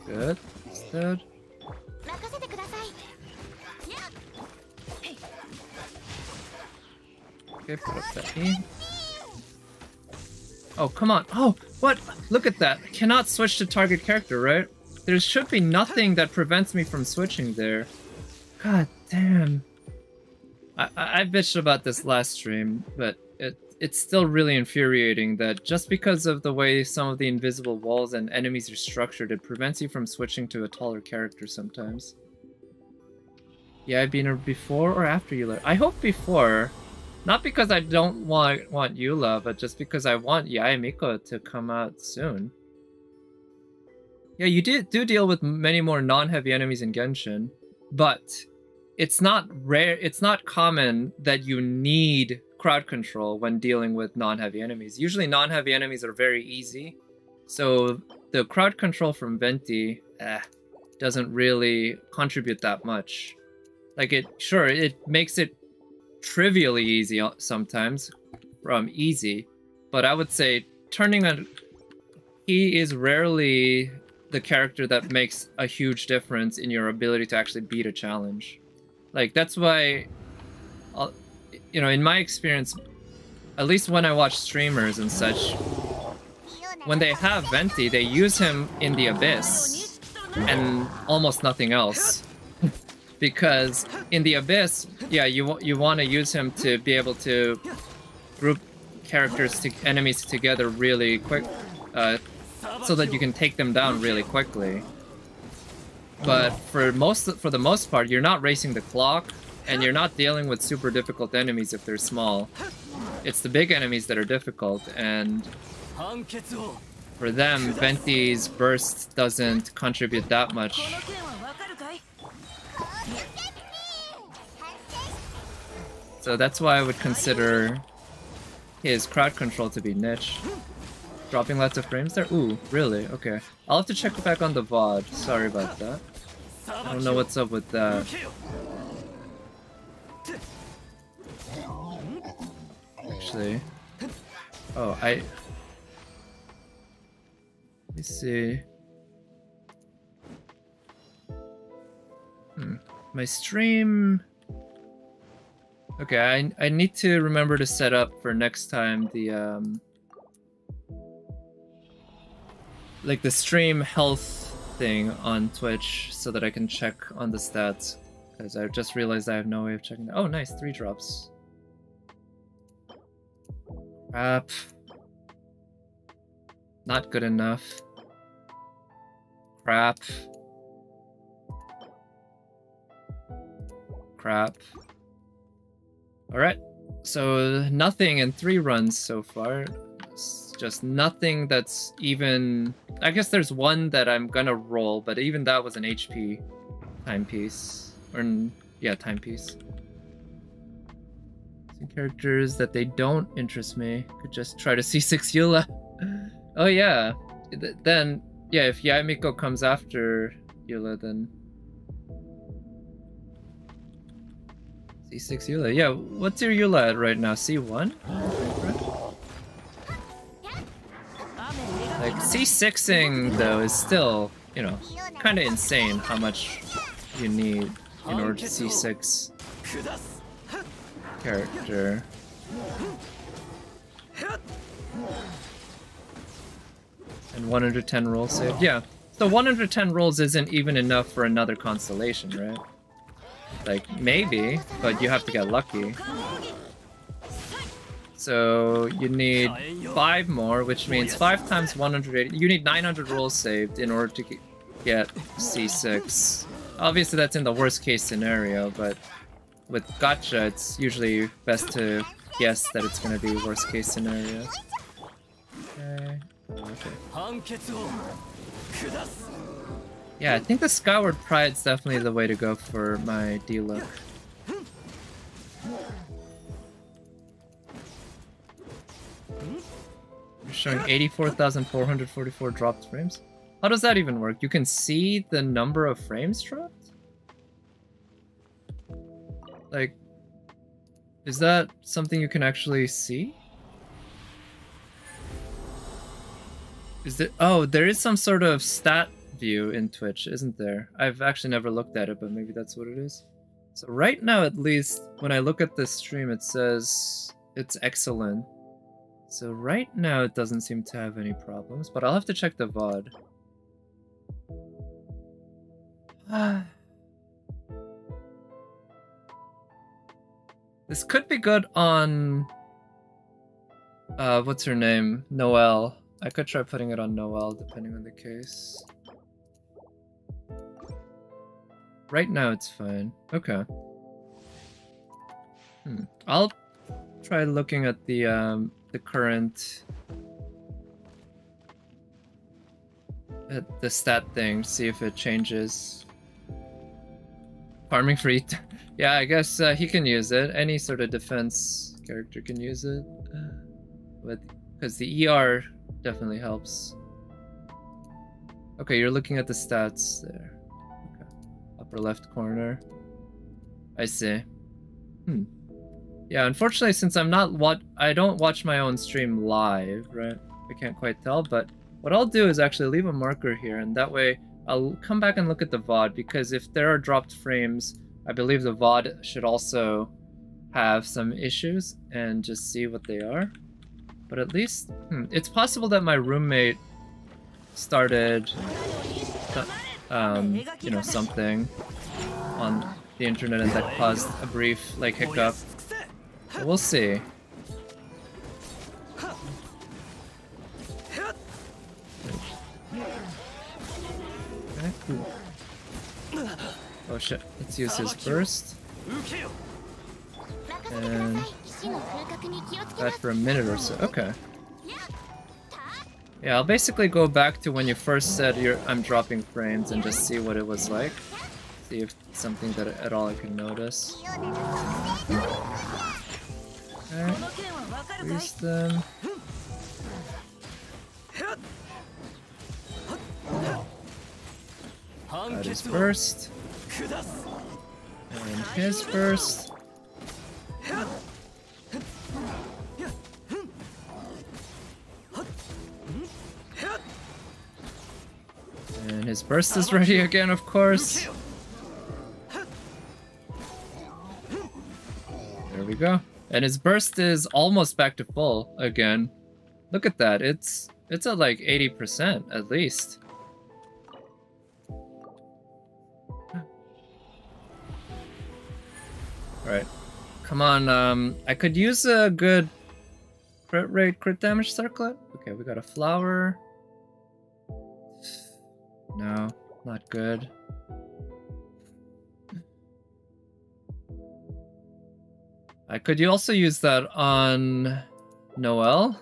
Good. Instead. Okay, put up that E. Oh, come on. Oh, what? Look at that. I cannot switch to target character, right? There should be nothing that prevents me from switching there. God damn. I bitched about this last stream, but it's still really infuriating that just because of the way some of the invisible walls and enemies are structured, it prevents you from switching to a taller character sometimes. Yeah, I've been before or after Eula. I hope before. Not because I don't want Eula, but just because I want Yae Miko to come out soon. Yeah, you do deal with many more non-heavy enemies in Genshin, but it's not rare, it's not common that you need crowd control when dealing with non-heavy enemies. Usually non-heavy enemies are very easy, so the crowd control from Venti doesn't really contribute that much. Like it makes it trivially easy sometimes from easy, but I would say turning on he is rarely the character that makes a huge difference in your ability to actually beat a challenge. Like that's why you know, in my experience, at least when I watch streamers and such, when they have Venti, they use him in the Abyss and almost nothing else. Because in the Abyss, yeah, you want to use him to be able to group enemies together really quick, so that you can take them down really quickly. But for the most part, you're not racing the clock, and you're not dealing with super difficult enemies if they're small. It's the big enemies that are difficult, and for them, Venti's burst doesn't contribute that much. So that's why I would consider his crowd control to be niche. Dropping lots of frames there? Ooh, really? Okay. I'll have to check back on the VOD. Sorry about that. I don't know what's up with that. Actually... Oh, let me see... My stream... Okay, I need to remember to set up for next time the like the stream health thing on Twitch so that I can check on the stats, because I just realized I have no way of checking that. Oh nice, 3 drops. Crap. Not good enough. Crap. Crap. Alright, so nothing in 3 runs so far. It's just nothing that's even... I guess there's one that I'm gonna roll, but even that was an HP timepiece. Or, yeah, timepiece. Some characters that they don't interest me. Could just try to C6 Eula. Oh yeah, then, yeah, if Yae Miko comes after Eula, then... C6 Eula. Yeah, what's your Eula at right now? C1? Like, C6ing, though, is still, you know, kind of insane how much you need in order to C6 character. And 110 rolls saved. Yeah, so 110 rolls isn't even enough for another constellation, right? Like, maybe, but you have to get lucky. So you need 5 more, which means 5 times 180. You need 900 rolls saved in order to get C6. Obviously that's in the worst case scenario, but with gacha it's usually best to guess that it's gonna be worst case scenario. Okay. Yeah, I think the Skyward Pride's definitely the way to go for my D-Look. You're showing 84,444 dropped frames? How does that even work? You can see the number of frames dropped? Like, is that something you can actually see? Is there— oh, there is some sort of stat view in Twitch, isn't there? I've actually never looked at it, but maybe that's what it is. So right now, at least, when I look at this stream, it says it's excellent. So right now, it doesn't seem to have any problems, but I'll have to check the VOD. This could be good on... what's her name? Noelle. I could try putting it on Noelle, depending on the case. Right now, it's fine. Okay. I'll try looking at the current... at the stat thing, see if it changes. Farming for ET. Yeah, I guess he can use it. Any sort of defense character can use it. Because the ER definitely helps. Okay, you're looking at the stats there. Okay. Upper left corner. I see. Yeah, unfortunately, since I'm not I don't watch my own stream live, right? I can't quite tell, but what I'll do is actually leave a marker here, and that way I'll come back and look at the VOD, because if there are dropped frames, I believe the VOD should also have some issues, and just see what they are. But at least, it's possible that my roommate started, you know, something on the internet and that caused a brief, like, hiccup. But we'll see. Okay. Oh shit, let's use his burst. And that for a minute or so. Okay. Yeah, I'll basically go back to when you first said I'm dropping frames and just see what it was like. See if it's something that at all I can notice. Okay. Freeze them. Got his burst. And his burst. And his burst is ready again, of course. There we go. And his burst is almost back to full again. Look at that. It's at like 80% at least. Alright. Come on, I could use a good crit rate, crit damage circlet. Okay, we got a flower. No, not good. I could also use that on Noelle.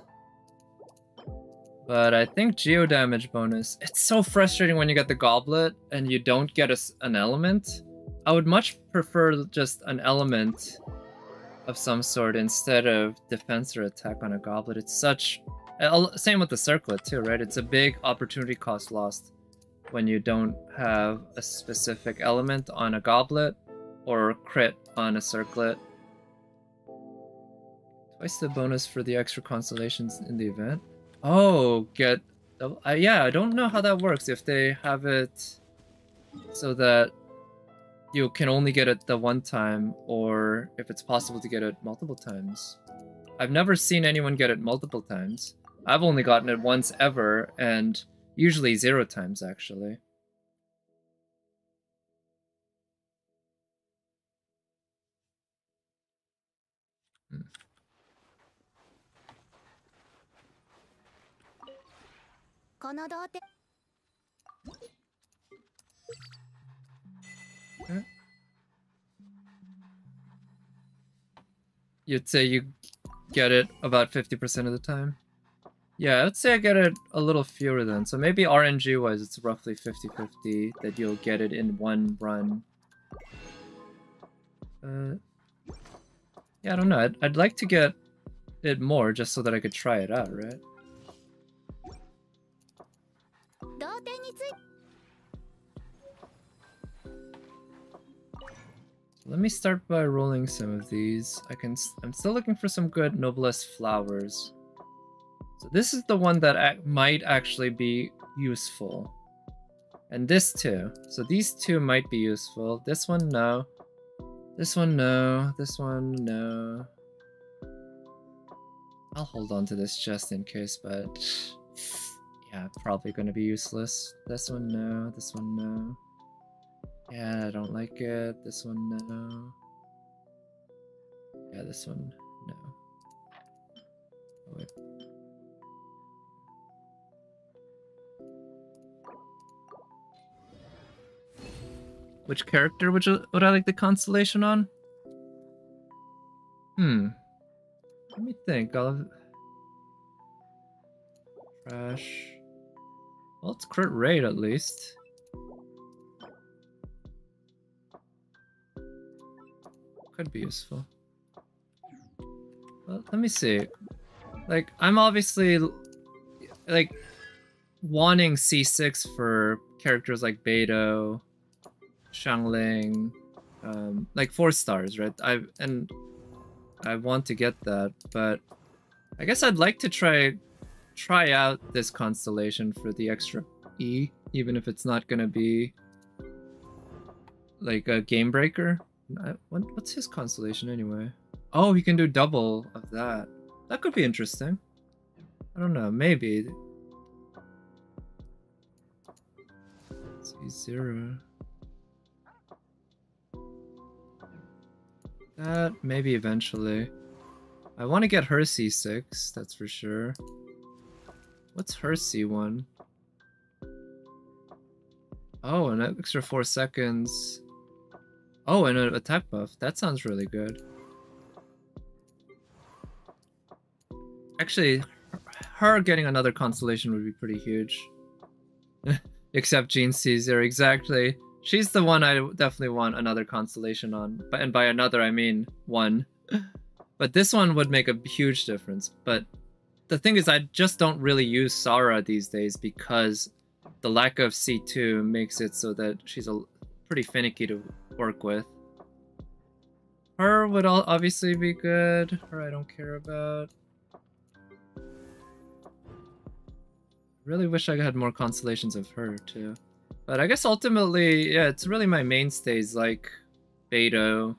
But I think geo damage bonus. It's so frustrating when you get the goblet and you don't get an element. I would much prefer just an element of some sort instead of defense or attack on a goblet. It's such... Same with the circlet too, right? It's a big opportunity cost lost when you don't have a specific element on a goblet or crit on a circlet. Twice the bonus for the extra constellations in the event. Oh, get... yeah, I don't know how that works, if they have it so that you can only get it the one time, or if it's possible to get it multiple times. I've never seen anyone get it multiple times. I've only gotten it once ever, and usually 0 times, actually. You'd say you get it about 50% of the time? Yeah, I'd say I get it a little fewer then. So maybe RNG-wise, it's roughly 50-50 that you'll get it in one run. Yeah, I don't know. I'd like to get it more just so that I could try it out, right? Let me start by rolling some of these. I'm still looking for some good Noblesse flowers. So this is the one that might actually be useful. And this too. So these two might be useful. This one, no. This one, no. This one, no. I'll hold on to this just in case, but yeah, probably gonna be useless. This one, no. This one, no. Yeah, I don't like it. This one, no. Yeah, this one, no. Oh, wait. Which character would I like the constellation on? Let me think. Trash. Well, it's crit rate at least. Could be useful. Well, let me see. Like, I'm obviously like wanting C6 for characters like Beidou, Xiangling, like 4 stars, right? I want to get that, but I guess I'd like to try out this constellation for the extra E, even if it's not gonna be like a game breaker. What's his constellation anyway? Oh, he can do double of that. That could be interesting. I don't know, maybe. C0. That, maybe eventually. I want to get her C6, that's for sure. What's her C1? Oh, an extra 4 seconds. Oh, and an attack buff. That sounds really good. Actually, her getting another constellation would be pretty huge. Except Jean Caesar, exactly. She's the one I definitely want another constellation on. And by another, I mean one. But this one would make a huge difference. But the thing is, I just don't really use Sara these days because the lack of C2 makes it so that she's pretty finicky to work with. Her would obviously be good. Her I don't care about. Really wish I had more constellations of her too. But I guess ultimately, yeah, it's really my mainstays like Beidou,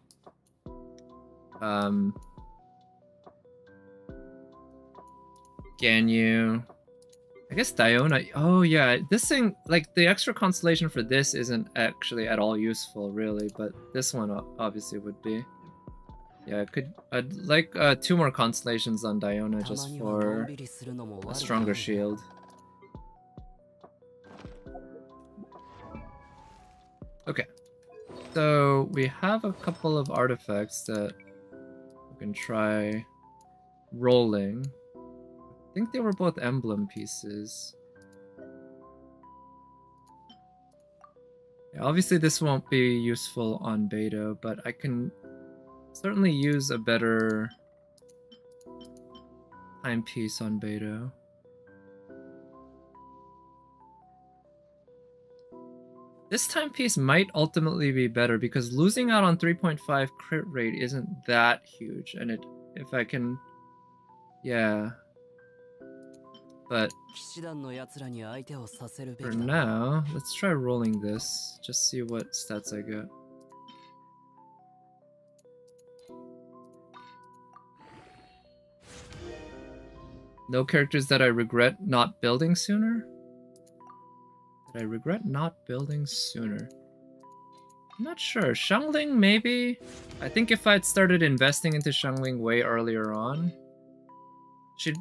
Ganyu, I guess Diona. Oh yeah, this thing, like the extra constellation for this isn't actually at all useful really, but this one obviously would be. Yeah, I'd like 2 more constellations on Diona just for a stronger shield. Okay, so we have a couple of artifacts that we can try rolling. I think they were both emblem pieces. Yeah, obviously this won't be useful on Beidou, but I can certainly use a better timepiece on Beidou. This timepiece might ultimately be better because losing out on 3.5 crit rate isn't that huge, and if I can, yeah. But for now, let's try rolling this. Just see what stats I get. No characters that I regret not building sooner? I regret not building sooner. I'm not sure. Xiangling, maybe? I think if I'd started investing into Xiangling way earlier on,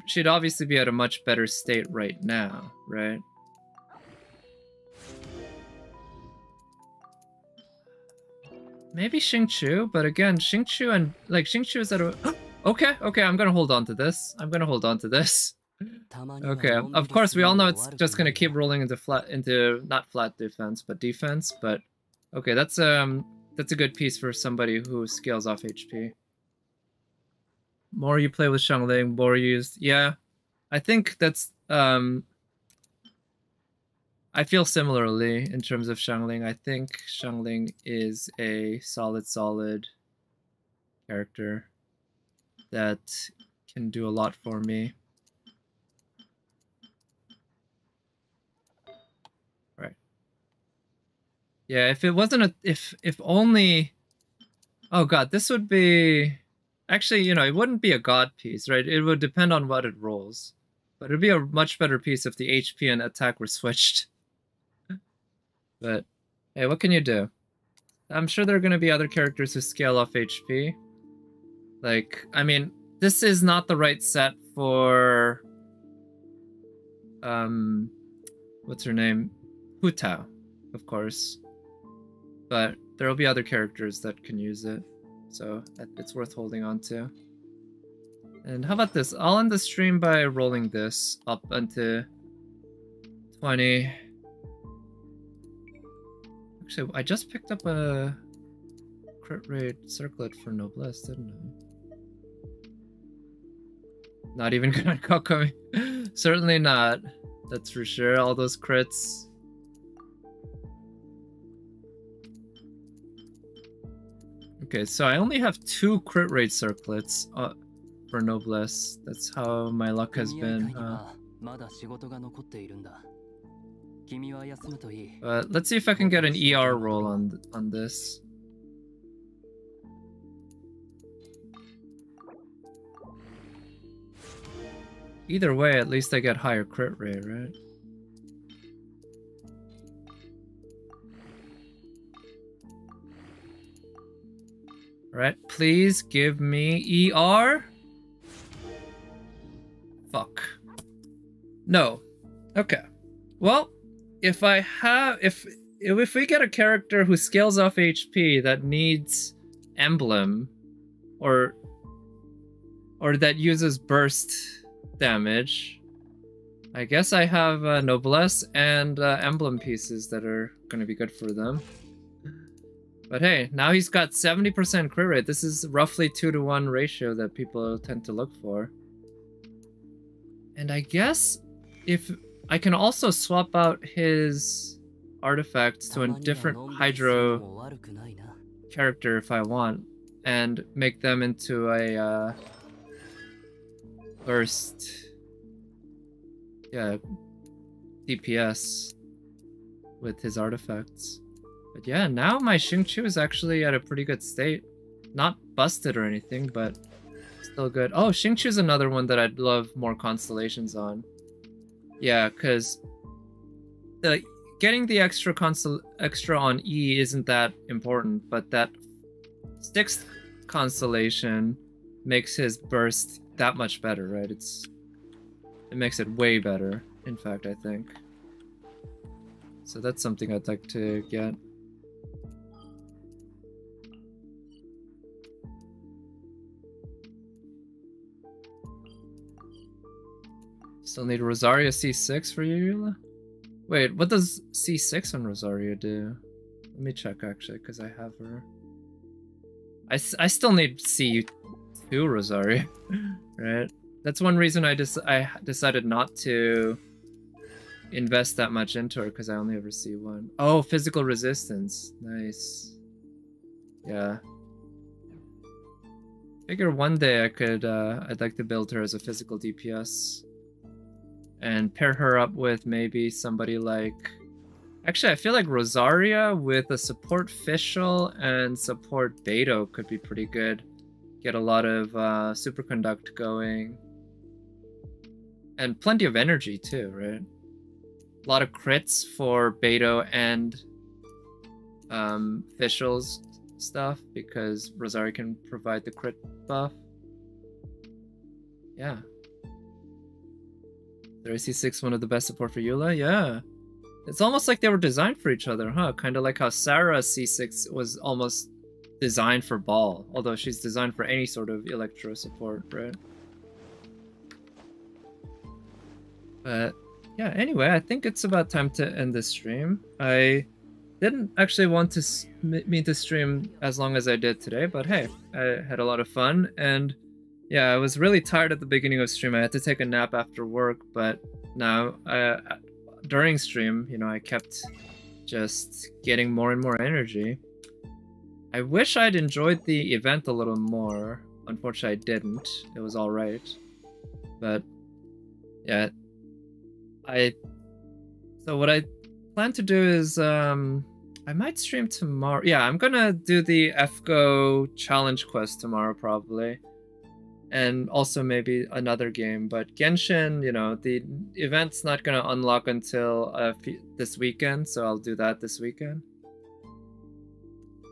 she'd obviously be at a much better state right now, right? Maybe Xingqiu, but again, Xingqiu is at a... Okay, okay, I'm gonna hold on to this. I'm gonna hold on to this. Okay, of course we all know it's just gonna keep rolling into not flat defense, but defense, but okay, that's a good piece for somebody who scales off HP. More you play with Xiangling, more used. Yeah. I think that's I feel similarly in terms of Xiangling. I think Xiangling is a solid character that can do a lot for me. Right. Yeah, if it wasn't a if only oh god, this would be actually, you know, it wouldn't be a god piece, right? It would depend on what it rolls. But it'd be a much better piece if the HP and attack were switched. But hey, what can you do? I'm sure there are going to be other characters who scale off HP. Like, I mean, this is not the right set for what's her name? Hu Tao, of course. But there'll be other characters that can use it. So it's worth holding on to. And how about this? I'll end the stream by rolling this up into 20. Actually, I just picked up a crit rate circlet for Noblesse, didn't I? Not even gonna Coco. Certainly not. That's for sure. All those crits. Okay, so I only have 2 crit rate circlets for Noblesse. That's how my luck has been. Let's see if I can get an ER roll on this. Either way, at least I get higher crit rate, right? Alright, please give me ER. Fuck. No. Okay. Well, if we get a character who scales off HP that needs emblem or that uses burst damage, I guess I have Noblesse and emblem pieces that are going to be good for them. But hey, now he's got 70% crit rate. This is roughly 2-to-1 ratio that people tend to look for. And I guess if I can also swap out his artifacts to a different Hydro character if I want, and make them into a burst, yeah, DPS with his artifacts. But yeah, now my Xingqiu is actually at a pretty good state. Not busted or anything, but still good. Oh, Xingqiu is another one that I'd love more constellations on. Yeah, because getting the extra on E isn't that important, but that 6th constellation makes his burst that much better, right? It makes it way better, in fact, I think. So that's something I'd like to get. Still need Rosaria C6 for you, Eula? Wait, what does C6 on Rosaria do? Let me check, actually, because I have her. I still need C2 Rosaria, right? That's one reason I decided not to invest that much into her, because I only ever see one. Oh, physical resistance. Nice. Yeah. Figure one day I could, I'd like to build her as a physical DPS. And pair her up with maybe somebody like... Actually, I feel like Rosaria with a support Fischl and support Beto could be pretty good. Get a lot of superconduct going. And plenty of energy too, right? A lot of crits for Beto and Fischl's stuff, because Rosaria can provide the crit buff. Yeah. There is C6 one of the best support for Eula? Yeah. It's almost like they were designed for each other, huh? Kind of like how Sarah's C6 was almost designed for Ball, although she's designed for any sort of Electro support, right? But yeah, anyway, I think it's about time to end this stream. I didn't actually want to mean to stream as long as I did today, but hey, I had a lot of fun, and yeah, I was really tired at the beginning of stream. I had to take a nap after work, but now during stream, you know, I kept just getting more and more energy. I wish I'd enjoyed the event a little more. Unfortunately, I didn't. It was alright. But yeah, so what I plan to do is I might stream tomorrow. Yeah, I'm gonna do the FGO challenge quest tomorrow probably. And also maybe another game, but Genshin, you know, the event's not gonna unlock until this weekend, so I'll do that this weekend.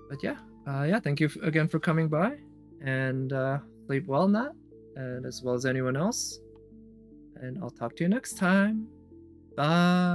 But yeah, thank you again for coming by, and sleep well, Nat, and as well as anyone else. And I'll talk to you next time. Bye.